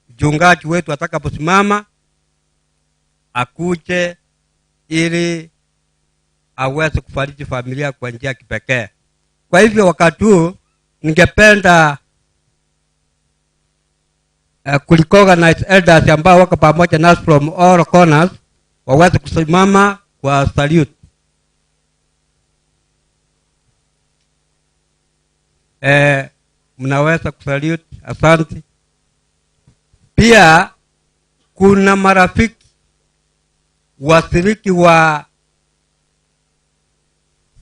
[SPEAKER 12] Mchungaji wetu atakaposimama akuje ili aweze kufariji familia kwa njia ya kipekee. Kwa hivyo wakati huu ningependa kuliorganize elders ambao wako pamoja nasi from all corners waweze kusimama kwa salute. Mnaweza kusalute, asante. Pia kuna marafiki washiriki wa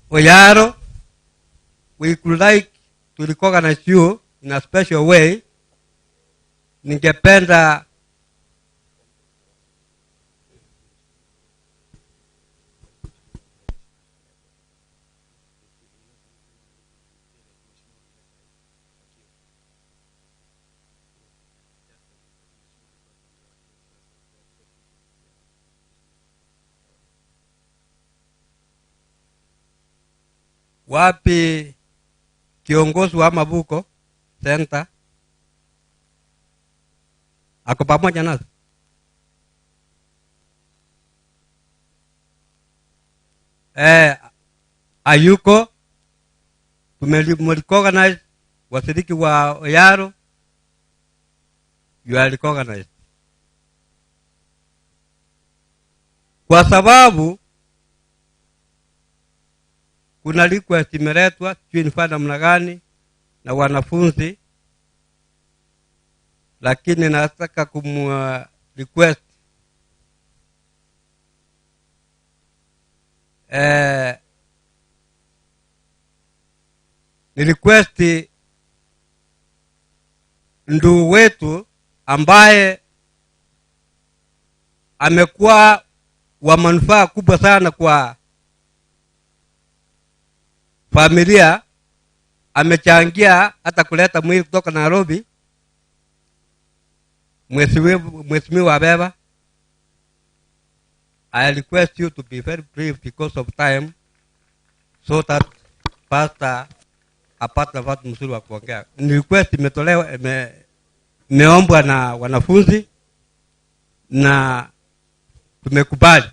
[SPEAKER 12] Oyaro. We would like to recognize you in a special way. Ningependa wapi kiongozi wa Mavuko Center? Ako pamoja nasi? Ayuko. Tumerecognize washiriki wa Oyaro. You are recognized. Kwa sababu kuna request imeletwa, sijui nifanye namna gani na wanafunzi, lakini nataka request ni request ndugu wetu ambaye amekuwa wa manufaa kubwa sana kwa familia, amechangia hata kuleta mwili kutoka Nairobi. Mheshimiwa Beba, I request you to be very brief because of time, so that pastor apate nafasi mzuri wa kuongea. Ni request imetolewa, imeombwa na wanafunzi na tumekubali.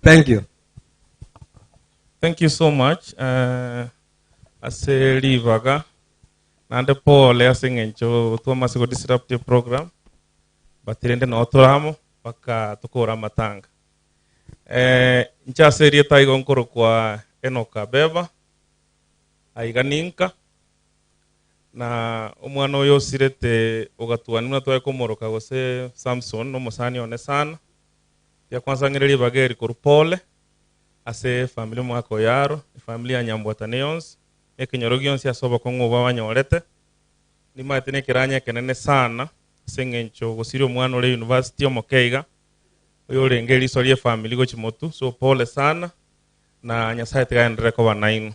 [SPEAKER 12] Thank you.
[SPEAKER 13] Thank you so much. Ase livaga nande pole asengencho tuama siko disruptive program batirende no toramo baka tukora matanga. Ncha serie taigo nkoro kwa Enoka Beba aiganinka na omwana oyo sirete ogatuani na twaye komoroka gose Samson no musani one sana ya kwanza ngireri bageri korupole ase familia mwako Yaro familia Nyambwataneons ekinyorogions ya soba kongo babanyorete ni matene kiranya kenene sana sengencho gosirio mwana ole university omokeiga oyo rengeri sorie family go chimotu, so pole sana na nyasaye tigaendere ko banaino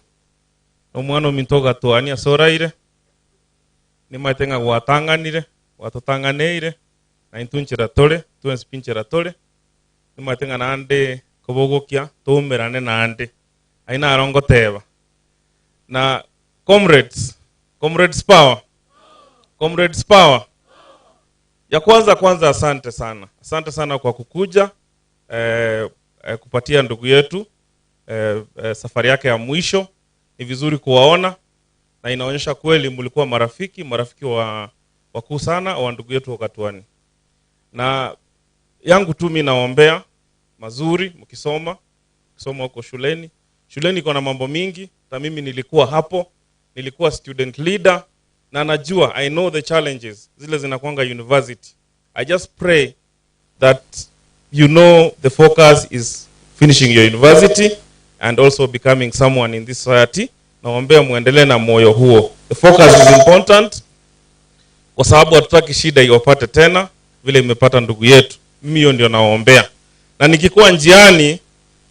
[SPEAKER 13] omwana omintoga tuani asoraire ni matenga gwatanganire watotanganeire na intunchira tole tuenspinchira tole ni matenga nande kobogokia tumerane nande aina arongo teba na comrades power ya kwanza asante sana kwa kukuja kupatia ndugu yetu safari yake ya mwisho. Ni vizuri kuwaona na inaonyesha kweli mlikuwa marafiki wakuu sana wa ndugu yetu Wakatuani. Na yangu tu mimi naombea mazuri mkisoma huko shuleni. Shuleni iko na mambo mingi, na mimi nilikuwa hapo, nilikuwa student leader na najua, I know the challenges zile zinakuanga university. I just pray that you know the focus is finishing your university and also becoming someone in this society. Naombea muendelee na moyo huo. The focus is important kwa sababu hatutaki shida iwapate tena vile imepata ndugu yetu. Mimi hiyo ndio naombea. Na nikikuwa njiani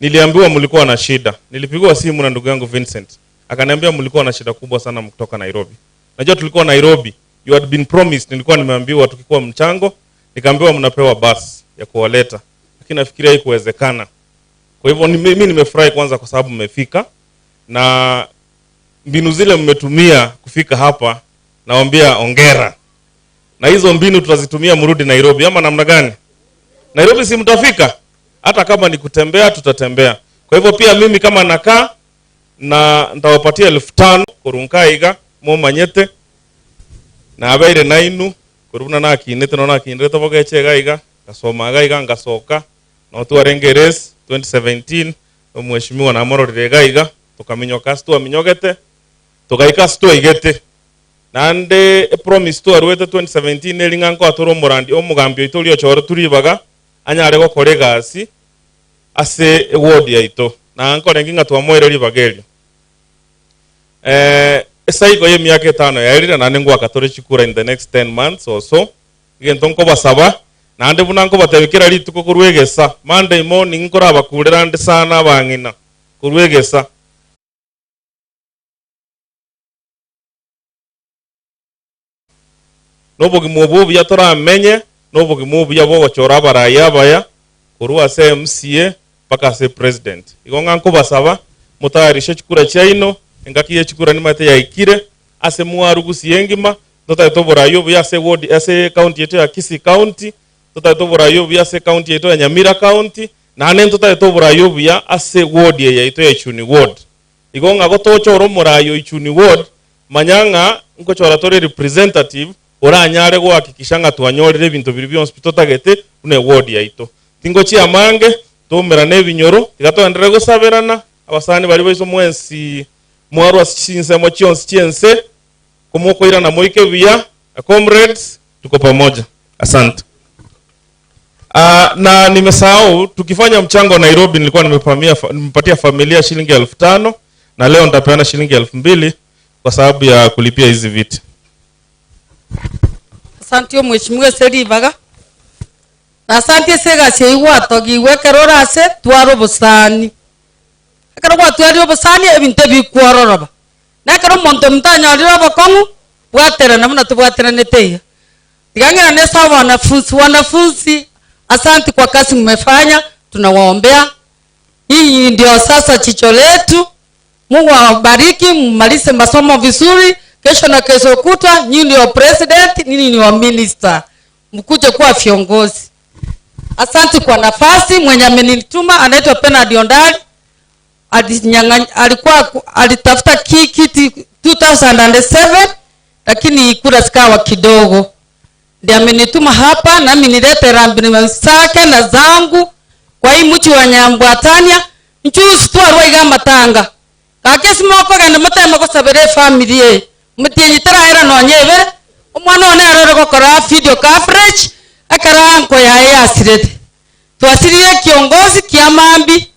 [SPEAKER 13] niliambiwa mlikuwa na shida. Nilipigiwa simu na ndugu yangu Vincent. Akaniambia mlikuwa na shida kubwa sana mkutoka Nairobi. Najua tulikuwa Nairobi. You had been promised. Nilikuwa nimeambiwa tukikuwa mchango, nikaambiwa mnapewa bus ya kuwaleta. Lakini nafikiria haikuwezekana. Kwa hivyo mimi nimefurahi kwanza kwa sababu mmefika, na mbinu zile mmetumia kufika hapa nawaambia ongera. Na hizo mbinu tutazitumia mrudi Nairobi ama namna gani? Nairobi si mtafika? Hata kama ni kutembea tutatembea. Kwa hivyo pia mimi kama nakaa na nitawapatia 5,000 kurunkaiga momanyete na abaire nainu kuruna na kinete na kinete bogeche gaiga gasoma gaiga ngasoka no tuarengeres 2017 mheshimiwa na mororire gaiga tukaminyoka stu aminyogete tukaika stu igete nande promise tu arwete 2017 elinganko atoro morandi omugambio itolio choro turibaga anyare gokore gasi ase ward yaito na nkore nginga twamwereri bagerio esaiko ye miaka 5 yairira na nengwa katore chikura in the next 10 months or so gento nko basaba na ande bunanko batebikira rituko kurwegesa Monday morning nkora bakurera nde sana bangina kurwegesa nobogi mubu ya tora menye nobogi mubu ya bo chora baraya baya kurwa se MCA paka se president igonga nko basaba mutayarishe chikura chaino engaki chikura ni mate ya ikire ase muarugusi yengima tota tobora yobu ya se ward ase county yetu ya Kisii county tota tobora yobu ya se county yetu ya Nyamira county na ane tota tobora yobu ya ase ward ya yetu ya Ichuni ward igonga gotochoro morayo Ichuni ward manyanga nko chora tore representative oranyare guhakikisha nga twanyorire bintu biri byo hospital tagete une ward yaito tingo chi amange tomera ne binyoro tigatondere gusaberana abasani bari boiso mwensi mwarwa sinse mo chionse chiense komoko ira na moike bia comrades tuko pamoja asante. Na nimesahau tukifanya mchango Nairobi nilikuwa nimepatia familia shilingi 5,000 na leo nitapeana shilingi 2,000 kwa sababu ya kulipia hizi viti.
[SPEAKER 11] Asante mheshimiwa Seribaga. Na asante sega cheiwa togiwe kerora se twaro busani. Akara kwa twaro busani ebinte bikwororoba. Na karo monto mtanya rira bakongu bwatera namna tubwatera neteya. Tigangira nesa wanafunzi asante kwa kazi mmefanya, tunawaombea. Hii ndio sasa chicho letu. Mungu awabariki, mmalize masomo vizuri. Kesho na kesho kutwa nyinyi ndio president, nyinyi ni wa minister. Mkuje kuwa viongozi. Asante kwa nafasi. Mwenye amenituma anaitwa Penard Ondari. Alitafuta kiti 2007 lakini kura zikawa kidogo. Ndiye amenituma hapa na mimi nilete rambi zake na zangu kwa hii mchi wa Nyambwatania nchusi tu arwaiga matanga. Kakesi moko ganda matema ko sabere family ye. Mutiye tara era no nyebe umwana one arore gukora video coverage akara nko yaye asirete. Twasiriye kiongozi kiamambi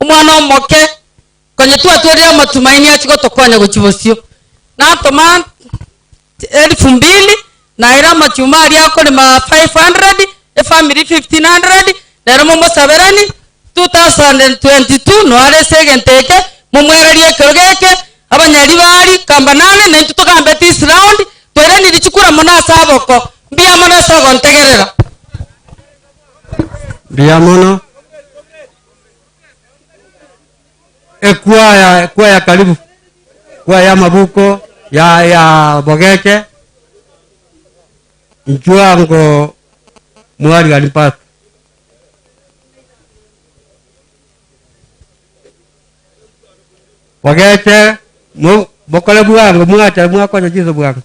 [SPEAKER 11] umwana omoke kwenye twatweria matumaini achiko tokonya guchibosio. Na toma 2,000 na ira machumari yako ni 500 family 1,500 na ira momo saberani 2022 no are segenteke mumwererie kirogeke abanyari bari kamba 8 na tutokambe this round twere nilichukura mona saboko mbia mona sogo ntegerera
[SPEAKER 12] mbia mono kwaya karibu kwaya mabuko ya bogeke njuango mwari alipata bogeke Bokole bwangu mwacha mwakonya jizo bwangu.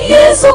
[SPEAKER 2] Yesu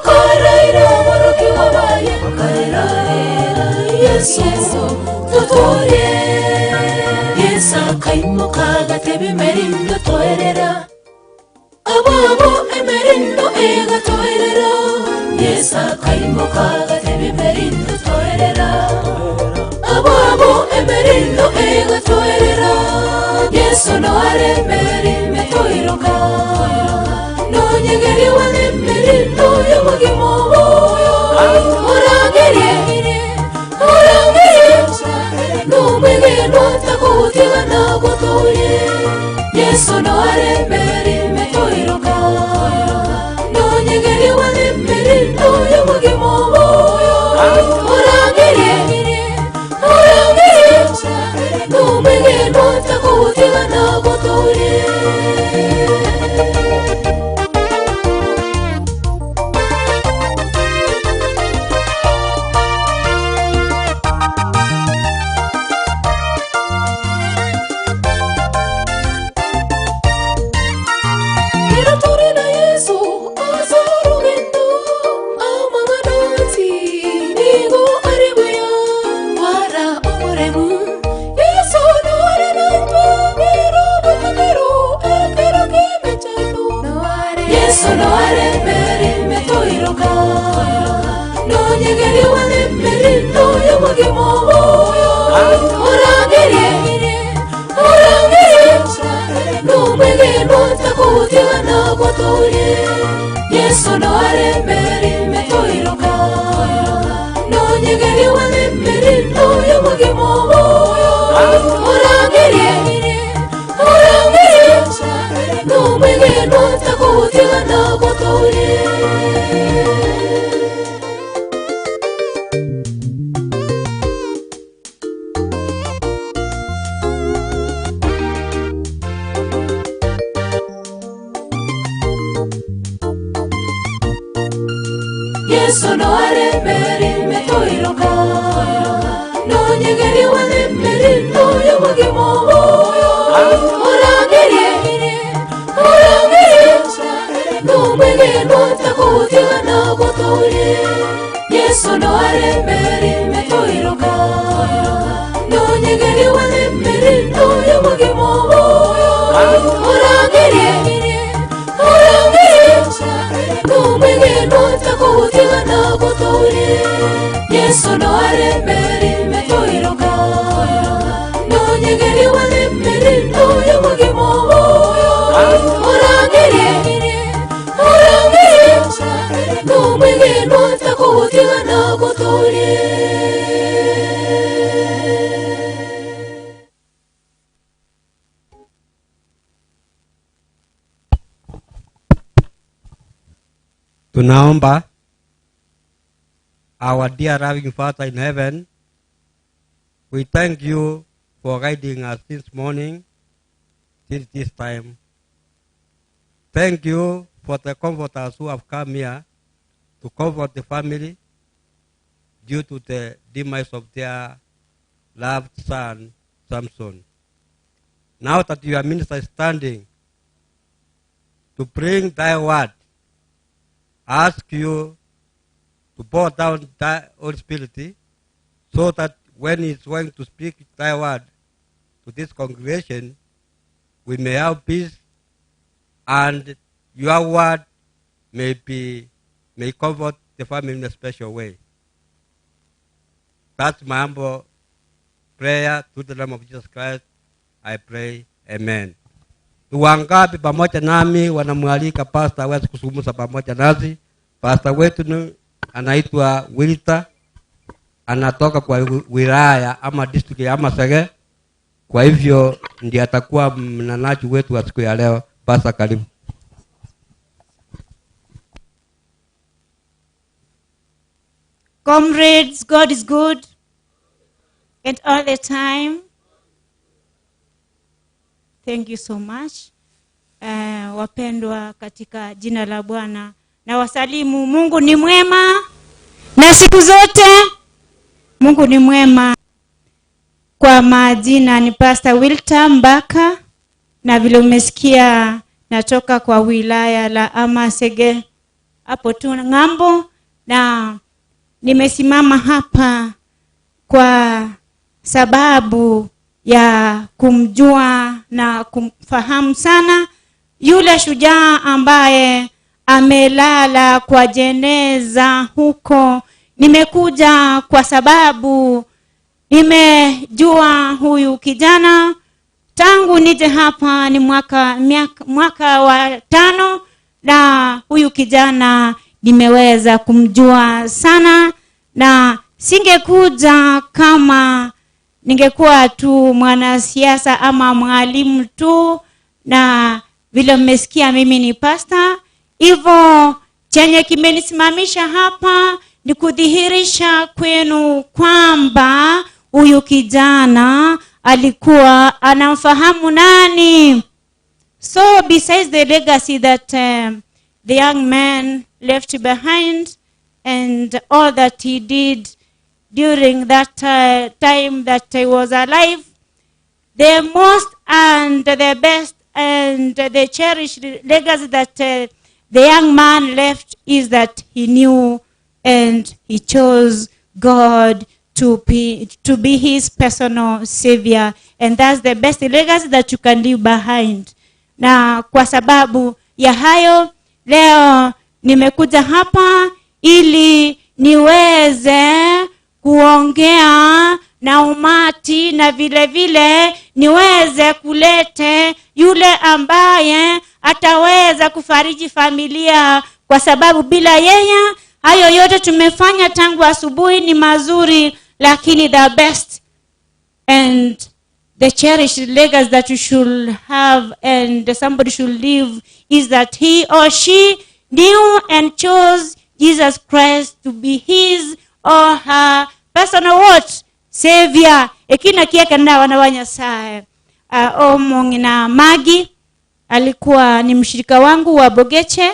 [SPEAKER 12] Tunaomba. Our dear loving Father in heaven, we thank you for guiding us this morning till this time. Thank you for the comforters who have come here to comfort the family due to the demise of their loved son, Samson. Now that your minister is standing to bring thy word, I ask you to pour down thy Holy Spirit so that when he's going to speak thy word to this congregation, we may have peace and your word may comfort the family in a special way. That's my humble prayer to the name of Jesus Christ. I pray, amen. Wangapi pamoja nami wanamwalika pastor aweze kuzungumza pamoja nasi. Pastor wetu anaitwa Wilta, anatoka kwa wilaya ama district ya Masege. Kwa hivyo ndiye atakuwa mnenaji wetu wa siku ya leo. Pastor, karibu.
[SPEAKER 2] Comrades, God is good and all the time. Thank you so much. Wapendwa katika jina la Bwana na wasalimu. Mungu ni mwema na siku zote Mungu ni mwema. Kwa majina ni Pastor Wilta Mbaka, na vile umesikia natoka kwa wilaya la Amasege hapo tu ngambo, na nimesimama hapa kwa sababu ya kumjua na kumfahamu sana yule shujaa ambaye amelala kwa jeneza huko. Nimekuja kwa sababu nimejua huyu kijana tangu nije hapa ni mwaka wa 5, na huyu kijana nimeweza kumjua sana, na singekuja kama ningekuwa tu mwanasiasa ama mwalimu tu, na vile mmesikia mimi ni pastor. Hivyo chenye kimenisimamisha hapa ni kudhihirisha kwenu kwamba huyu kijana alikuwa anamfahamu nani. So besides the legacy that the young man left behind and all that he did during that time that he was alive, the most and the best and the cherished legacy that the young man left is that he knew and he chose God to be his personal savior, and that's the best legacy that you can leave behind. Na kwa sababu ya hayo leo nimekuja hapa ili niweze kuongea na umati, na vile vile niweze kulete yule ambaye ataweza kufariji familia, kwa sababu bila yeye hayo yote tumefanya tangu asubuhi ni mazuri, lakini the best and the cherished legacy that you should have and somebody should leave is that he or she knew and chose Jesus Christ to be his or her personal what? Savior. Ekina kieka na wanawanya sae. Omongina Magi alikuwa ni mshirika wangu wa Bogeche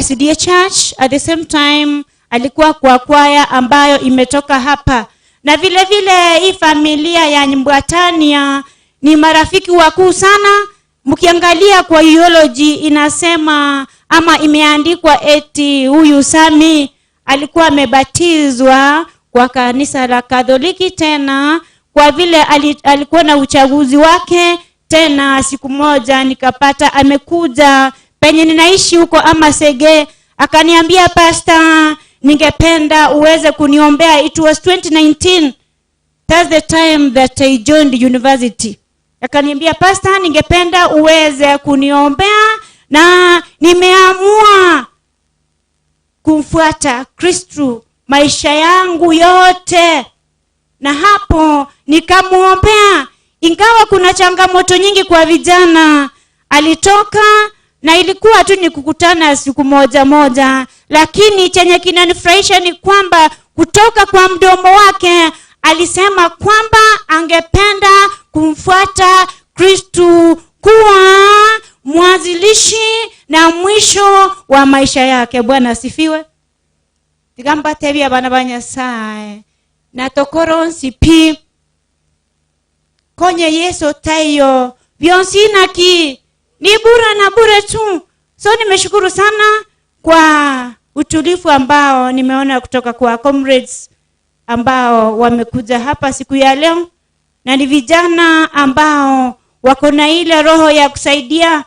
[SPEAKER 2] SDA Church. At the same time alikuwa kwa kwaya ambayo imetoka hapa, na vile vile hii familia ya Nyambwatania ni marafiki wakuu sana. Mkiangalia kwa theology inasema ama imeandikwa eti huyu Sami alikuwa amebatizwa kwa kanisa la Katoliki, tena kwa vile alikuwa na uchaguzi wake. Tena siku moja nikapata amekuja penye ninaishi huko Amasege, akaniambia, pastor, ningependa uweze kuniombea. It was 2019. That's the time that I joined the university. Akaniambia, pastor, ningependa uweze kuniombea, na nimeamua kumfuata Kristo maisha yangu yote. Na hapo nikamuombea, ingawa kuna changamoto nyingi kwa vijana. Alitoka na ilikuwa tu ni kukutana siku moja moja, lakini chenye kinanifurahisha ni kwamba kutoka kwa mdomo wake alisema kwamba angependa kumfuata Kristu kuwa mwanzilishi na mwisho wa maisha yake. Bwana asifiwe. Tigamba tebia bana banyasaye na tokoronsi pi konye Yesu tayo bionsina ki ni bure na bure tu. So nimeshukuru sana kwa utulivu ambao nimeona kutoka kwa comrades ambao wamekuja hapa siku ya leo, na ni vijana ambao wako na ile roho ya kusaidia.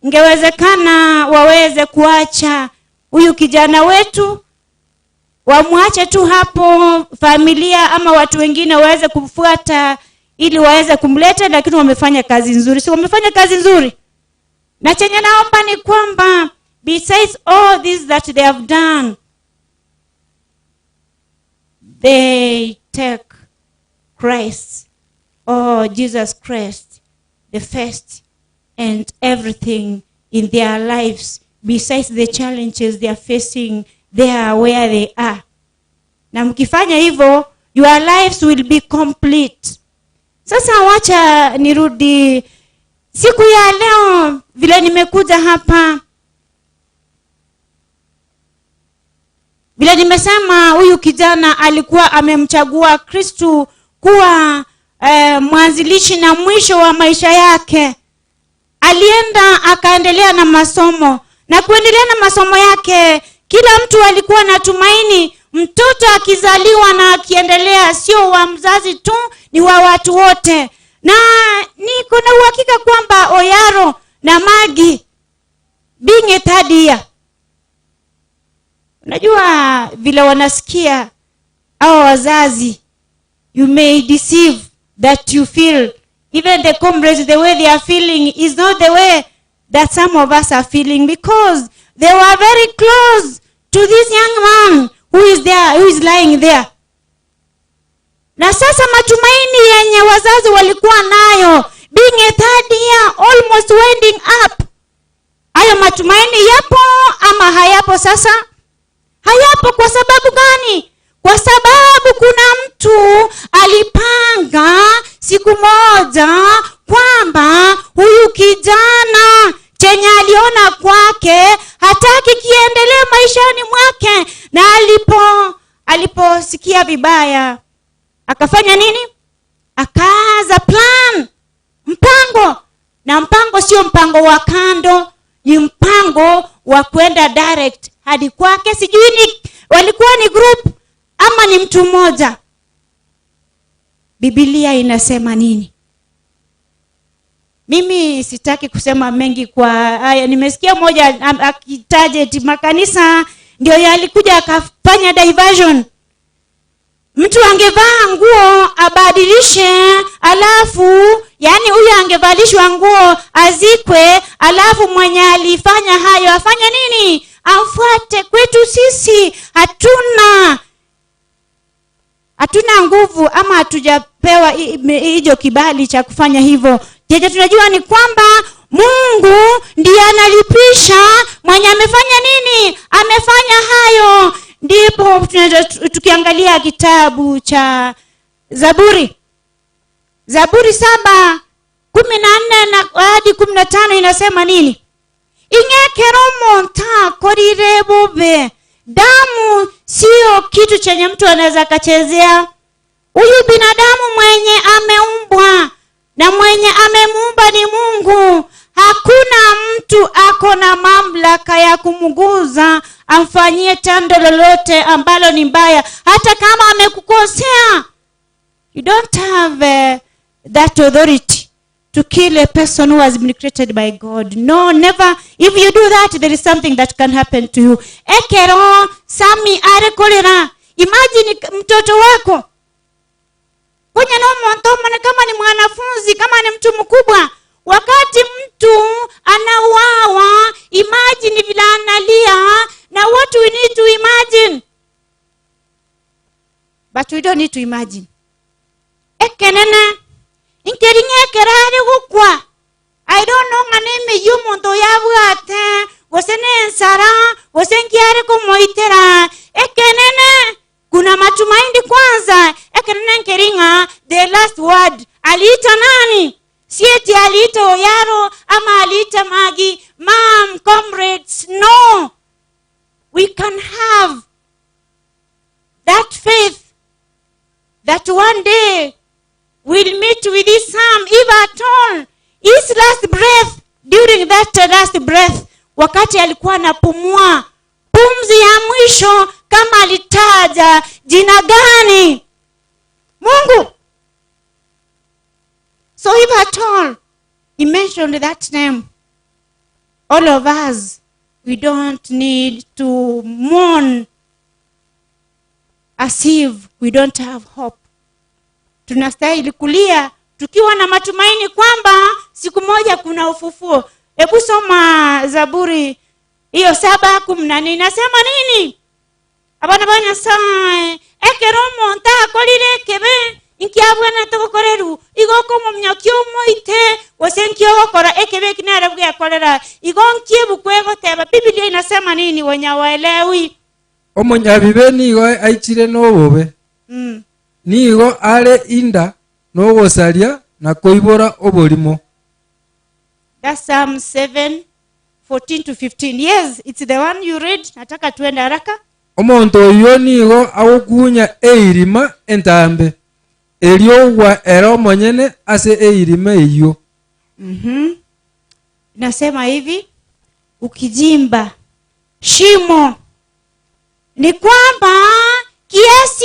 [SPEAKER 2] Ingewezekana waweze kuacha huyu kijana wetu, wamwache tu hapo, familia ama watu wengine waweze kumfuata ili waweze kumleta, lakini wamefanya kazi nzuri. So wamefanya kazi nzuri. Na chenye naomba ni kwamba besides all this that they have done, they take Christ, Jesus Christ, the first and everything in their lives, besides the challenges they are facing there where they are. Na mkifanya hivyo, your lives will be complete. Sasa wacha nirudi siku ya leo vile nimekuja hapa. Vile nimesema huyu kijana alikuwa amemchagua Kristu kuwa mwanzilishi na mwisho wa maisha yake. Alienda akaendelea na masomo, na kuendelea na masomo yake kila mtu alikuwa na tumaini. Mtoto akizaliwa na akiendelea sio wa mzazi tu, ni wa watu wote. Na niko na uhakika kwamba Oyaro na Magi being a third year, unajua vile wanasikia au wazazi, you may deceive that you feel. Even the comrades, the way they are feeling is not the way that some of us are feeling, because they were very close to this young man who is there, who is lying there. Na sasa matumaini yenye wazazi walikuwa nayo, being a third year, almost winding up, hayo matumaini yapo ama hayapo sasa? Hayapo. Kwa sababu gani? Kwa sababu kuna mtu alipanga siku moja kwamba huyu kijana chenye aliona kwake hataki kiendelee maishani mwake. Na aliposikia vibaya, akafanya nini? Akaanza plan, mpango. Na mpango sio mpango wa kando, ni mpango wa kwenda direct hadi kwake. Sijui ni walikuwa ni group ama ni mtu mmoja. Biblia inasema nini? Mimi sitaki kusema mengi kwa haya. Nimesikia moja akitaja eti makanisa ndio yalikuja akafanya diversion. Mtu angevaa nguo abadilishe, alafu yani huyu angevalishwa nguo azikwe, alafu mwenye alifanya hayo afanye nini? Amfuate. Kwetu sisi hatuna nguvu ama hatujapewa hiyo kibali cha kufanya hivyo. Jeje tunajua ni kwamba Mungu ndiye analipisha mwenye amefanya nini? Amefanya hayo. Ndipo tukiangalia kitabu cha Zaburi 7:14 na hadi 15 inasema nini? Ingekero monta korire bobe. Damu sio kitu chenye mtu anaweza kachezea. Huyu binadamu mwenye ameumbwa na mwenye amemuumba ni Mungu. Hakuna mtu ako na mamlaka ya kumguza amfanyie tendo lolote ambalo ni mbaya, hata kama amekukosea. You don't have that authority to kill a person who has been created by God. No, never. If you do that, there is something that can happen to you. Ekero sami are kolera. Imagine mtoto wako kwenye nomo kama ni mwanafunzi, kama ni mtu mkubwa, wakati mtu anauawa, imagine vile analia. Now what we need to imagine, we don't need to imagine. Ekenena inkeringe kerare gukwa. I don't know ngane yumonto yabwate gosene nsara gosengiare kumoitera. Ekenene kuna matumaini kwanza. Ekenene nkeringa the last word aliita nani? Sieti aliita Oyaro ama aliita Magi, mom, comrades. No, we can have that faith that one day we'll meet with this Sam, if at all. His last breath, during that last breath, wakati alikuwa anapumua pumzi ya mwisho, kama alitaja jina gani? Mungu. So if at all he mentioned that name, all of us, we don't need to mourn as if we don't have hope. Tunastahili kulia tukiwa na matumaini kwamba siku moja kuna ufufuo. Hebu soma Zaburi hiyo 7:14. Inasema nini? Abana banya sai ekeromo nta kolire kebe inkiabwana tokoreru igoko mumnyakyo moite wasenkyo gokora ekebe kinara bwe akorera igonkie bukwego teba. Biblia inasema nini wanya waelewi?
[SPEAKER 14] Omunyabibe nigo aichire nobobe nigo ale inda nogosaria na koibora obolimo.
[SPEAKER 2] That's Psalm 7:14-15. Yes, it's the one you read. Nataka tuende haraka.
[SPEAKER 14] Omonto oyo nigo agokunya eirima entambe eliogwa ero monyene ase eirima iyo.
[SPEAKER 2] Nasema hivi, ukijimba shimo ni kwamba kiasi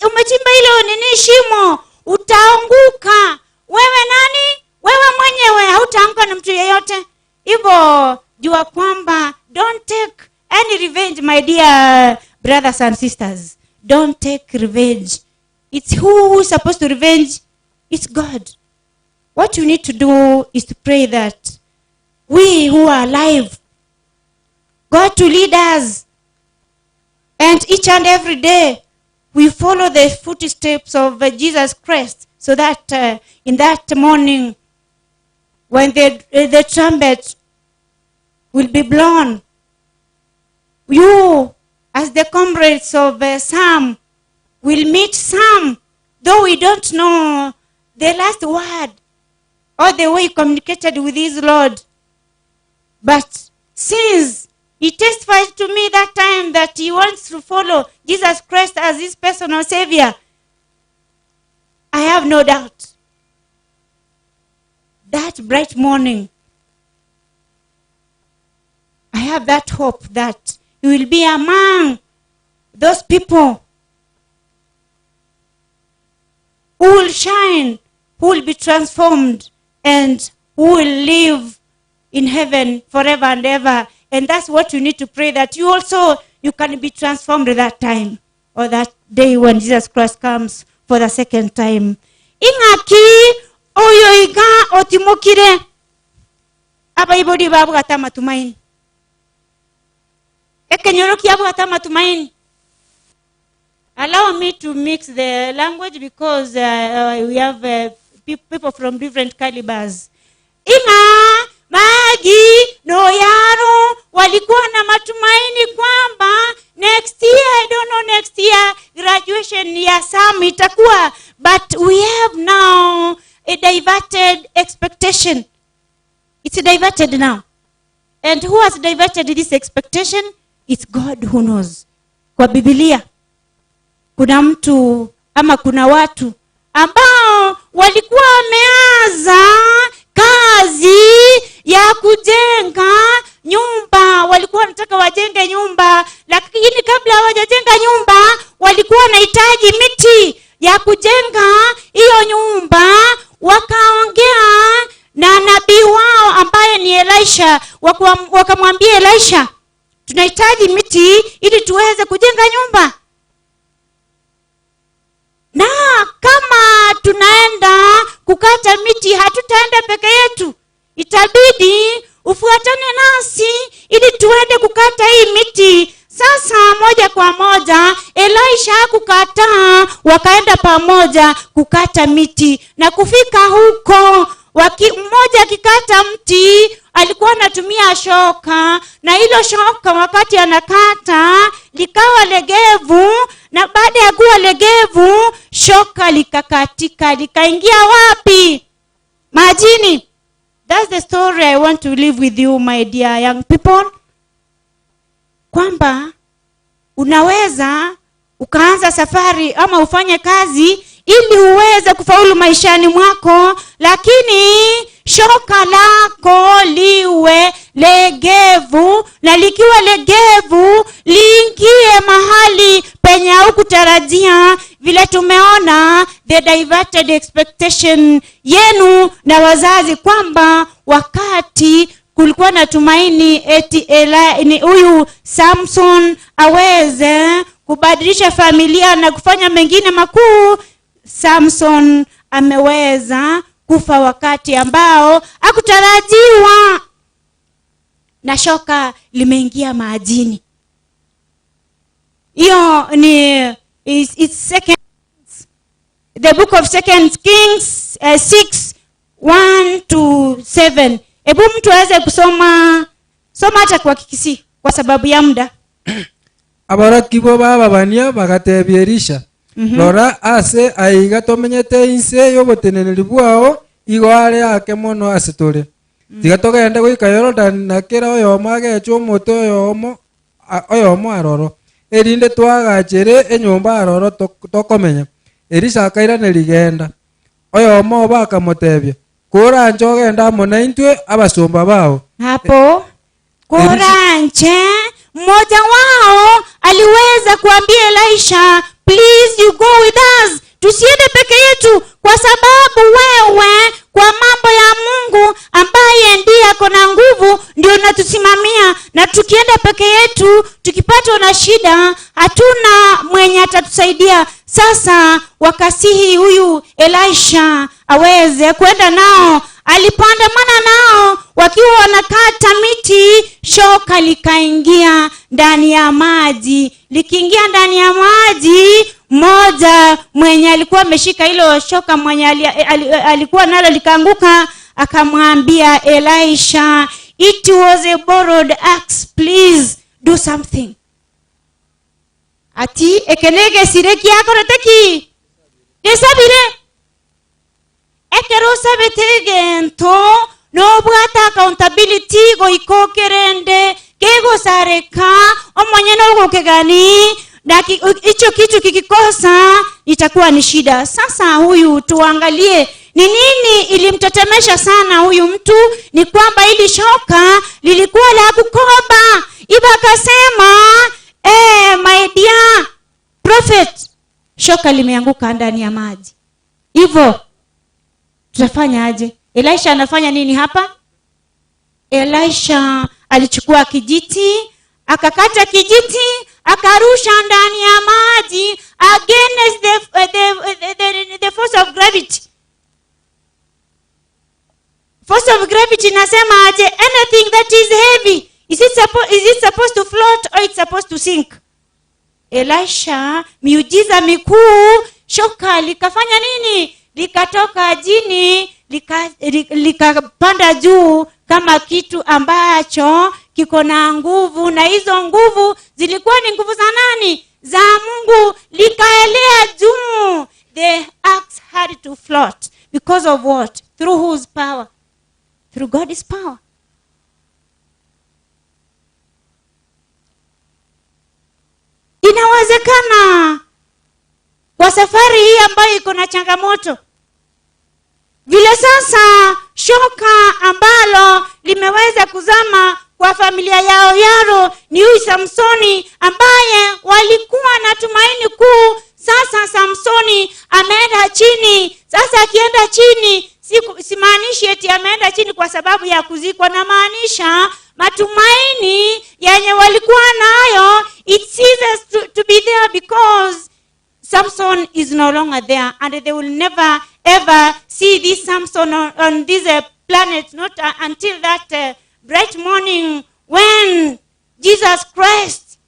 [SPEAKER 2] umechimba ile nini shimo utaanguka. Wewe nani? Wewe mwenyewe, hautaanguka na mtu yeyote. Hivyo jua kwamba don't take any revenge, my dear brothers and sisters. Don't take revenge. It's who's supposed to revenge? It's God. What you need to do is to pray that we who are alive, God to lead us, and each and every day we follow the footsteps of Jesus Christ, so that in that morning when the trumpet will be blown, you as the comrades of Sam will meet Sam, though we don't know the last word or the way he communicated with his Lord. But since he testified to me that time that he wants to follow Jesus Christ as his personal Savior, I have no doubt that bright morning, I have that hope that he will be among those people who will shine, who will be transformed, and who will live in heaven forever and ever. And that's what you need to pray, that you also, you can be transformed at that time, or that day when Jesus Christ comes for the second time. Ingaki oyo iga otimokire abaibodi babu kata matumaini. Ekenyoroki abu kata matumaini. Allow me to mix the language because we have people from different calibers. Inga Magi no Oyaro walikuwa na matumaini kwamba next year, I don't know next year, graduation ya Sam itakuwa, but we have now a diverted expectation. It's diverted now. And who has diverted this expectation? It's God who knows. Kwa Biblia kuna mtu ama kuna watu ambao walikuwa wameanza kazi ya kujenga nyumba. Walikuwa wanataka wajenge nyumba, lakini kabla hawajajenga nyumba walikuwa wanahitaji miti ya kujenga hiyo nyumba. Wakaongea na nabii wao ambaye ni Elisha, wakamwambia Elisha, tunahitaji miti ili tuweze kujenga nyumba. Na kama tunaenda kukata miti, hatutaenda peke yetu. Itabidi ufuatane nasi ili tuende kukata hii miti. Sasa moja kwa moja Elisha kukataa, wakaenda pamoja kukata miti na kufika huko. Mmoja akikata mti alikuwa anatumia shoka, na hilo shoka wakati anakata likawa legevu, na baada ya kuwa legevu shoka likakatika, likaingia wapi? Majini. That's the story I want to leave with you, my dear young people. Kwamba unaweza ukaanza safari ama ufanye kazi ili uweze kufaulu maishani mwako, lakini shoka lako liwe legevu, na likiwa legevu liingie mahali penye hukutarajia. Vile tumeona the diverted expectation yenu na wazazi, kwamba wakati kulikuwa na tumaini eti huyu Samson aweze kubadilisha familia na kufanya mengine makuu, Samson ameweza kufa wakati ambao hakutarajiwa, na shoka limeingia majini. Hiyo ni it's second, the book of 2 Kings 6:1-7. Hebu mtu aweze kusoma hata kwa kikisi kwa sababu ya muda.
[SPEAKER 14] Abarakibo bababania bagatebia Elisha, Lora ase aiga tomenyete inse yoboteneneri bwao igware yake mono asetore. Tigatogende goika Yordan na kera oyomo agechwo moto oyomo aroro. Erinde twagachere enyomba aroro tokomenya. Elisha akairana rigenda. Oyomo bakamotebia, kora njogenda mona intwe abasomba bao.
[SPEAKER 2] Hapo Koranje mmoja wao aliweza kuambia Elisha, please you go with us, tusiende peke yetu, kwa sababu wewe kwa mambo ya Mungu ambaye ndiye ako na nguvu ndio unatusimamia, na tukienda peke yetu tukipatwa na shida hatuna mwenye atatusaidia. Sasa wakasihi huyu Elisha aweze kwenda nao. Alipoandamana nao wakiwa wanakata miti, shoka likaingia ndani ya maji. Likiingia ndani ya maji, mmoja mwenye alikuwa ameshika hilo shoka mwenye alikuwa nalo likaanguka, akamwambia Elisha, it was a borrowed axe, please do something. Ati ekenege sireki yako nataki esabire ekero sabetegen no bwata accountability go ikokerende kego sareka omonye no gokegani hicho kitu kikikosa itakuwa ni shida. Sasa huyu tuangalie ni nini ilimtetemesha sana huyu mtu. Ni kwamba ili shoka lilikuwa la kukoba. Iba akasema, my dear prophet, shoka limeanguka ndani ya maji. Hivyo tutafanya aje? Elisha anafanya nini hapa? Elisha alichukua kijiti, akakata kijiti, akarusha ndani ya maji against the force of gravity. Force of gravity nasema aje? Anything that is heavy, is it supposed to float or it's supposed to sink? Elisha, miujiza mikuu, shoka likafanya nini? Likatoka jini, likapanda juu kama kitu ambacho kiko na nguvu, na hizo nguvu zilikuwa ni nguvu za nani? Za Mungu. Likaelea juu. The axe had to float because of what? Through whose power? Through God's power. Inawezekana kwa safari hii ambayo iko na changamoto, vile sasa shoka ambalo limeweza kuzama kwa familia yao Yaro ni huyu Samsoni, ambaye walikuwa na tumaini kuu. Sasa Samsoni ameenda chini. Sasa akienda chini, simaanishi eti ameenda chini kwa sababu ya kuzikwa, na maanisha matumaini yenye walikuwa nayo, it ceases to be there because Samson is no longer there, and they will never ever see this Samson on this planet, not until that bright morning when Jesus Christ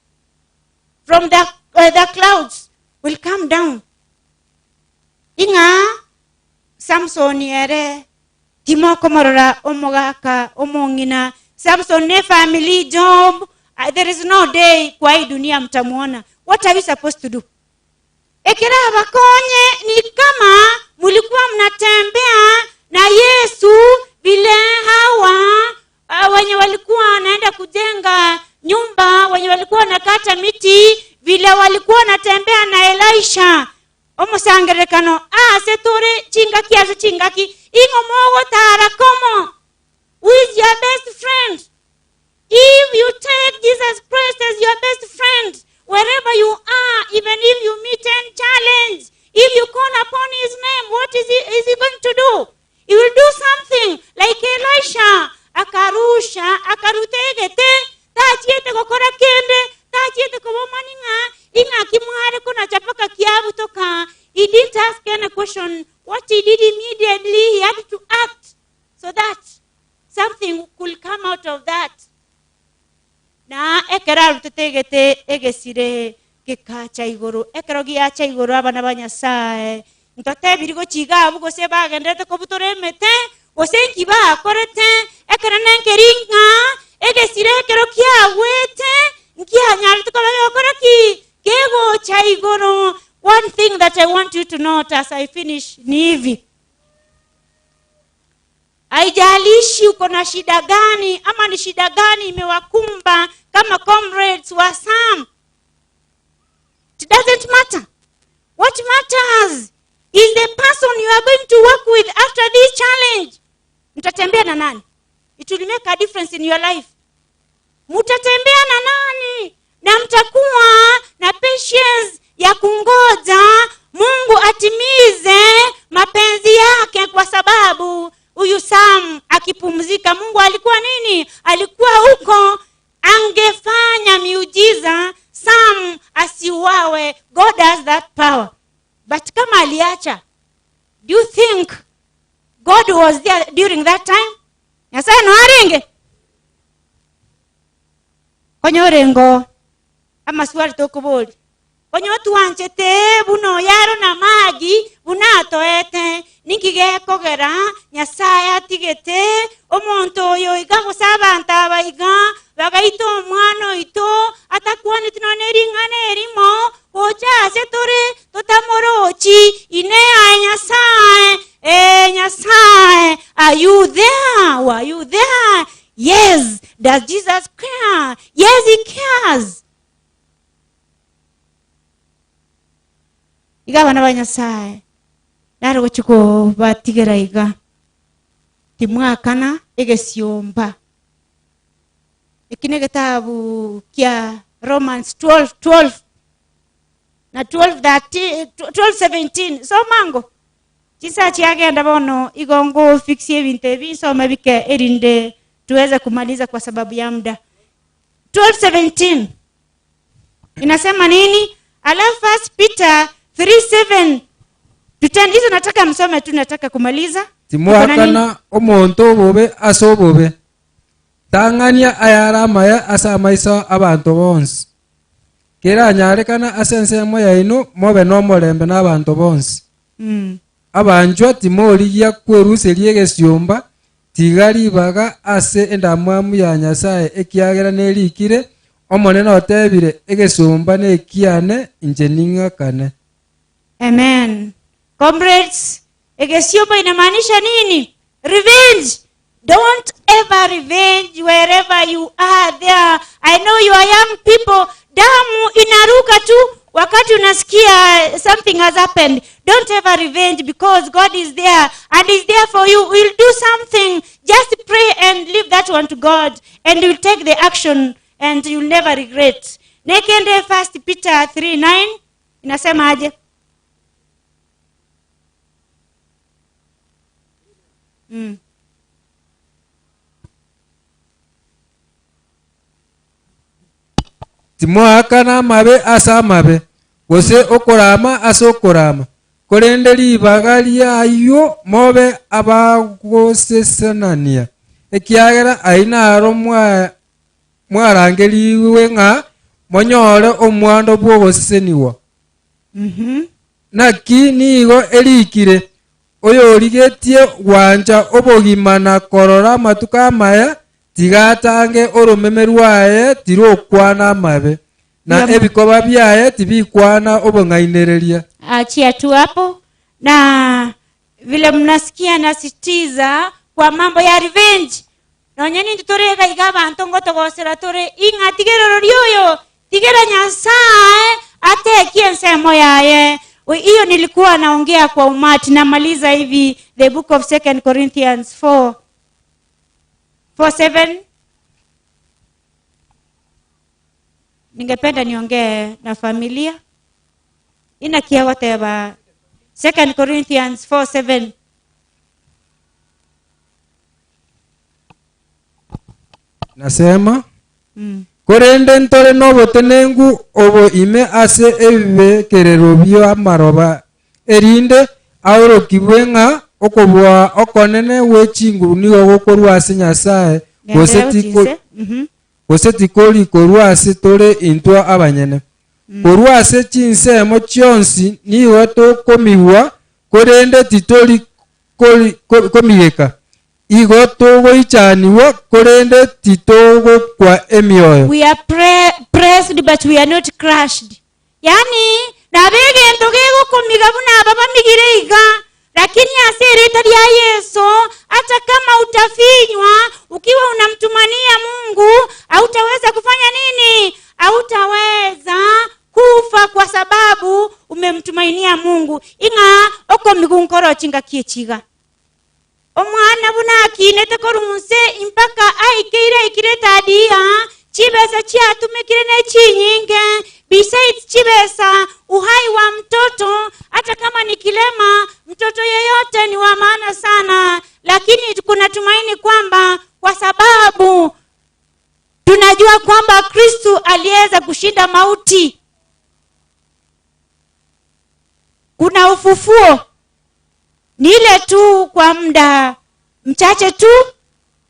[SPEAKER 2] from the clouds will come down inga Samson ere timoko marora omogaka omongina Samson ne family job. There is no day kwa hii dunia mtamuona. What are we supposed to do? Ekera bakonye ni kama mulikuwa mnatembea na Yesu vile hawa wenye walikuwa wanaenda kujenga nyumba, wenye walikuwa nakata miti, vile walikuwa wanatembea na Elisha. Omusangerekano setore chingaki ingo mogo tara komo. Who is your best friend? If you take Jesus Christ as your best friend, wherever you are, even if you meet any challenge, if you call upon his name, what is he going to do? He will do something like Elisha. Akarusha, akarutegete, tachiete kokora kende, tachiete kobomaninga, inga kimware kuna chapaka kiabu toka. He didn't ask any question. What he did immediately, he had to act so that something could come out of that. Na ekera rutegete egesire kikacha igoro. Ekero giacha igoro abana banyasaye. Ntote birigo chiga abugo se bagendete kobutore mete, osenki ba korete, ekera nenkeringa, egesire ekero kia wete, nkia nyalito kobe koraki, kego cha igoro. One thing that I want you to note as I finish ni hivi. Haijalishi uko na shida gani ama ni shida gani imewakumba kama comrades wa Sam. It doesn't matter. What matters is the person you are going to work with after this challenge. Mtatembea na nani? It will make a difference in your life. Mtatembea na nani? Na mtakuwa na patience ya kungoja Mungu atimize mapenzi yake, kwa sababu huyu Sam akipumzika, Mungu alikuwa nini? Alikuwa huko angefanya miujiza Sam asiuawe. God has that power. But kama aliacha, do you think God was there during that time? Nyasaye no arenge konyorengo ama swali tokoboli konyo tuanchete buno yaro na magi bunato ete nikigekogera Nyasaye atigete omonto oyo igagosaba ntaba iga bagaito omwana ito atakuwa nitinoneringa nerimo oja setore totamorochi ine Nyasaye. Nyasaye, are you there? Were you there? Yes. Does Jesus care? Yes, he cares. Iga bana ba Nyasaye naro gochuko batigera iga timwakana egesiomba ekine gitabu kia Romans 12 na 12:17 so mango chisa chiagenda bono igongo fixie binte bisoma bike erinde tuweze kumaliza kwa sababu ya muda. 12:17 inasema nini? Alafu 1 Peter 3:7 tutandizo, nataka msome tu, nataka kumaliza.
[SPEAKER 14] Timwakana omonto bobe asobobe tangania ayaramaya asamaisa abantu bonse kera nyarekana asensemo yaino mobe no molembe n'abantu bonse. Abanjwa timorigia kweruserie gesiomba tigari baga ase endamwamu ya Nyasaye ekiagera nerikire omonene otebire egesomba nekiane injeninga kane.
[SPEAKER 2] Amen. Comrades, egesiomba inamaanisha nini? Revenge. Don't ever revenge wherever you are there. I know you are young people. Damu inaruka tu wakati unasikia something has happened. Don't ever revenge, because God is there and is there for you. We'll do something. Just pray and leave that one to God, and you'll take the action and you'll never regret. Nekende 1 Peter 3:9 inasema aje?
[SPEAKER 14] Timwakana mabe asa mabe gose okorama asa okorama korenderi bagali ayo mobe abagosesanania ekiagera aina aro mwarangeriwe nga monyore omwando bwogoseniwa. naki nigo erikire oyo origetie gwanja obogima na korora amatuko amaya tigatange oromeme rwaye tirokwana amabe na ebikoba byaye tibikwana obong'ainereria.
[SPEAKER 2] Achia tu hapo, na vile mnasikia nasitiza kwa mambo ya revenge. Nonyeni tutorega igaba antongo togosera tore inga tigerero ryoyo tigera Nyasaye atekie nsemo yaye. Hiyo nilikuwa naongea kwa umati, namaliza hivi the book of 2 Corinthians 4:7. Ningependa niongee na familia. Inakia whatever 2 Corinthians 4:7.
[SPEAKER 14] Nasema korende ntore nobotenengu obo ime ase ebibekerero bio amaroba erinde aorokibwenga okobwa okonene wechinguru nigo gokorwa ase Nyasaye gosetikori korwa ase tore intwa abanyene korwa ase chinsemo chionsi nigo tokomigwa korende titori komigeka igo togoichaniwa korende titogo kwa emioyo.
[SPEAKER 2] We are pressed but we are not crushed. Yani nabege ndogego komiga buna baba migireiga, lakini asirita ya Yesu hata kama utafinywa ukiwa unamtumania Mungu hautaweza kufanya nini? Hautaweza kufa kwa sababu umemtumainia Mungu. Inga okomigu nkoro chinga kiechiga. Omwana bunaki netekorunse impaka aikire ikireta adia chibesa chiatumikire ne chinyinge. Besides chibesa uhai wa mtoto hata kama ni kilema, mtoto yeyote ni wa maana sana, lakini kuna tumaini kwamba kwa sababu tunajua kwamba Kristo aliweza kushinda mauti. Kuna ufufuo. Ni ile tu kwa muda mchache tu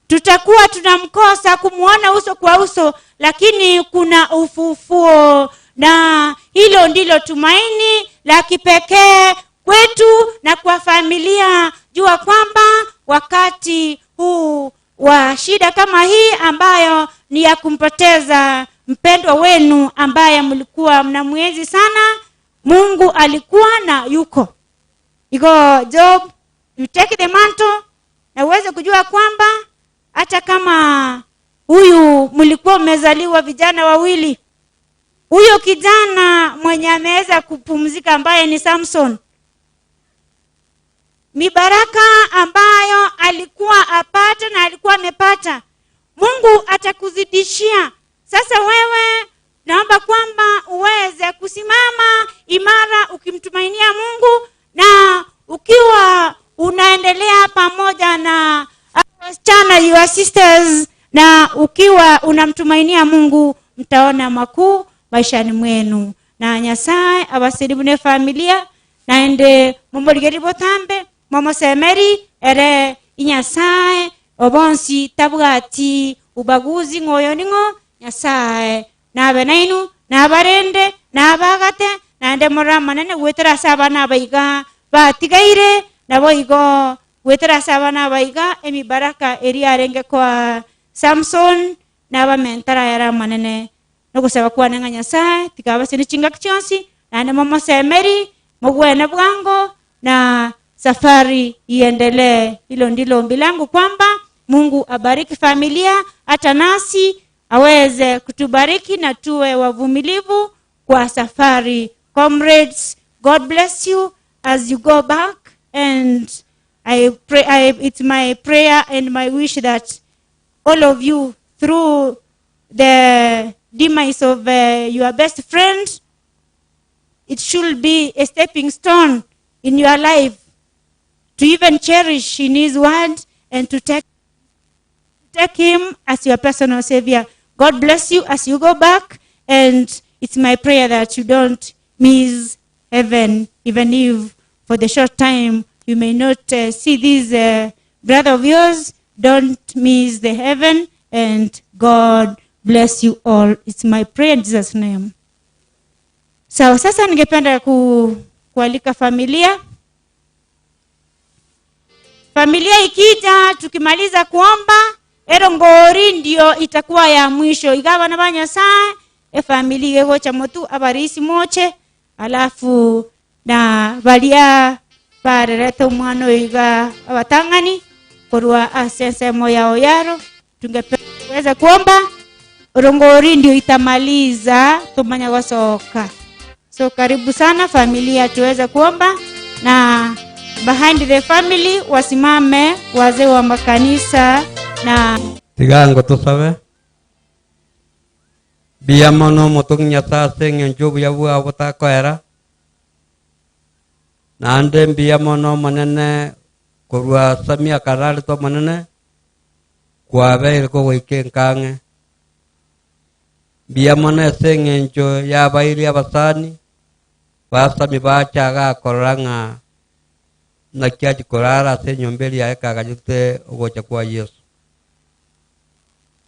[SPEAKER 2] tutakuwa tunamkosa kumuona uso kwa uso, lakini kuna ufufuo, na hilo ndilo tumaini la kipekee kwetu na kwa familia. Jua kwamba wakati huu wa shida kama hii ambayo ni ya kumpoteza mpendwa wenu ambaye mlikuwa mnamwenzi sana, Mungu alikuwa na yuko. Iko Job, you take the mantle, na uweze kujua kwamba hata kama huyu mlikuwa mmezaliwa vijana wawili, huyo kijana mwenye ameweza kupumzika ambaye ni Samson, mibaraka ambayo alikuwa apata na alikuwa amepata, Mungu atakuzidishia. Sasa wewe naomba kwamba uweze kusimama imara ukimtumainia Mungu, na ukiwa unaendelea pamoja na wasichana your sisters, na ukiwa unamtumainia Mungu, mtaona makuu maishani mwenu. Na Nyasaye abasidibune familia naende mumurigeri botambe mama semeri ere Nyasaye obonsi tabwati ubaguzi ngoyo ningo. Nyasaye nabe nainu nabarende nabagate nande murama nene gwetera sabana baiga batigaire nabo igo gwetera sabana baiga emibaraka eri arenge kwa Samson naba mentara yara manene no kusaba kwa nanga Nyasaye tikaba sini chinga kichonsi nande mama semeri mugwene bwango na safari iendelee. Hilo ndilo ombi langu kwamba Mungu abariki familia, hata nasi aweze kutubariki na tuwe wavumilivu kwa safari. Comrades, God bless you as you go back, and I pray, it's my prayer and my wish that all of you, through the demise of your best friend, it should be a stepping stone in your life to even cherish in his word and to take him as your personal savior. God bless you as you go back, and it's my prayer that you don't miss heaven, even if for the short time you may not see this brother of yours. Don't miss the heaven, and God bless you all. It's my prayer in Jesus' name. So sasa ningependa kualika familia. Familia ikija, tukimaliza kuomba, erongori ndio itakuwa ya mwisho. Igawa na banya saa, familia gocha motu abarisi moche, alafu na balia parerete umwano iga abatangani, korua asense moya oyaro, tungeweza kuomba, erongori ndio itamaliza, tumanya wasoka. So karibu sana familia tuweze kuomba, na behind the family wasimame wazee wa makanisa na
[SPEAKER 12] tigango tusabe biyamono motunya sase ngenjubu yabu abota koera nande biyamono manene korwa samia karali to manene kwabe ko wike kange biyamono sengenjo ya baili abasani basa mibacha koranga na kiaji korara se nyombeli ya kagajute ogocha kwa Yesu.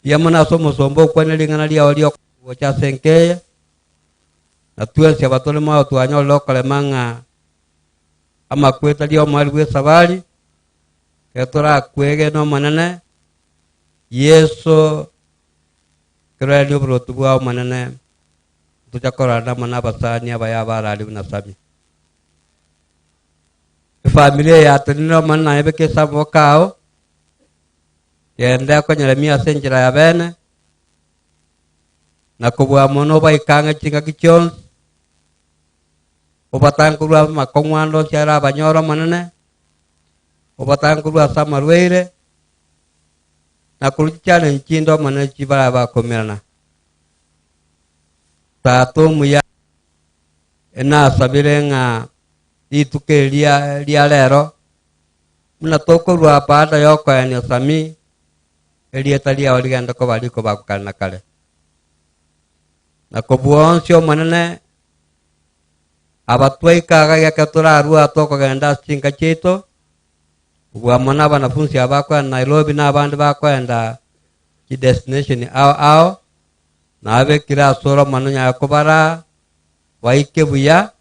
[SPEAKER 12] Yamana somo sombo kwa nilingana lia olio ogocha senke na tuensi abatole mao tuanyo lokale manga ama kweta lia malwe sabali ketora kwege no manane Yesu krali obrotu wa manane tujakorana manabasani abaya barali na sabi. Familia ya tunino mana ebe ke sabo kao yenda ko Yeremia senjira ya bene na kubwa mono bai kanga chinga kichon obatan kurwa makongwando chara banyoro manane obatan kurwa samarweire na kulichana nchindo manane chibara ba komerana tato muya ena sabirenga ituke lia lero muna toko rua pada yoko ya sami elia talia oliganda ko bali ko bakana kale na ko buonsio manane abatwai kaga ya katura rua toko ganda singa cheto wa mana wanafunzi abako Nairobi na bandu bako enda ki destination ao na abe kira soro manunya yakobara waike buya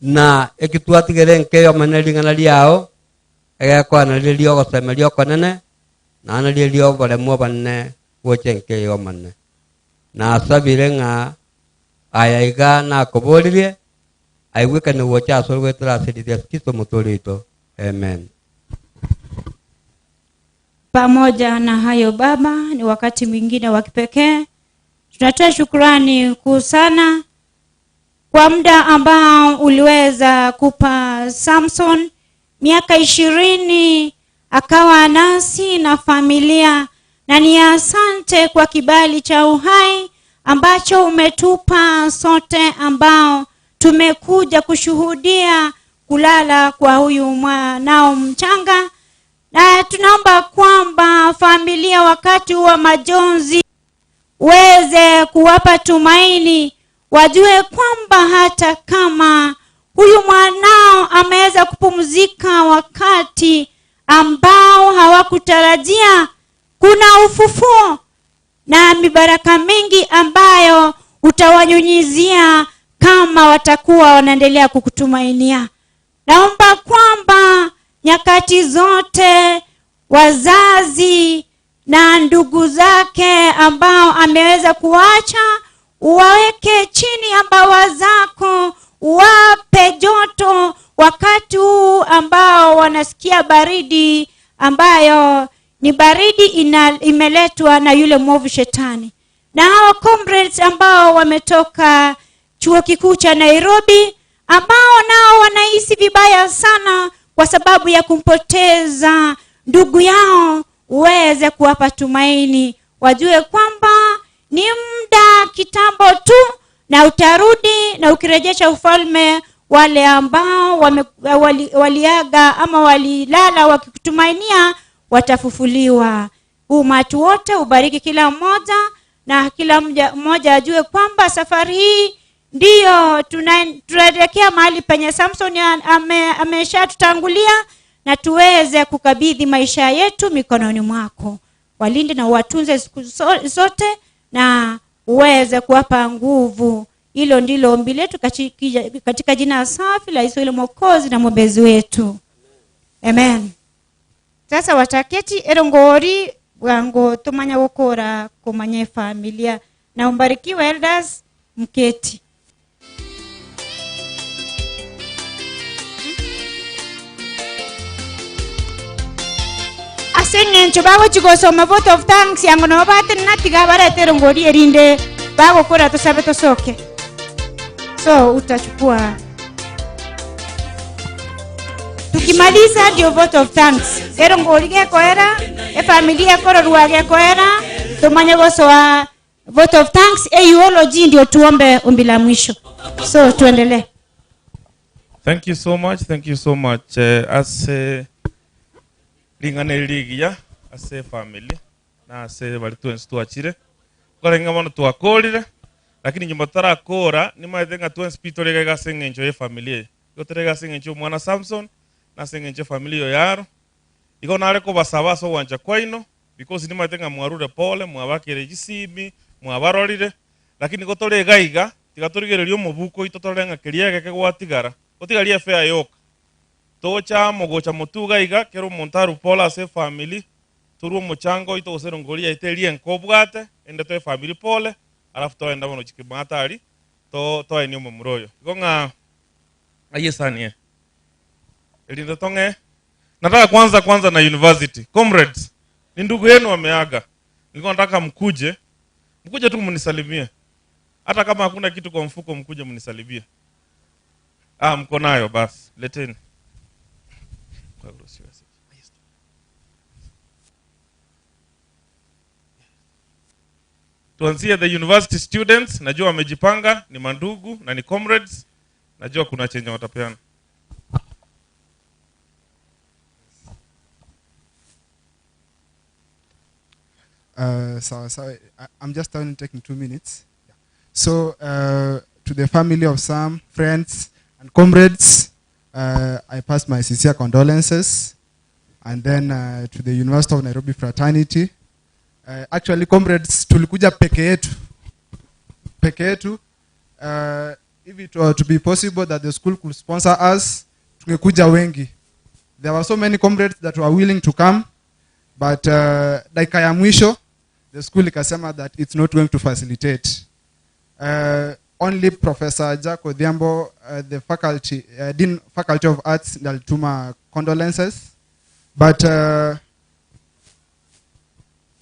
[SPEAKER 12] na ekitua tigere nkeyo manelingana liao ega kwa na lilio ko semelio konene na na lilio bale mo banne woche nkeyo manne na sabire nga ayaiga na kobolire aiweka ne wocha sorwe tra sedite kisto motolito. Amen.
[SPEAKER 2] Pamoja na hayo Baba, ni wakati mwingine wa kipekee tunatoa shukrani kuu sana kwa muda ambao uliweza kupa Samson miaka 20 akawa nasi na familia, na ni asante kwa kibali cha uhai ambacho umetupa sote ambao tumekuja kushuhudia kulala kwa huyu mwanao mchanga. Na tunaomba kwamba familia wakati wa majonzi uweze kuwapa tumaini, wajue kwamba hata kama huyu mwanao ameweza kupumzika wakati ambao hawakutarajia, kuna ufufuo na mibaraka mingi ambayo utawanyunyizia kama watakuwa wanaendelea kukutumainia. Naomba kwamba nyakati zote wazazi na ndugu zake ambao ameweza kuacha uwaweke chini ya mbawa zako, wape joto wakati huu ambao wanasikia baridi ambayo ni baridi imeletwa na yule mwovu shetani. Na hao comrades ambao wametoka chuo kikuu cha Nairobi ambao nao wanahisi vibaya sana kwa sababu ya kumpoteza ndugu yao, uweze kuwapa tumaini, wajue kwamba ni muda kitambo tu na utarudi, na ukirejesha ufalme wale ambao waliaga ama walilala wakikutumainia watafufuliwa. Umati wote ubariki kila mmoja, na kila mmoja ajue kwamba safari hii ndio tunaelekea mahali penye Samson ameshatutangulia, na tuweze kukabidhi maisha yetu mikononi mwako. Walinde na watunze siku zote, na uweze kuwapa nguvu Hilo ndilo ombi letu katika jina safi la Yesu Mwokozi na mwombezi wetu. Amen. Sasa wataketi erongori wango tumanya gukora kumanye familia na umbarikiwe elders mketi. Asengencho bago chigosoma vote of thanks yango no baten natiga barete erongori erinde bago kora tusabe tosoke. So utachukua tukimaliza ndio vote of thanks. Ero ngoli geko era, familia koro ruwa geko era, tumanye gosoa vote of thanks, eulogy ndio tuombe ombi la mwisho. So tuendelee.
[SPEAKER 13] Thank you so much. Thank you so much. As lingane ligia, as family, na as balitu enstuachire. Kwa nga wana tuakolire, lakini nyumba tara kora, ni maetenga tu enspitore ga sengencho ye familia. Yoterega sengencho mwana Samson, na sengencho familia yaro. Iko nare ko basaba so wanja kwaino because ni matenga mwarure pole mwabakire gisimi mwabarorire lakini gotore gaiga tigatorigererio mubuko itotorenga kiriege ke gwatigara otigaria fea yoka tocha mogocha mutuga iga kero montaru pola se family turu muchango ito oserongoria iterie nkobwate ende to family pole alafu to enda bono chikimatari to enio mumuroyo ikonga ayesanie elinda tonge. Nataka kwanza na university. Comrades, ni ndugu yenu wameaga. Nilikuwa nataka mkuje tu mnisalimie. Hata kama hakuna kitu kwa mfuko mkuje mnisalimie. Mko nayo basi. Leteni. Tuanzie the university students. Najua wamejipanga, ni mandugu na ni comrades. Najua kuna chenye watapeana.
[SPEAKER 15] I'm just taking 2 minutes. Yeah. So, to the family of Sam, friends, and comrades, I pass my sincere condolences. And then to the University of Nairobi fraternity. Actually, comrades, tulikuja peke yetu. If it were to be possible that the school could sponsor us, tungekuja wengi. There were so many comrades that were willing to come. But dakika ya mwisho, the school ikasema that it's not going to facilitate. Only Professor Jack Odhiambo, the Dean Faculty of Arts, alituma condolences. But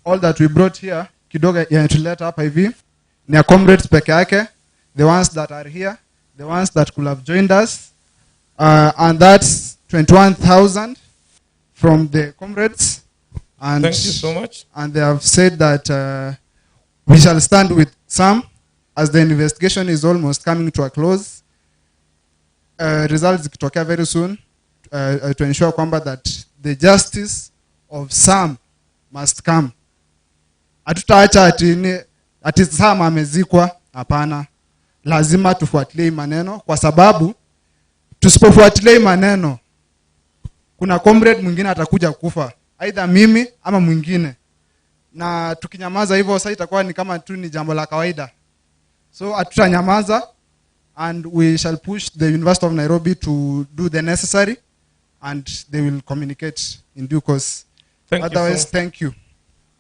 [SPEAKER 15] all that we brought here, kidogo yanatuleta hapa hivi, ni comrades peke yake, the ones that are here, the ones that could have joined us, and that's 21,000 from the comrades. And
[SPEAKER 13] thank you so much.
[SPEAKER 15] And they have said that we shall stand with Sam as the investigation is almost coming to a close. Results zikitokea very soon to ensure kwamba that the justice of Sam must come. Hatutaacha ati Sam amezikwa, hapana. Lazima tufuatilie maneno kwa sababu tusipofuatilia maneno kuna comrade mwingine atakuja kufa. Either mimi ama mwingine. Na tukinyamaza hivyo sasa itakuwa ni kama tu ni jambo la kawaida. So hatutanyamaza and we shall push the University of Nairobi to do the necessary and they will communicate in due course. Otherwise, thank you.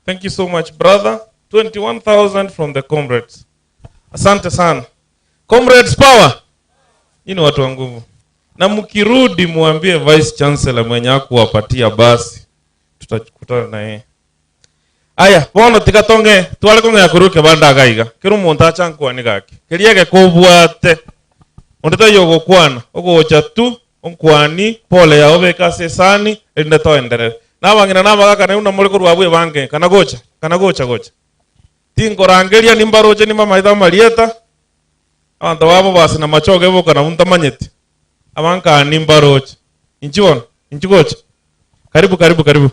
[SPEAKER 13] Thank you so much, brother. 21,000 from the comrades. Asante sana. Comrades power. Hii ni watu wa nguvu. Na mkirudi muambie Vice Chancellor mwenye hakuwapatia basi. Tutakutana na yeye. Aya, bono tigatonge twale konge yakuruke banda gaiga. Kiru monta chankwa ni gaki. Kiriege kobwate. Ondeta yogo kwana. Ogocha tu onkwani pole ya obeka sesani ende to endere. Na bangina na bagaka ne una moliko rwabwe bange kana gocha. Tingo rangeria nimbaroje ni mama ida marieta. Abantu babo basi na machoge bo kana muntamanyeti. Abanka nimbaroje. Inchigocha. Karibu.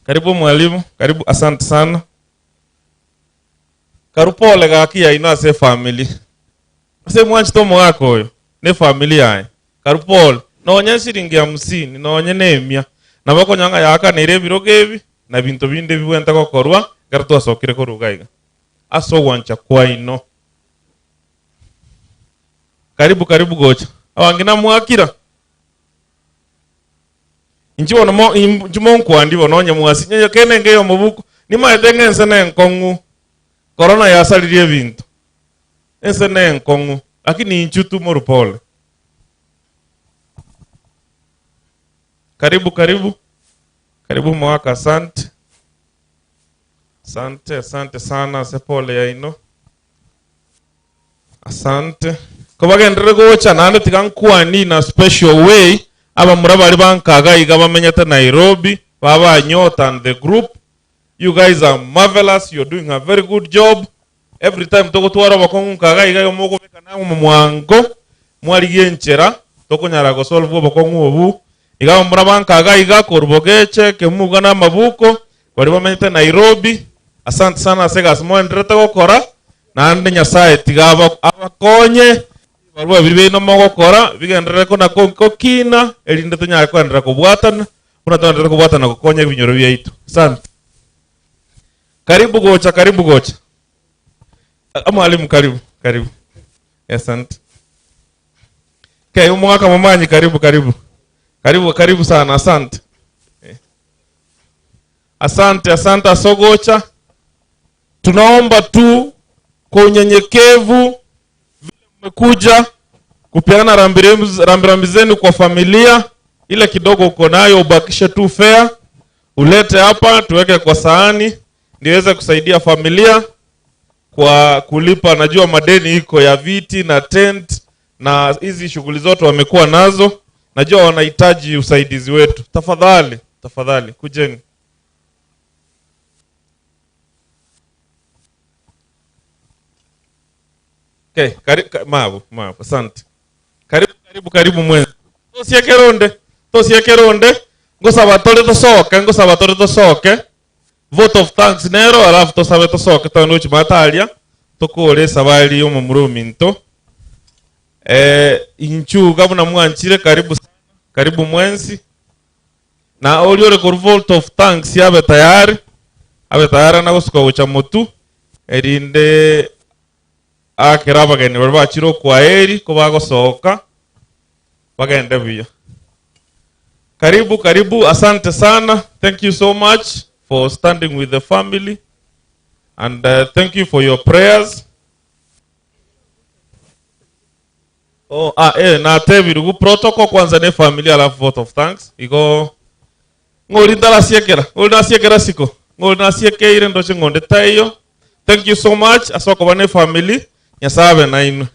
[SPEAKER 13] Karibu mwalimu, karibu, asante sana. Karupole gakia ina se family. Ase mwanchi tomo wako oyo, ne family yae. Karupole, naonye shiringi 50, naonye nemia. Na bako nyanga yaka nere biro gevi, na bintu binde biwenta ko korwa, gartu asokire koruga iga. aso wancha kwa ino. Karibu karibu gocha. Awangina mwakira. Inchiwa no inchimo nkwandi bononye mwasi nyo kene ngeyo mubuku ni maedenge ensene nkongu. Corona yasalirie bintu. Ensene nkongu lakini inchutu morupole. Karibu karibu. Karibu mwaka asante. Asante sana sepole ya ino. Asante. Kubagendere gocha nande tikankwani na special way aba murabari bankaga iga bamenyete Nairobi baba Nyota and the group. You guys are marvelous. You're doing a very good job. Every time toko twara bakongu kaga iga yomogo beka na mwango mwali genchera toko nyara go solve bakongu obu iga murabankaga iga korbogeche kemuga na mabuko bari bamenyete Nairobi. Asante sana sega smo ndrete gukora nande nyasaye tigaba abakonye barwa bibe no mogokora bigendere ko na kokina elinde tunya kwendera kubwatana unatondera kubwatana gukonye binyoro byaitu. Asante. Karibu gocha. Mwalimu karibu. Asante. Okay, umwaka mamanyi karibu sana. Asante. Asante asogocha. Tunaomba tu kwa unyenyekevu vile mmekuja kupeana rambirambi zenu kwa familia, ile kidogo uko nayo ubakishe tu fair, ulete hapa tuweke kwa sahani niweze kusaidia familia kwa kulipa. Najua madeni iko ya viti na tent na hizi shughuli zote wamekuwa nazo. Najua wanahitaji usaidizi wetu. Tafadhali kujeni. Okay, mabu, asante. Karibu mwenzi. Tosiekeronde. Ngosaba tore tosoke. Vote of thanks nero alafu tosabe tosoke tano chimatalia. Tokole sabali yo muruminto. Inchu gabuna mwanchire karibu mwenzi. Na oliore kor vote of thanks yabe tayari na gosuka gocha motu. Erinde akiraba gene barba chiro kwa eri ko bagosoka bagende biyo. Karibu, asante sana. Thank you so much for standing with the family and thank you for your prayers. Na tebirugu protocol kwanza ne family alafu vote of thanks. Iko ngori ndala siekera siko. Ngori na siekeire ndoche ngonde tayo. Thank you so much asoko bane family. Nyasabe na inu.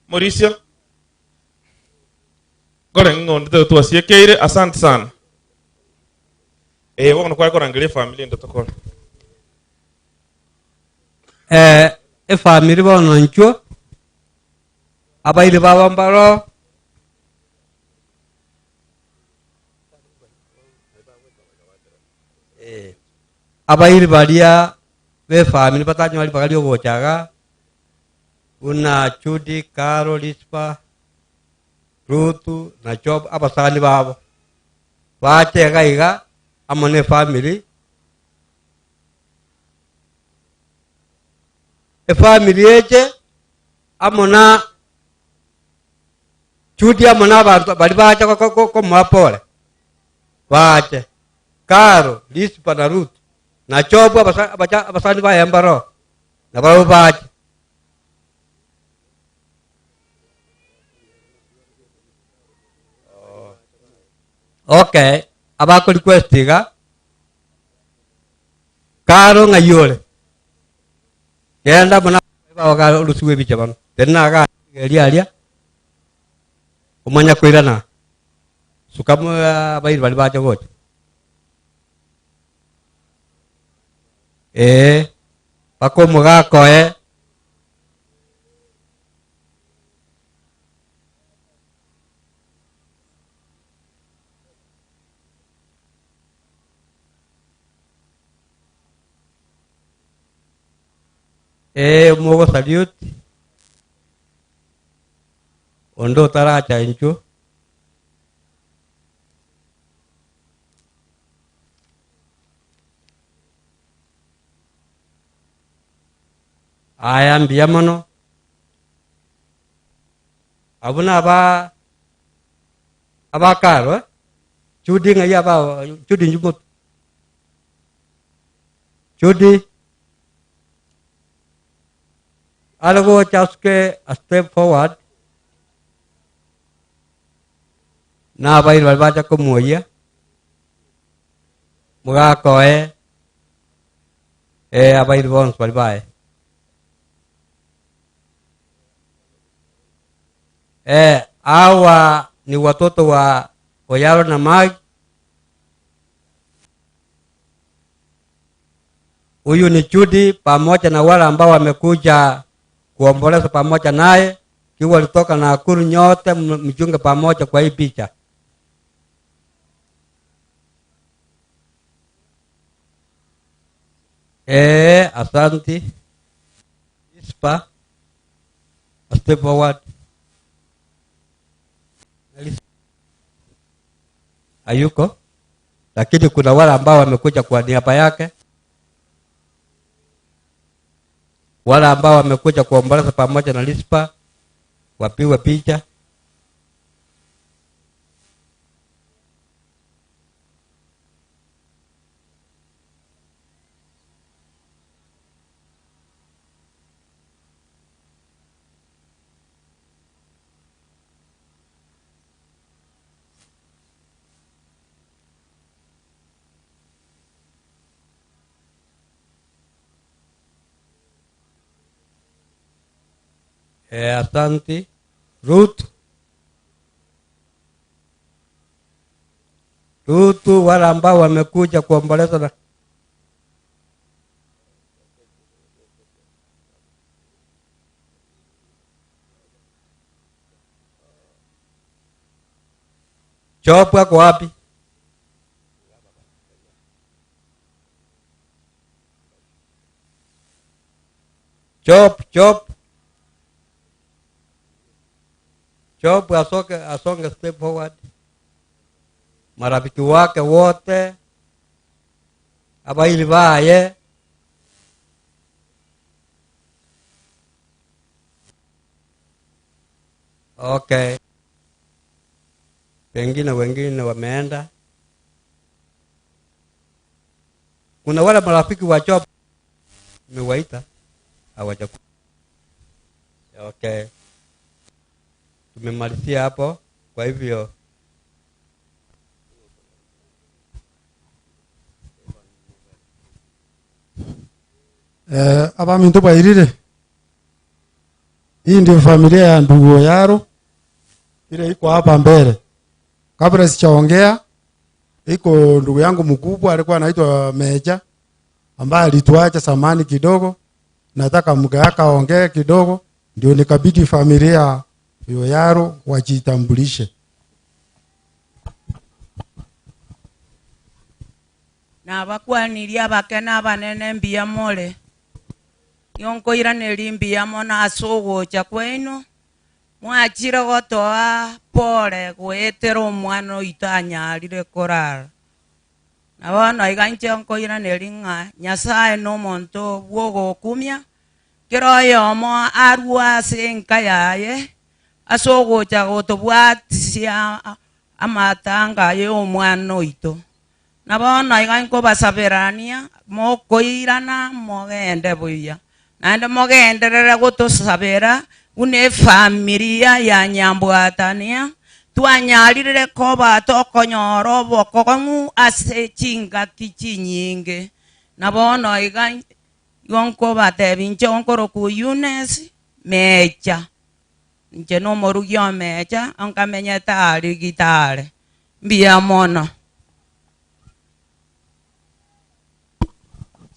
[SPEAKER 13] Mauricio. Gore ngonde tu asiekeire asante sana. Wono kwa korangalia family ndo tokora.
[SPEAKER 12] Family bono ncho abaili baba mbaro abaili balia be family batanyo bali bagali ogochaga una Chudi, Carol, Lispa, Rutu na Job abasani babo bachega iga amone family family eche amona Chudi amona abantu bali bacha ko mapole bache Carol, Lispa na Rutu na Job abasani ba embaro na babo bache. Okay, abako requestiga Karo ngayole. Yenda mona baga lusuwe bichaban. Tena ga elia. Umanya koirana. Sukamu bayi bali bacha got. Pako moga koe. Mogo salute ondo taracha incho aya mbiyamono abuna abakaro chudi ngaya ba chudi njumut chudi alago chaske a step forward na bai balba ko moya muga ko abai bons balba hawa ni watoto wa Oyaro na Magi. Huyu ni Chudi pamoja na wale ambao wamekuja kuomboleza pamoja naye, kiwa walitoka na Nakuru, nyote mjunge pamoja kwa hii picha. Asante. Ispa. Step forward. Hayuko, lakini kuna wale ambao wamekuja kwa niaba yake, wale ambao wamekuja kuomboleza pamoja na Lispa wapiwe picha. Asante. Ruth, wale ambao wamekuja kuomboleza na Chop wako wapi? Chop asonge step forward. Marafiki wake wote abaili baye okay. Wengine wameenda. Kuna wale marafiki wa Chop nimewaita hawajakuja. Okay. Tumemalizia hapo, kwa hivyo
[SPEAKER 16] aba minto bairire. Hii ndio familia ya ndugu Oyaro ile iko hapa mbele. Kabla sichaongea, iko ndugu yangu mkubwa alikuwa anaitwa Meja ambaye alituacha samani kidogo. Nataka mke yake aongee kidogo, ndio nikabidi familia Oyaro wajitambulishe.
[SPEAKER 22] Na bakwaniria bakena banene mbia mole yonko iraneri mbia mona asogocha kwenu mwachire gotoa pole gwetera omwana itanyarire korara na bono iganche yonko iraneri ng'a Nyasaye no monto bwogokumia kiroyo omo arua senka yaye asogocha gotobwatisia amatanga yo omwana oito na bono iganko basaberania mokoirana mogende buya naende mogenderere gotosabera une familia ya Nyambwatania twanyarire koba tokonyoro bokogongu ase chingaki chinyinge na bono iganko batebinche onkoro ku Eunice Mecha nche no morugio Mecha onkamenya tari gitare mbia mono.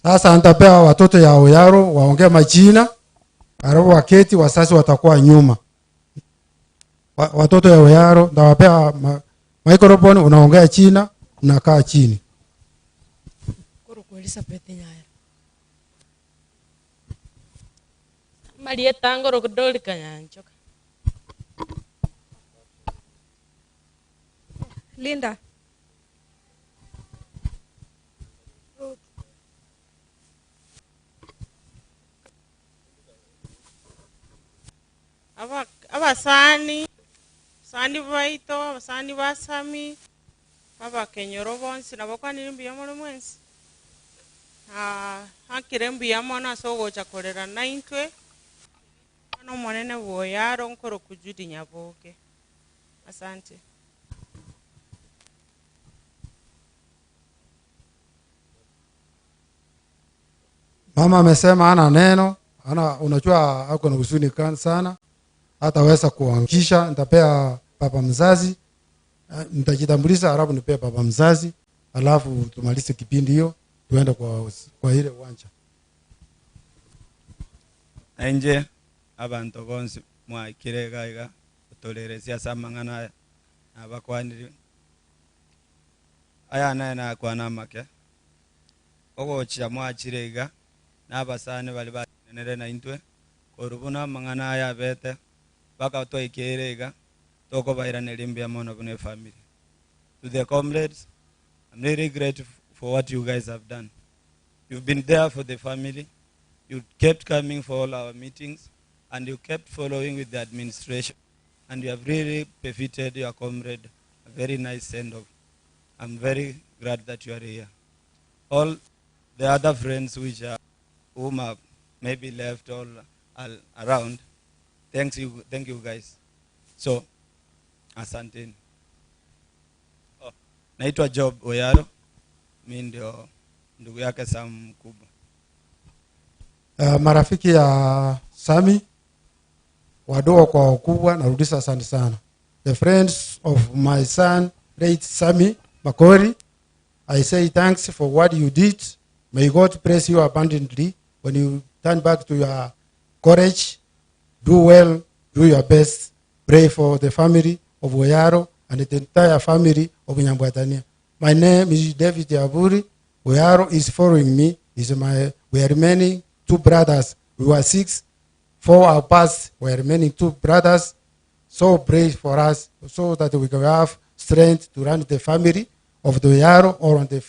[SPEAKER 16] Sasa nitapewa watoto ya Oyaro waongee majina, alafu waketi wasasi watakuwa nyuma. Watoto ya Oyaro ndawapea microphone, unaongea China, unakaa chini.
[SPEAKER 23] Kuru ku Elizabeth Nyayo. Marieta ngoro kudoli kanyanchoka. Linda.
[SPEAKER 22] abasani sani baito abasani basami abakenyoro bonsi nabakwanira mbiyamo mwensi hakire mbiyamo nasogocha korera naintwe ano monene boyaro nkoro kujudi nyaboke. Asante.
[SPEAKER 16] Mama amesema ana neno, unajua ako na huzuni sana, hataweza kuangusha. Nitapea baba mzazi, nitajitambulisha alafu nipea baba mzazi, alafu tumalize kipindi hiyo tuende kwa ile uwanja.
[SPEAKER 1] Enje abantu bonse mwakirega utoleresia samangana abakwaniri aya na kwana make ogocha mwakirega n'abasane bali banenere na intwe korubuna mangana aya bete baka toikerega toko bairane limbia mono bune family. To the comrades, I'm really grateful for what you guys have done. You've been there for the family. You kept coming for all our meetings, and you kept following with the administration, and you have really befitted your comrade a very nice send-off. I'm very glad that you are here. All the other friends whom have maybe left all around, thank you guys. So, asanteni. Naitwa Job Oyaro, mimi ndio ndugu yake Sam mkubwa.
[SPEAKER 16] Marafiki ya Sami, wadogo kwa wakubwa, narudisha asante sana. The friends of my son, late Sami Makori, I say thanks for what you did. May God bless you abundantly. When you turn back to your courage, do well, do your best. Pray for the family of Oyaro and the entire family of Nyambwatania. My name is David Aburi. Oyaro is following me. We are remaining 2 brothers. We were 6. 4 are past. We are remaining 2 brothers. So pray for us so that we can have strength to run the family of the Oyaro or on the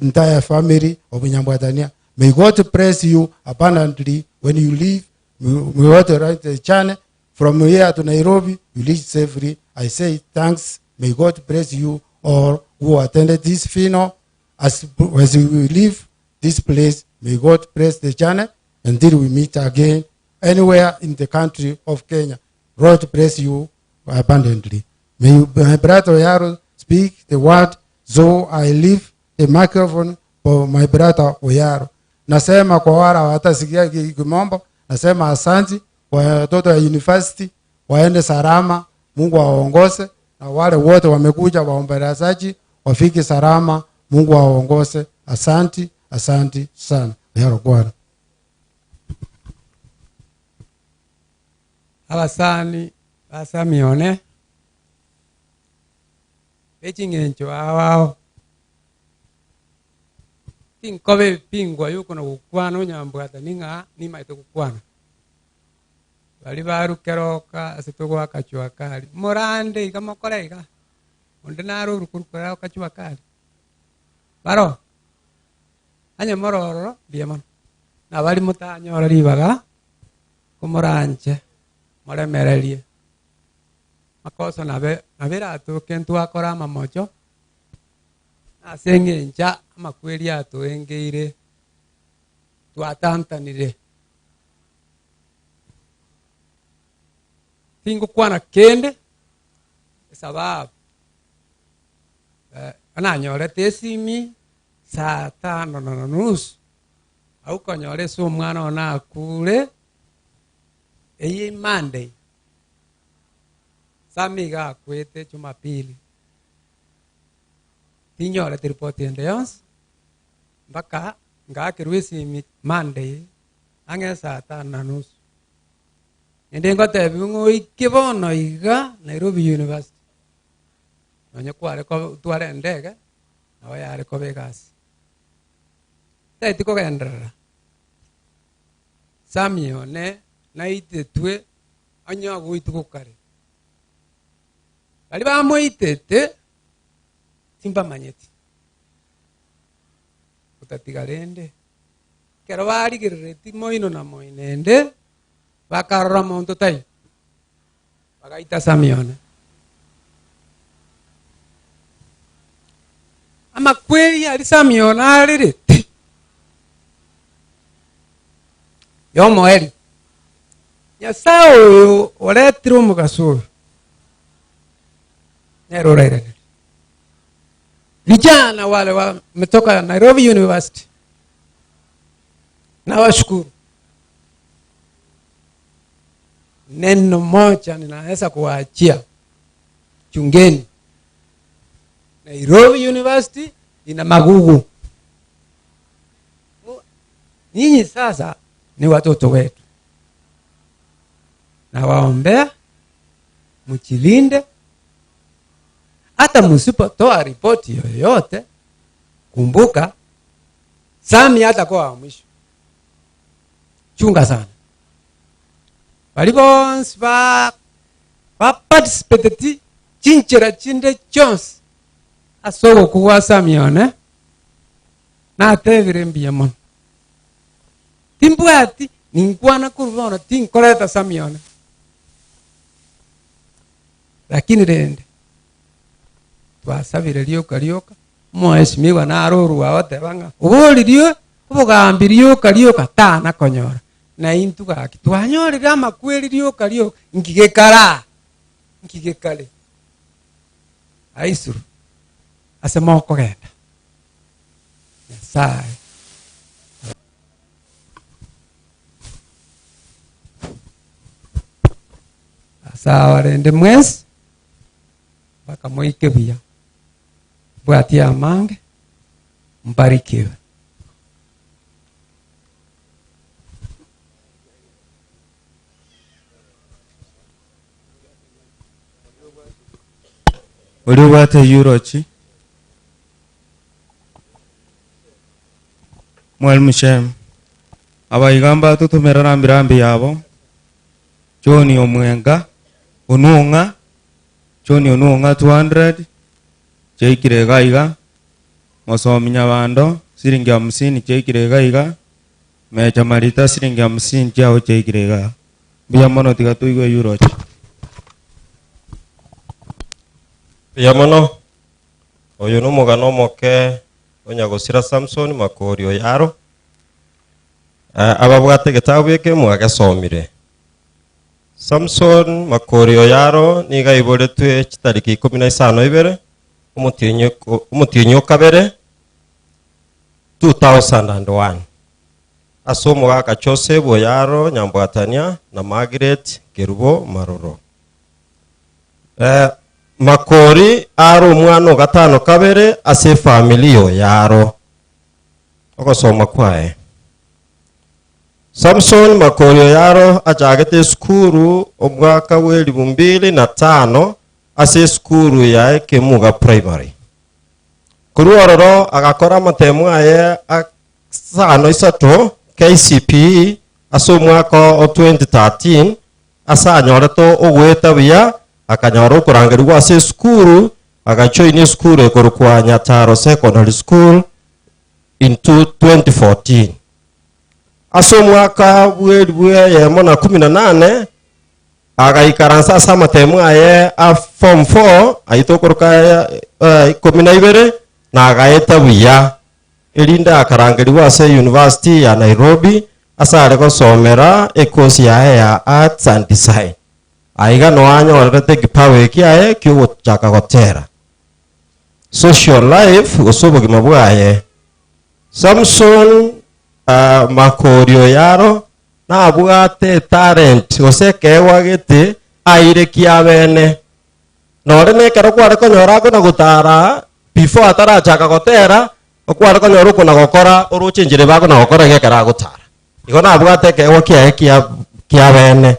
[SPEAKER 16] entire family of Nyambwatania. May God bless you abundantly when you leave. We want to write the channel from here to Nairobi. You leave safely. I say thanks. May God bless you all who attended this funeral. As we leave this place, may God bless the channel until we meet again anywhere in the country of Kenya. God bless you abundantly. May my brother Oyaro speak the word, so I leave the microphone for my brother Oyaro. Nasema kwa wala watasikia Kimombo, nasema asante kwa watoto ya university, waende salama, Mungu awaongoze, na wale wote wamekuja waombolezaji wafike salama, Mungu awaongoze. Asante, asante sana. Oyaro Bwana.
[SPEAKER 14] Abasani basamione echingencho awao tinkobe pingwa yuko na kukwana Nyambwata ninga nimaite kukwana bali barukeroka asitogwa akachwa kali morande kama koreka onde naro rukurukura akachwa kali baro anya mororo biemon na bali mutanyora ribaga kumoranje moremererie makoso nabera atukentu akora mamocho asengenja amakweri atuengeire twatantanire tingo kwana kende sababu ananyorete esimi saa 5:30 au konyore so mwana ona akure eye Monday samiga akwete Jumapili tinyore ripoti endeyons mpaka ngakirwisi Monday ange saa 5:30 ende ngotebi ngoikibono iga Nairobi University onye kware ko tware ndege nawe yare ko Vegas taiti ko gendera samione naite twe anya goitu kare bali bamoitete timba manyeti utatiga rende kero barigirire moino na moinende bakarora muntu tai bagaita Samione ama kweli ali Samione aririte yomo eri Nyasaye uyu uretire umugaso nerorere vijana wale wametoka Nairobi University na washukuru. Neno moja ninaweza kuwaachia, chungeni. Nairobi University ina magugu. Nyinyi sasa ni watoto wetu, na waombea mchilinde. Hata msipotoa ripoti yoyote, kumbuka Sami hata kwa mwisho. Chunga sana. Balibons ba participate chinchira chinde chons asogo kuwa Samione na tevire mbiyamon. Timbwati ningwana kurubona tinkoreta Samione. Lakini rende twasabire rioka mweshimiwa na aroru waote banga uburirio ubugambi rioka tana konyora na intu gaki twanyorira amakweri rioka ngigekara ngigekale aisuru asema okogenda Nyasaye sawa rende mwezi bakamoike bia bwatia mange mbarikiwe.
[SPEAKER 1] Olubate yurochi Mwalimu Shem abayigamba tutumira rambirambi yabo Joni omwenga onunga Joni onunga 200 cheikire gaiga mosomi nyabando siringi 50 cheikire gaiga mecha marita siringi 50 chao cheikire ga biya mono tiga tuigwe yurochi
[SPEAKER 3] Yamono oyo no mugano moke onyagosira Samson makorio yaro ababwate gitabu yake mwagasomire Samson makorio yaro niga iboretwe kitariki 15 ibere umutinyo kabere 2001 asomo gaka chose boyaro nyambwatania na Margaret Kerubo Maroro makori aro umwana gatano kabere ase familio yaro okosoma kwae Samson makorio yaro ajagete skuru omwaka weli 2005 ase skuru ya Kemuga primary kuruororo agakora matemu aye sano isato KCPE aso mwaka 2013 asa nyoreto ogweta bia akanyoro kurangirirwa ase skuru agachoine skuru ekorukwa Nyataro Secondary School into 2014 aso mwaka bwe yemo na 18 agaikaransa asa matemu aye a form 4 aitokoruka 12 na agaeta buya elinda akarangiriwa ase University ya Nairobi asa areko somera ekosi ya Arts and Design aiga no anyorete kipawe kiae kyo chaka gotera social life osobogima bwaye Samson makorio yaro na abwate talent oseke wagete aire kiabene nore nekero kware konyora ko na gutara before atara chaka gotera okware konyora ko na gokora oruchinjire bago na gokora gekera gutara igona abwate kewa kiabene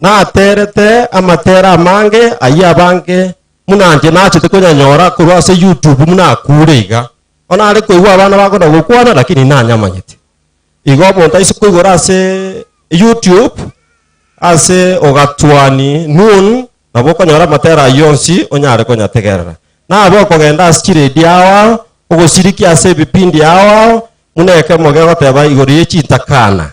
[SPEAKER 3] na terete amatera mange ayabange munanje nachite kunyanyora kurwa se YouTube muna kuriga ona ari kuigwa abana bako na gukwana lakini nanyamanyite igo bonta isi kuigora se YouTube ase ogatwani nun nabo konyora matera yonsi onyare konyategerera na abo kogenda asikire diawa ogoshiriki ase bipindi awao muneke moge goteba igori echitakana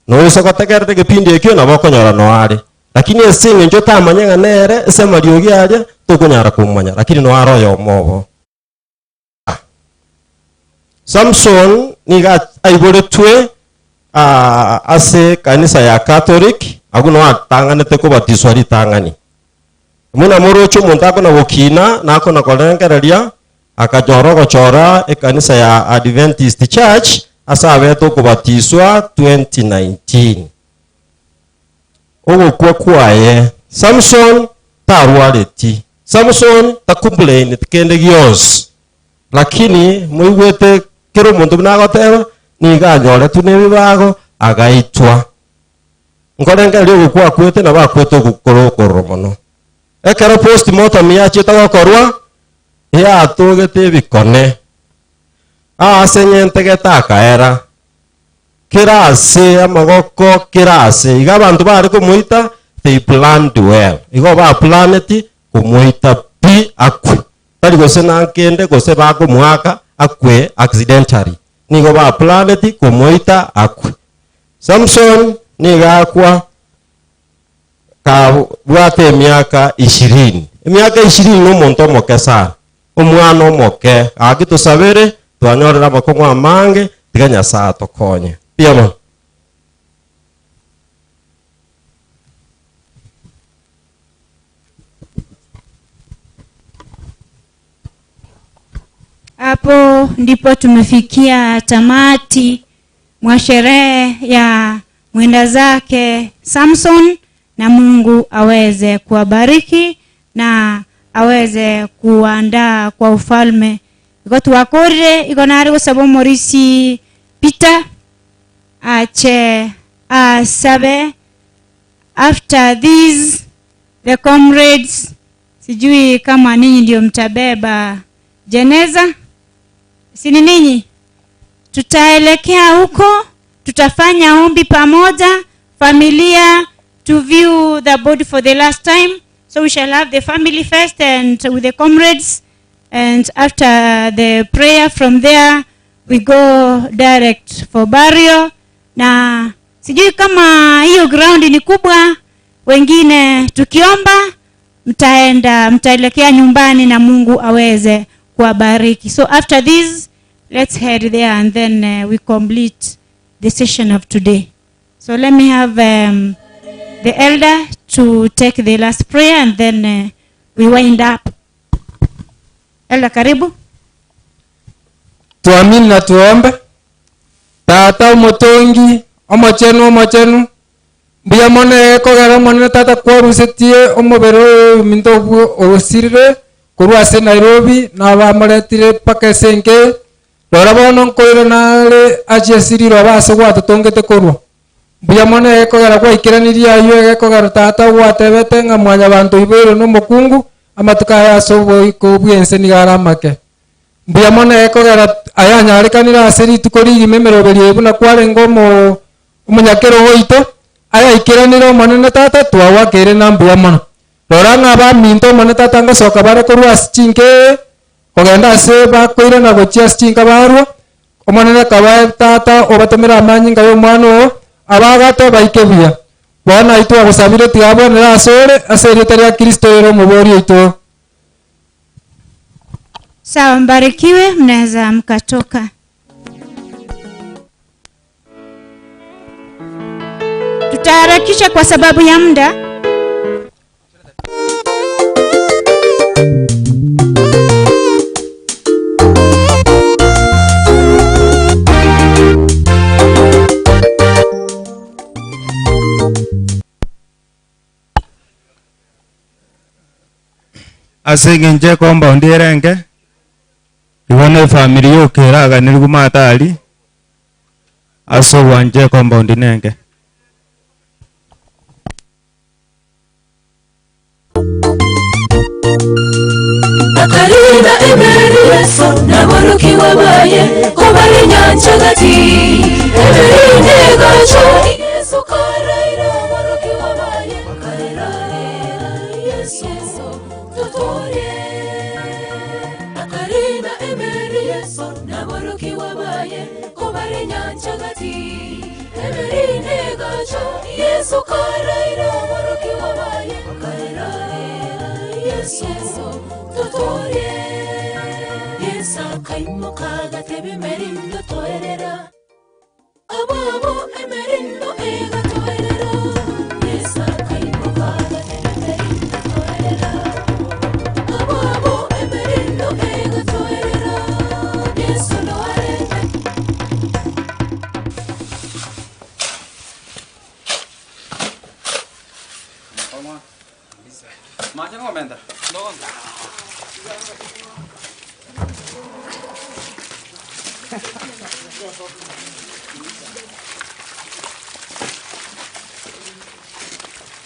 [SPEAKER 3] no iso gotegerete gipindi ekio nabo konyora no are lakini esinge njo tamanya nere ese mariogi aje tokonyara kumanya lakini no aro yo mobo Samson niga aibore twe ase kanisa ya Catholic aguno atanganete kubatiswa ritangani muna morocho montako na wokina nako na kolengereria akajoro gochora ekanisa ya Adventist Church asa abeto kubatiswa 2019 ogo kwa kwaye Samson tarwareti Samson takumplain kende gios lakini muigwete kero muntu nagoteba niga nyore tunebibago agaitwa ngorengeria ogukwa kwete na bakwete gukorokoro mono ekero post mortem yache tagokorwa ya atogete bikone asenyente getakaera kirase amagoko kirase iga bantu bari kumuita they planned well igo ba planet kumuita pi akwe tari gose nankende gose bako muaka akwe accidentally nigo ba planet kumuita akwe Samson niga akwa ka bwate miaka 20 miaka 20 no monto mokesa omwana omoke agitusabire twanyorera bakongwa mange tiganya saa tokonye piamo
[SPEAKER 2] Hapo ndipo tumefikia tamati mwa sherehe ya mwenda zake Samson, na Mungu aweze kuwabariki na aweze kuandaa kwa ufalme. Iko tuwakorire iko nari gusaba Morisi Peter ache asabe after this the comrades, sijui kama ninyi ndio mtabeba jeneza, sini ninyi tutaelekea huko, tutafanya ombi pamoja familia to view the body for the last time. So we shall have the family first and with the comrades, and after the prayer from there we go direct for burial. Na sijui kama hiyo ground ni kubwa, wengine tukiomba mtaelekea nyumbani na Mungu aweze kuwabariki. So after this let's head there and then we complete the session of today. So let me have the elder to take the last prayer and then we wind up. Elder, karibu.
[SPEAKER 14] Tuamini na tuombe. Tata umutongi omochenu mbuya mone kogera mone tata kwarusetie omobero minto orosirire kurwa se Nairobi na bamoretire paka senke rora bono nkoire nale achiasiriro base gwatotongete kurwa mbuya mone kogera kwaikiraniria ayo kogera tata gwatebete nga mwanya bantu ibero no mokungu amatuka ya sobo ikobwense ni garamake mbuya mone kogera ayanyarikanira aseri tukorigi memeroberi ebuna kware ngomo umunyakero goito aya ikiraniro manene tata twawakire na mbuya mono rora nga ba minto mone tata ngosoka bare kurwa chinke ogenda ase bakoire na gochia chinka barwa omonene kabaye tata obatemera amanyi ngayo mwana abagato baikebuya bona itu agusabire tigabonera asore aserete ya Kristo yero mubori itu.
[SPEAKER 2] Sawa, mbarikiwe, mnaweza mkatoka. Tutaharakisha kwa sababu ya muda.
[SPEAKER 1] Asengenje compound erenge ibone family yokeraga nirigumatali aso wanje compound nenge
[SPEAKER 6] akarina emeri yeso naboruki wabaye kubari nyanja gati eberinde gacho yeso karaira naboruki wabaye akarira yeso tutore Yesu karaira boroki wabaye karaira Yesu tutorie Yesu kaimuka gatebe merindo toerera Ababo emerindo ega toerera Yesu kaimuka gatebe merindo toerera Ababo emerindo ega toerera Yesu no arete
[SPEAKER 1] Macam apa mentor? Doang.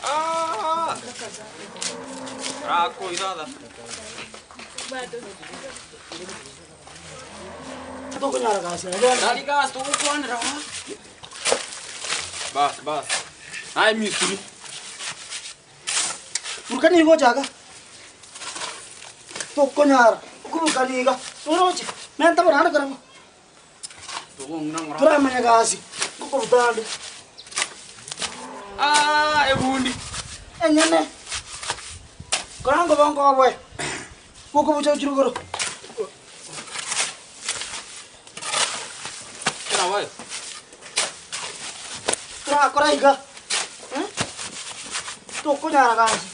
[SPEAKER 1] Ah, aku itu ada.
[SPEAKER 7] Tuh kenyara kasih.
[SPEAKER 1] Dari kas tuh kuan rawa. Bas. Ay mistri.
[SPEAKER 7] Bukan igo jaga. Tuh kenyara. Bukan igo. Suruh Menta berada kerana.
[SPEAKER 1] Tuh nang rawa.
[SPEAKER 7] Berapa banyak kasih? Kau berada.
[SPEAKER 1] Ah, bundi.
[SPEAKER 7] Nyane. Korang kau bang kau boy. Kau bucau curu koro.
[SPEAKER 1] Kenapa?
[SPEAKER 7] Korang iga. Tuh kau nyara kasih.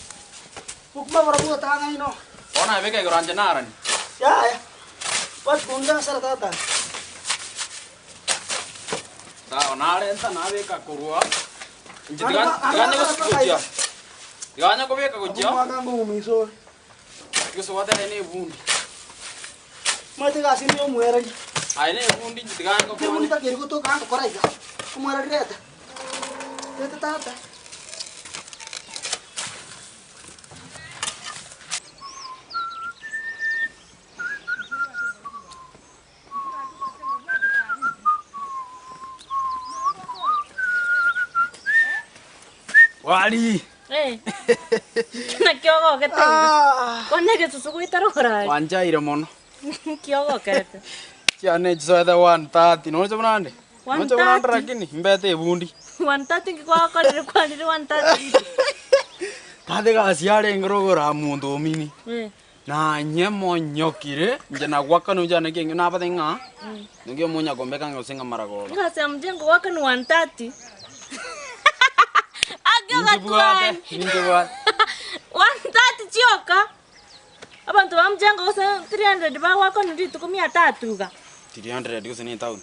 [SPEAKER 7] Bukma berapa tangan ini no.
[SPEAKER 1] Oh, na beke koran jenaran.
[SPEAKER 7] Ya. Pas kundang salah tata.
[SPEAKER 1] Tahu nare entah nabe kakurua. Jangan kau sekolah. Jangan kau beka kau jauh.
[SPEAKER 7] Makan bumi so.
[SPEAKER 1] Kau suatu ini bundi.
[SPEAKER 7] Mati kasih ni omuera ni.
[SPEAKER 1] Ini bundi jangan kau.
[SPEAKER 7] Dia bundi tak kiri kau tu kan kau korai kan. Omuera direta. Direta tata.
[SPEAKER 1] Wali.
[SPEAKER 23] Na kiogo ketengo. Kone ke susuku itarora.
[SPEAKER 1] Wanja ire mono.
[SPEAKER 23] Kiogo kete.
[SPEAKER 1] Kiane jisoeda 130. No jaman ande.
[SPEAKER 23] 130?
[SPEAKER 1] No jaman ande rakini. Mbete bundi.
[SPEAKER 23] 130 kwa kwa ndiri 130.
[SPEAKER 1] Tade ga siare ngro ra mundo mini. Na nyemo nyokire njana wakanu jana kengi na patenga. Ngi munya gombe kanga usinga maragola.
[SPEAKER 23] Ngase mjengo waka ni 130.
[SPEAKER 1] Ninja buat.
[SPEAKER 23] 130 chioka. Abantu bamjengo ose 300 ba wako ndi tukumia 3 ga.
[SPEAKER 1] 300 kusini town.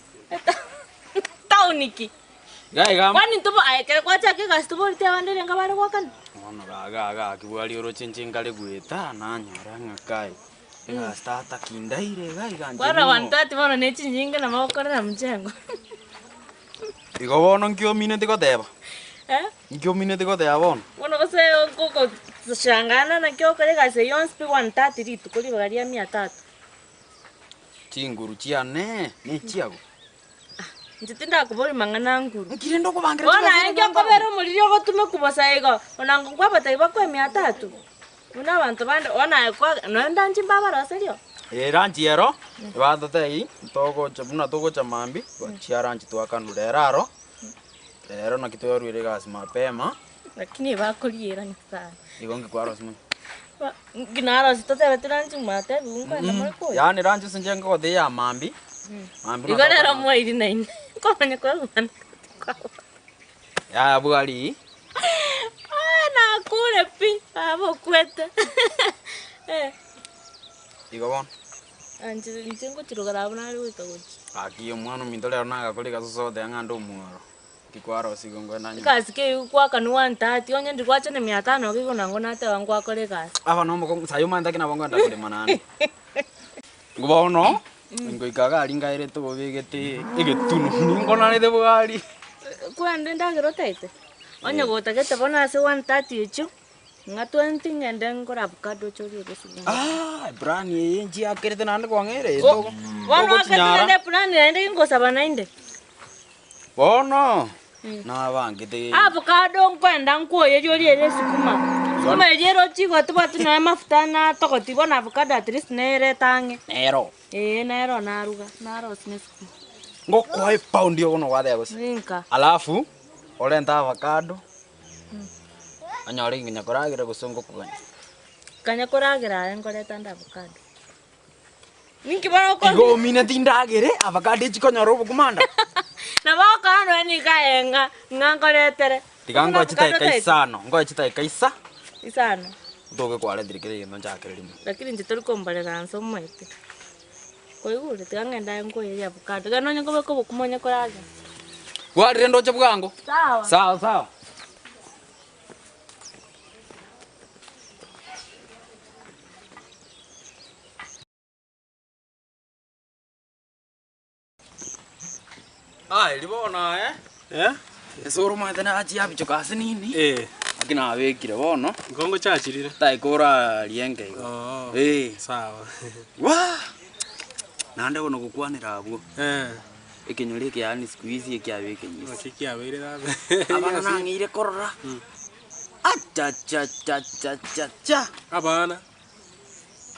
[SPEAKER 23] Town iki.
[SPEAKER 1] Gai gam.
[SPEAKER 23] Kwani tubo ayekere kwacha ke gastubo rite wandere ngabare wakan.
[SPEAKER 1] Ono ga kibwali oro chinchin kale gweta na nyara ngakai. Ega stata kindaire gai ganje.
[SPEAKER 23] Kwara 130 bono nechi nyinga na mawakora na mjengo.
[SPEAKER 1] Igo bono nkio mine tiko teba. Nkio mine tiko teba bono.
[SPEAKER 23] Bono kose koko shangana na kyo kare gase yonspi 130 ritu kuri bagaria 300.
[SPEAKER 1] Chinguru chiane ne chiago.
[SPEAKER 23] Njitinda kubori mangana nguru.
[SPEAKER 1] Ngire ndo kubangira.
[SPEAKER 23] Ona engyo kobero muliro gotume kubosa ego. Ona ngwa bataiba kwa 300. Una bantu bande ona kwa no ndanji mbabara serio.
[SPEAKER 1] Ranji ero batotei togo chabuna togo chamambi chiaranji twakanure raro. Rero na kitoyo rwire gas mapema.
[SPEAKER 23] Lakini bakoliera ni sana.
[SPEAKER 1] Igonge kwa rosmu.
[SPEAKER 23] Ginara sitote veteranji mate bunga na mako.
[SPEAKER 1] Yani ranji sinjenga ko de ya mambi. Mambi.
[SPEAKER 23] Igone ro mo iri nine. Ko manya ko wan.
[SPEAKER 1] Ya bugali.
[SPEAKER 23] Na kule pi abo kwete.
[SPEAKER 1] Igobon.
[SPEAKER 23] Anji njengo tirogara bana ri utogochi.
[SPEAKER 1] Akiyo mwana mindole na gakolika soso de ngando muaro. Kikwaro sigongo nanyo.
[SPEAKER 23] Kasi ke kwa kanu 130 onye ndi kwacha ne 500 kiko nango nate wangu akole kasi.
[SPEAKER 1] Aba no mo sayo manda kina bongo ndakule manani. Ngobono. Ngo ikaga alinga ire to bigete igetunu ningona ne de bugali.
[SPEAKER 23] Kwa ndenda gerotete. Onye gotagete bona ase 130 echo. Nga 20 ngende ngora avocado chori ogesuga.
[SPEAKER 1] Brani yenji akerete nande kwangere to.
[SPEAKER 23] Wono akete brani nende ngosaba nainde.
[SPEAKER 1] Bono. Na bangite.
[SPEAKER 23] Avocado nkwenda nkuoye jori ere sukuma. Sukuma ejero chigo tubatu na mafuta na tokoti bona avocado at least nere tange.
[SPEAKER 1] Nero.
[SPEAKER 23] Nero naruga. Naro sine sukuma.
[SPEAKER 1] Ngoko ai pound yo no wade abos.
[SPEAKER 23] Ninka.
[SPEAKER 1] Alafu
[SPEAKER 7] Orenta avocado. Anyori nginya koragira gusongo kuganya.
[SPEAKER 23] Kanya koragira ngoreta nda avocado. Ninki bara ko.
[SPEAKER 7] Igo mine tindagire avocado chikonyoro bukumanda.
[SPEAKER 23] Na baka no ni kaenga ngangoretere.
[SPEAKER 7] Tigango chita kaisano, ngo chita kaisa.
[SPEAKER 23] Isano.
[SPEAKER 7] Doge kwale dirikire no njakere limu.
[SPEAKER 23] Lakini njituri kombarera nso mwete. Koigure tigangenda ngo ya avocado. Gano nyango bako bukumonya koraga.
[SPEAKER 7] Gwarire ndoche bwango.
[SPEAKER 23] Sawa.
[SPEAKER 7] Sawa sawa. Libona esoro mathana achi abicho kasi nini akina awekire bono
[SPEAKER 19] ngongo chachirire
[SPEAKER 7] taikora lienge igo
[SPEAKER 19] sawa
[SPEAKER 7] wa nande bono gukwanira abo ikinyuri kiani squeeze kiaweke nyisi
[SPEAKER 19] kiawere dabe
[SPEAKER 7] abana nangire korora acha cha cha cha cha cha
[SPEAKER 19] abana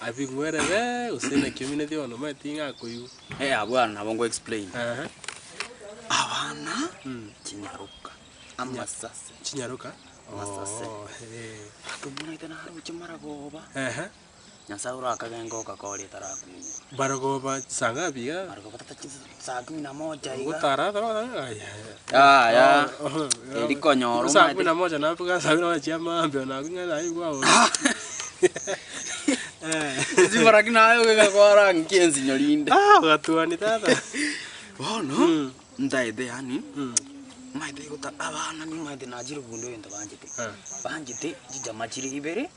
[SPEAKER 19] abingwere be usene kimine diono matinga kuyu
[SPEAKER 7] abana bongo explain abana kinyaruka amasase
[SPEAKER 19] kinyaruka
[SPEAKER 7] amasase atumuna itana haru chimaragoba nyasaura akagengo kakori taraku
[SPEAKER 19] baragoba sanga biga
[SPEAKER 7] baragoba tatachiza saa 11 iga
[SPEAKER 19] utara
[SPEAKER 7] ya iliko nyoro
[SPEAKER 19] saa 11 na puka saa 11 chama mbio na kunya na igwa
[SPEAKER 7] zimaraki nayo gakora nkienzi nyolinde
[SPEAKER 19] gatuani tata
[SPEAKER 7] bono ndaide yani maide guta abana ni maide najiro bundo yenda banjite jijama chiri ibere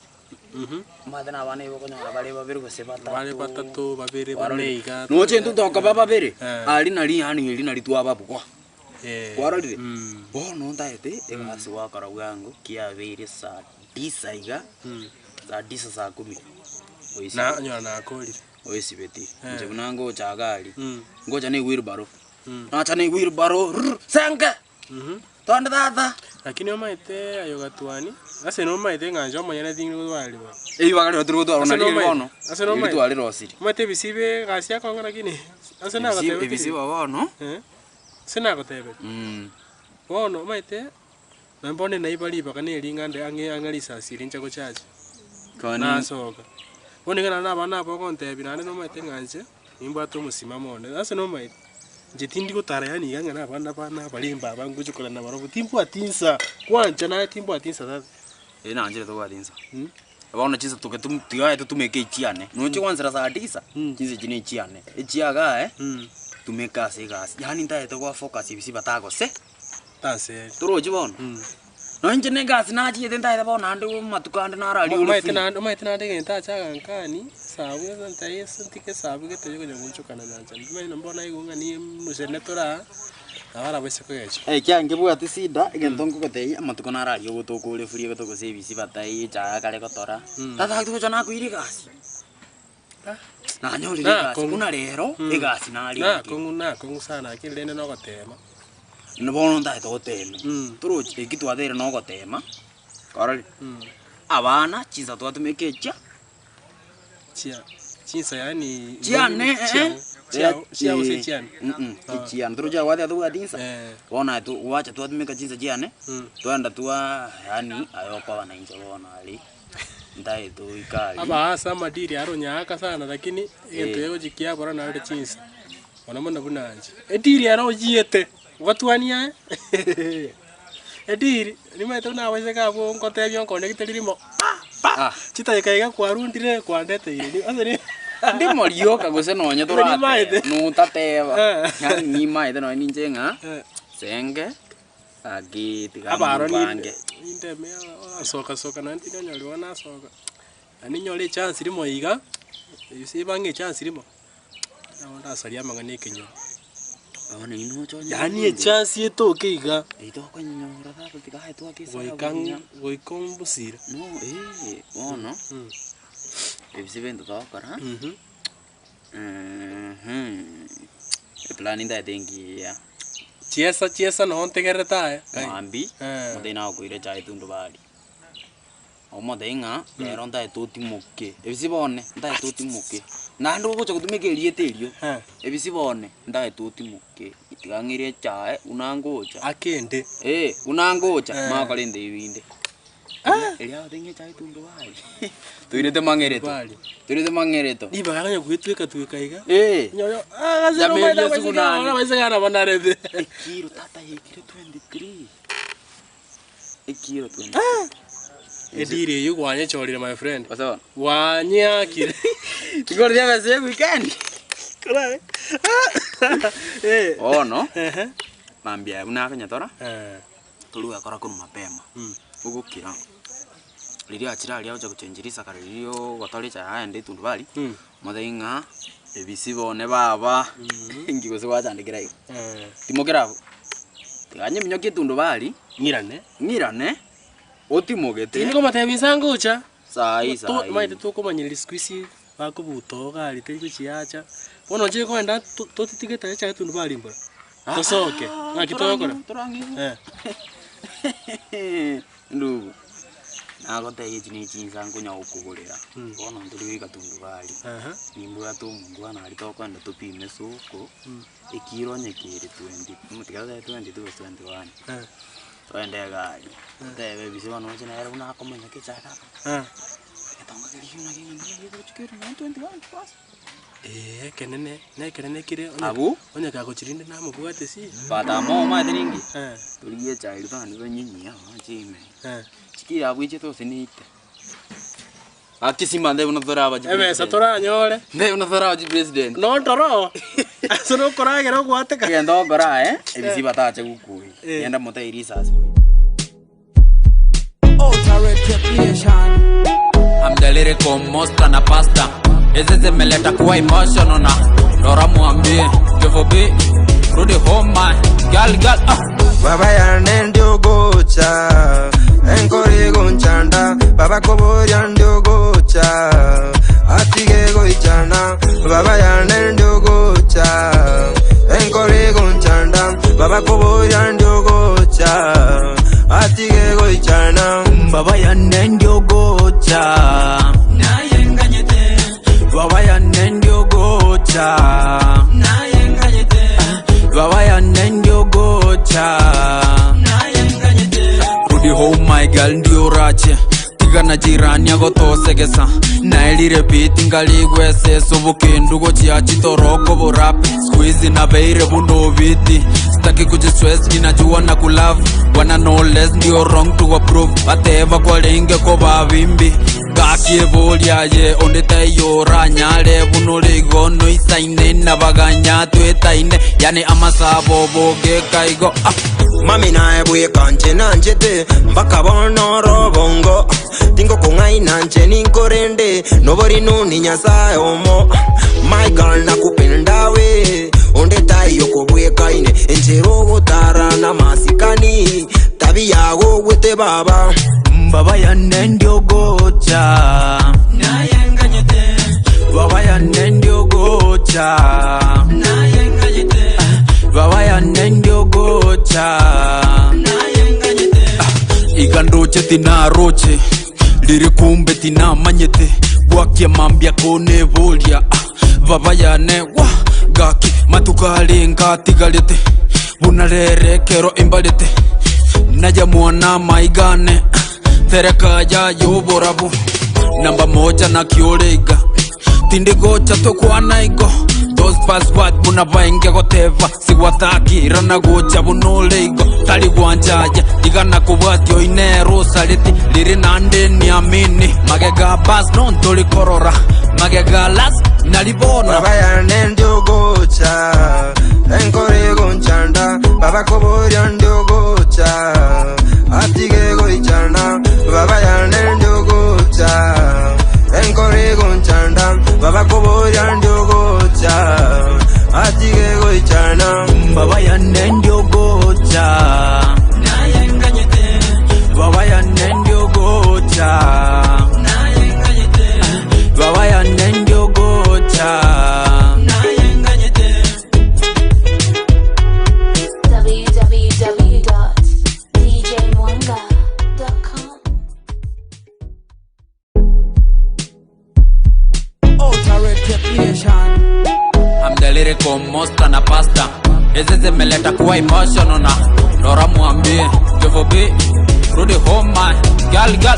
[SPEAKER 7] maide na abana iboko nyara bale babere gose
[SPEAKER 19] batatu babere baneiga
[SPEAKER 7] no chentu toka baba bere ali nali yani ili nali twa babukwa kwarorire bono ndaide egasi wakara wangu kia bere saa 9 iga saa 9 saa 10
[SPEAKER 19] na nyona na koli
[SPEAKER 7] oisi beti nje bunango chagali ngoja ni wheelbarrow acha ni wheelbarrow sanga tonda tata
[SPEAKER 19] lakini omaite ayogatwani ase no maite nganja omanyana thingri gutwalirwa
[SPEAKER 7] bagari turi gutwalwa na bono
[SPEAKER 19] ase no maite
[SPEAKER 7] gutwalirwa osiri
[SPEAKER 19] mate bisibe gasi akonga lakini ase na gotebe
[SPEAKER 7] bisibe bono
[SPEAKER 19] sina gotebe bono maite na mbone na ibali bakane eringande angalisa siri nchako chache na soka bone kana na bana bo kontebi na no maite nganje imba to musimamo ne ase no maite jetindi gutara yani yanga na bana balimba bangu chukula na marobo timpo atinsa kwanja na timpo atinsa tata
[SPEAKER 7] na njire to atinsa abona chiza tuketumtiga tumeke ichiane no chikwanzira saa 9 chiza chine ichiane ichiaga tumeka segas yani ndaye to kwa focus ibisi batago se
[SPEAKER 19] tase
[SPEAKER 7] turoji bona no nje ne gas na chi yenda ida bona ande matukande na rali
[SPEAKER 19] uli maite na ndege ntacha kankani sabu ntaye sentike sabu ke toyo kwenye kunchukana nanja ndime mbona igunga ni musene tora abara bese kwecho
[SPEAKER 7] kyange bwati sida igentongo gotei amatuko na rali gutoko ule furie gutoko sebisi batai cha kale gotora tata tuko chana kuiri gas na nyori gas kuna rero igasi na ali
[SPEAKER 19] na kongu sana kilende no gotema
[SPEAKER 7] no bono ndaye to gotema turochi ikitwathire no gotema karali abana chiza twatumikecha
[SPEAKER 19] chinsa yani
[SPEAKER 7] chiane
[SPEAKER 19] chiane
[SPEAKER 7] chiane turoja wadi atu adinsa bona tu wacha twatumika chinsa chiane twanda twa yani ayokwa wananchi bona ali ndaye to ikali
[SPEAKER 19] aba asa madiri aronyaka sana lakini ento yego jikia bora na ade chinsa ona mona bunanje ediri arojiete watwania ediri nimaito na wese kabo nkotebyo nkonekiterimo chita ikaiga kwarundire kwandete iri asani
[SPEAKER 7] ndi morioka gose nonye turate no tateba ni maide no ninjenga senge agitiga
[SPEAKER 19] bange inde me soka na ntino nyoli wana soka ani nyoli chance rimo iga isi bange chance rimo na saria mangane kenyo
[SPEAKER 7] abana ino chonya
[SPEAKER 19] yani chance yeto keiga
[SPEAKER 7] ito konyora thabo tigahe to akisa
[SPEAKER 19] goikombusira
[SPEAKER 7] no ono ebisibendo tokora plan inda dengia
[SPEAKER 19] chiesa no ntegereta
[SPEAKER 7] ambi muthina okuire chai tundu bali omodenga lero ndae tutimuke ebisibone ndae tutimuke nando bocha kutumekerie terio ebisibone ndae tutimuke itigangire chae unangocha
[SPEAKER 5] akende
[SPEAKER 7] unangocha makalende ibinde elia denye chae tundu bali tuirete mangereto
[SPEAKER 5] iba kanya kwitweka twekaiga
[SPEAKER 7] nyoyo
[SPEAKER 5] azero mwenda kwesika baisega banarebe
[SPEAKER 7] ekiro tata yekire 23 ekiro 20
[SPEAKER 5] edire yo gwanye chorire my friend
[SPEAKER 7] wasa
[SPEAKER 5] gwanye akire
[SPEAKER 7] igor dia bese weekend
[SPEAKER 5] kala
[SPEAKER 7] no mambia una kanya tora tuluga kora kuno mapema ugukira liria achira lia uja kuchenjirisa karirio gotari cha haya ndi tundu bali muthinga ebisibone baba ngigose wachandikira iyo timokera tiganye minyokie tundu bali ngirane otimogete
[SPEAKER 5] niko matebisangucha
[SPEAKER 7] sai
[SPEAKER 5] maite tukumanyirira squeeze bakubuto gali teri chiacha bono je kwenda totitigeta cha tundu bali mbora tosoke ngakitokora
[SPEAKER 7] ndugu nagoteye chini chinsangu nya ukugurira bono ndiri gatundu bali nimbura tu mungu ana ali tokwenda tupime suko ikiro nyekiri 20 mutigaza 20 to 21 twende gali tebe bisiba no china era una komenya kichaka etonga kiri una kinga ndio chikiri 21 pas
[SPEAKER 5] kenene kire
[SPEAKER 7] abu
[SPEAKER 5] onya ka gochirinde namo bwate si
[SPEAKER 7] fata mo ma diringi tuliye chai rutani banyinya chime chikiri abwiche to sinite akisima ndio unadhara baji
[SPEAKER 5] satora nyore
[SPEAKER 7] ndio unadhara baji president
[SPEAKER 5] no toro asono korage no gwate ka
[SPEAKER 7] ngendo gora ebisiba tache gukui yenda mota irisa I'm the lyrical monster na pasta. Eze meleta kuwa emotional na Dora muambie Give be Rudy home man Gal
[SPEAKER 17] Baba ya ndio gocha Enkori gonchanda Baba koboria ndio gocha Atige goichana Baba ya ndio gocha Enkori gonchanda Baba koboria ndio gocha Atige goichana
[SPEAKER 7] Baba ya ndio gocha Baba ya ndio gocha naye nganyete Baba ya ndio gocha naye nganyete Rudy home my girl ndio rache tiga na jirani agotosegesa naelire biti ngaligwese sobukindu gochia chitoroko borap squeeze na beire bundo biti staki kujistress ninajua na kulove wana no less ndio wrong to approve ateva kwa lenge ko babimbi gakie bolia ye onde tayora nyale buno ligono isaine na baganya twetaine yani amasabo boge kaigo
[SPEAKER 17] mami nae buye kanche nanjete mpaka bono robongo tingo kungai nanche ninkorende nobody nuni nyasaye omo my girl nakupenda we onde tayo kobuye kaine enjero botara na masikani tabi yago wete baba
[SPEAKER 7] Baba ya ndio gocha naye nganyete Baba ya ndio gocha naye nganyete Baba ya ndio gocha naye nganyete Igandoche tina roche liri kumbe tina manyete Bwakia mambia kone bolia Baba ya ne wa gaki matukali ngati galete Bunarere kero imbalete Naja muona maigane Tereka ya yoborabu Namba moja na kiolega Tindigocha tokwana igo Those password buna bainge goteva Siwathakira na gocha bunolego Tali guanjaja Digana kubwatio inero saliti Liri nande niamini Magega bas non toli korora Magega las nalibona
[SPEAKER 17] Baba ya ndio gocha Enkore gonchanda Baba koboria ndio gocha Atige goichana Baba ya ndio gocha Enkore gonchanda Baba koboria ndio gocha Atige goichana
[SPEAKER 7] Baba ya ndio gocha naye nganyete Baba ya ndio gocha naye nganyete Baba ya ndio gocha naye nganyete
[SPEAKER 6] www.djmwanga.com
[SPEAKER 9] emotional na Lora mwambie Give be Rudi home my Girl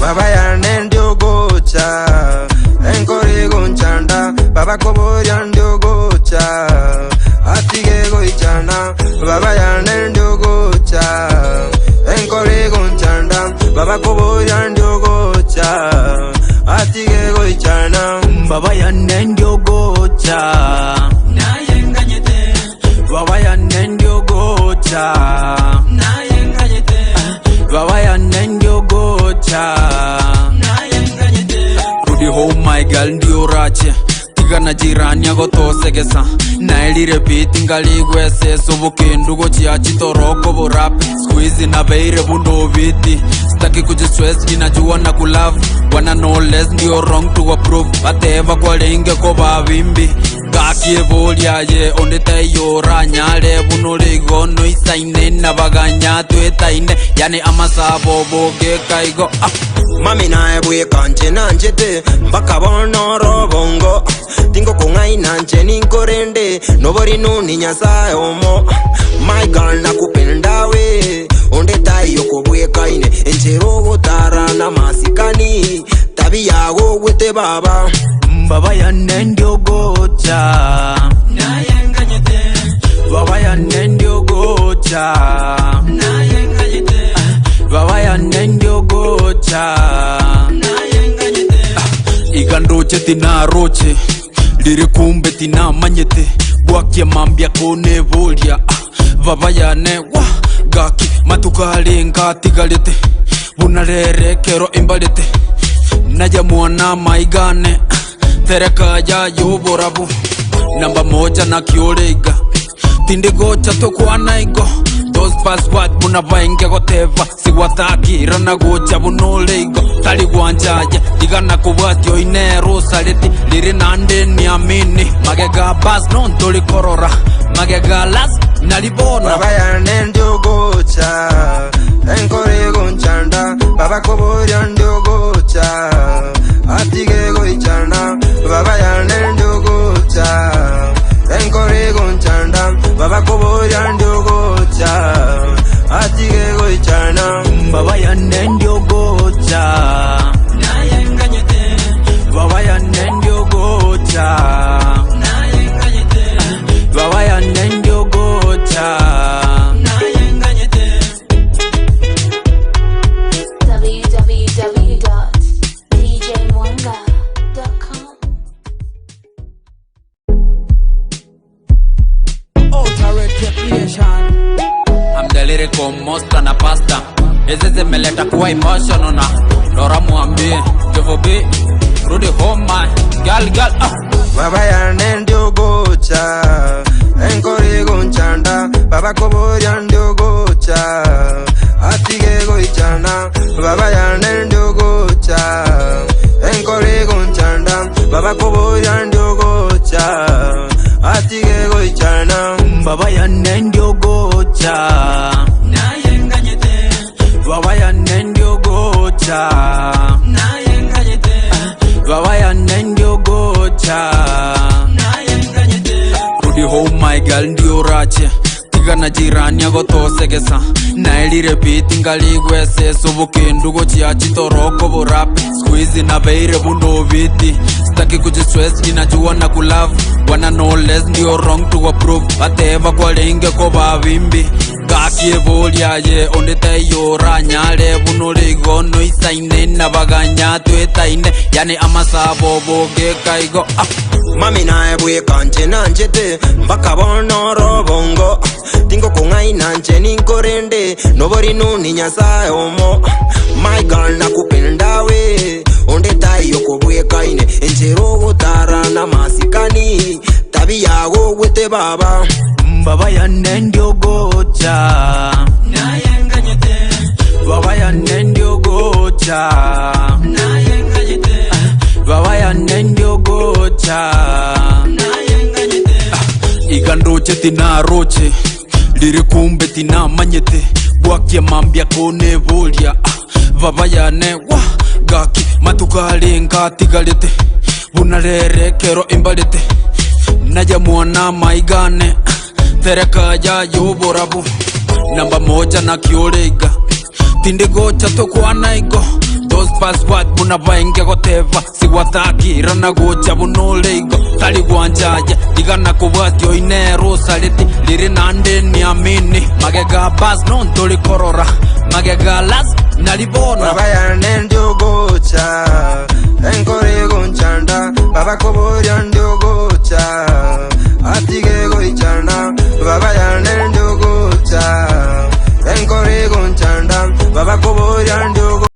[SPEAKER 17] Baba yane ndio gocha Enkore gonchanda Baba koboria ndio gocha Atige goichana Baba yane ndio gocha Enkore gonchanda Baba koboria ndio gocha Atige goichana
[SPEAKER 9] Baba yane ndio gocha Nayenganyete Baba yane ndio gocha Nayenganyete Baba yane ndio gocha Rudi home my girl ndio rache Tiga na jirani agotosegesa Nailire biti ngaligwese Sobukendu gochia chitoroko borape Squeeze na beire bundo viti Staki kujistress ninajua na kulove Wanna know less ndio wrong to approve Bateva kwa lenge ko bavimbi Kakie volia ye onde tayora Nyale buno ligono isaine na baganya tuetaine Yani amasabo boge kaigo
[SPEAKER 17] Mami na ebuye kanche nanjete Mbaka bono robongo Tingo kungai nanche ninkorende Nobody nuni nyasa omo My girl na kupenda we Onde tayo kobuye kaine Enchero gotara na masikani Tabi yago wete baba
[SPEAKER 9] Baba ya nendio gocha Nayenganyete Baba ya nendio gocha Nayenganyete Baba ya nendio gocha Nayenganyete Igandoche tina roche Liri kumbe tina manyete Bwakia mambia kone volia Baba ya ne wa Gaki matukali ngati galete Bunarere kero imbalete Naja muana maigane Tereka ya yoborabu Namba moja na kiorega Tindi gocha tokwa naigo Those password buna vainge goteva Siwataki rana gocha bunolego Tali guanjaja Digana kubatyo inero saleti Liri nande niamini Magega bas non toli korora Magega las nalibona
[SPEAKER 17] Baba ya nendio gocha Enkore gonchanda Baba koboria ndio gocha Atige goichana Baba ya nendio gocha Enkore gonchanda Baba koboria ndio gocha Atige goichana
[SPEAKER 9] Baba ya nendio gocha Nayenganyete Baba ya nendio gocha Nayenganyete Baba ya nendio gocha Nayenganyete
[SPEAKER 6] www.djmwanga.com
[SPEAKER 9] I'm the lyrical monster na pasta Eze zimeleta kuwa emotional na Lora mwambie Give be Rudi home my Girl
[SPEAKER 17] Baba ya nendio gocha Enkore gonchanda Baba koboria ndio gocha Atige goichana Baba ya nendio gocha Enkore gonchanda Baba koboria ndio gocha Atige goichana
[SPEAKER 9] Baba ya nendio gocha Nayenganyete Baba ya nendio gocha Nayenganyete Baba ya nendio gocha Nayenganyete Rudi home my girl ndio rache Tiga na jirani agotosegesa Nailire biti ngaligwese Sobukendu gochia chitoroko borape Squeeze na beire bundo viti Staki kujistress ninajua na kulove Wanna know less ndio wrong to approve Bateva kwa lenge ko bavimbi Kakie volia ye onde tayora Nyale buno ligono isaine na baganya tuetaine Yani amasabo boge kaigo
[SPEAKER 17] Mami na ebuye kanche nanjete Mbaka bono robongo Tingo kungai nanche ninkorende Nobody nuni nyasa omo My girl na kupenda we Onde tayo kobuye kaine Enchero gotara na masikani Tabi yago wete baba
[SPEAKER 9] Baba ya nendio gocha Nayenganyete Baba ya nendio gocha Nayenganyete Baba ya nendio gocha Nayenganyete Igandoche tina roche Liri kumbe tina manyete Bwakia mambia kone volia Baba ya ne wa Gaki matukali ngati galete Bunarere kero imbalete Naja muana maigane tereka ya yuburabu namba moja na kiuriga tindigocha tukwanaigo those password buna bainge goteva siwathakira na gocha bunuleigo tali gwanjaje digana kubwatio inero saliti liri nande ni amini magega bas non toli korora magega las nalibona
[SPEAKER 17] baba ya ndio gocha enkore gonchanda baba koboryan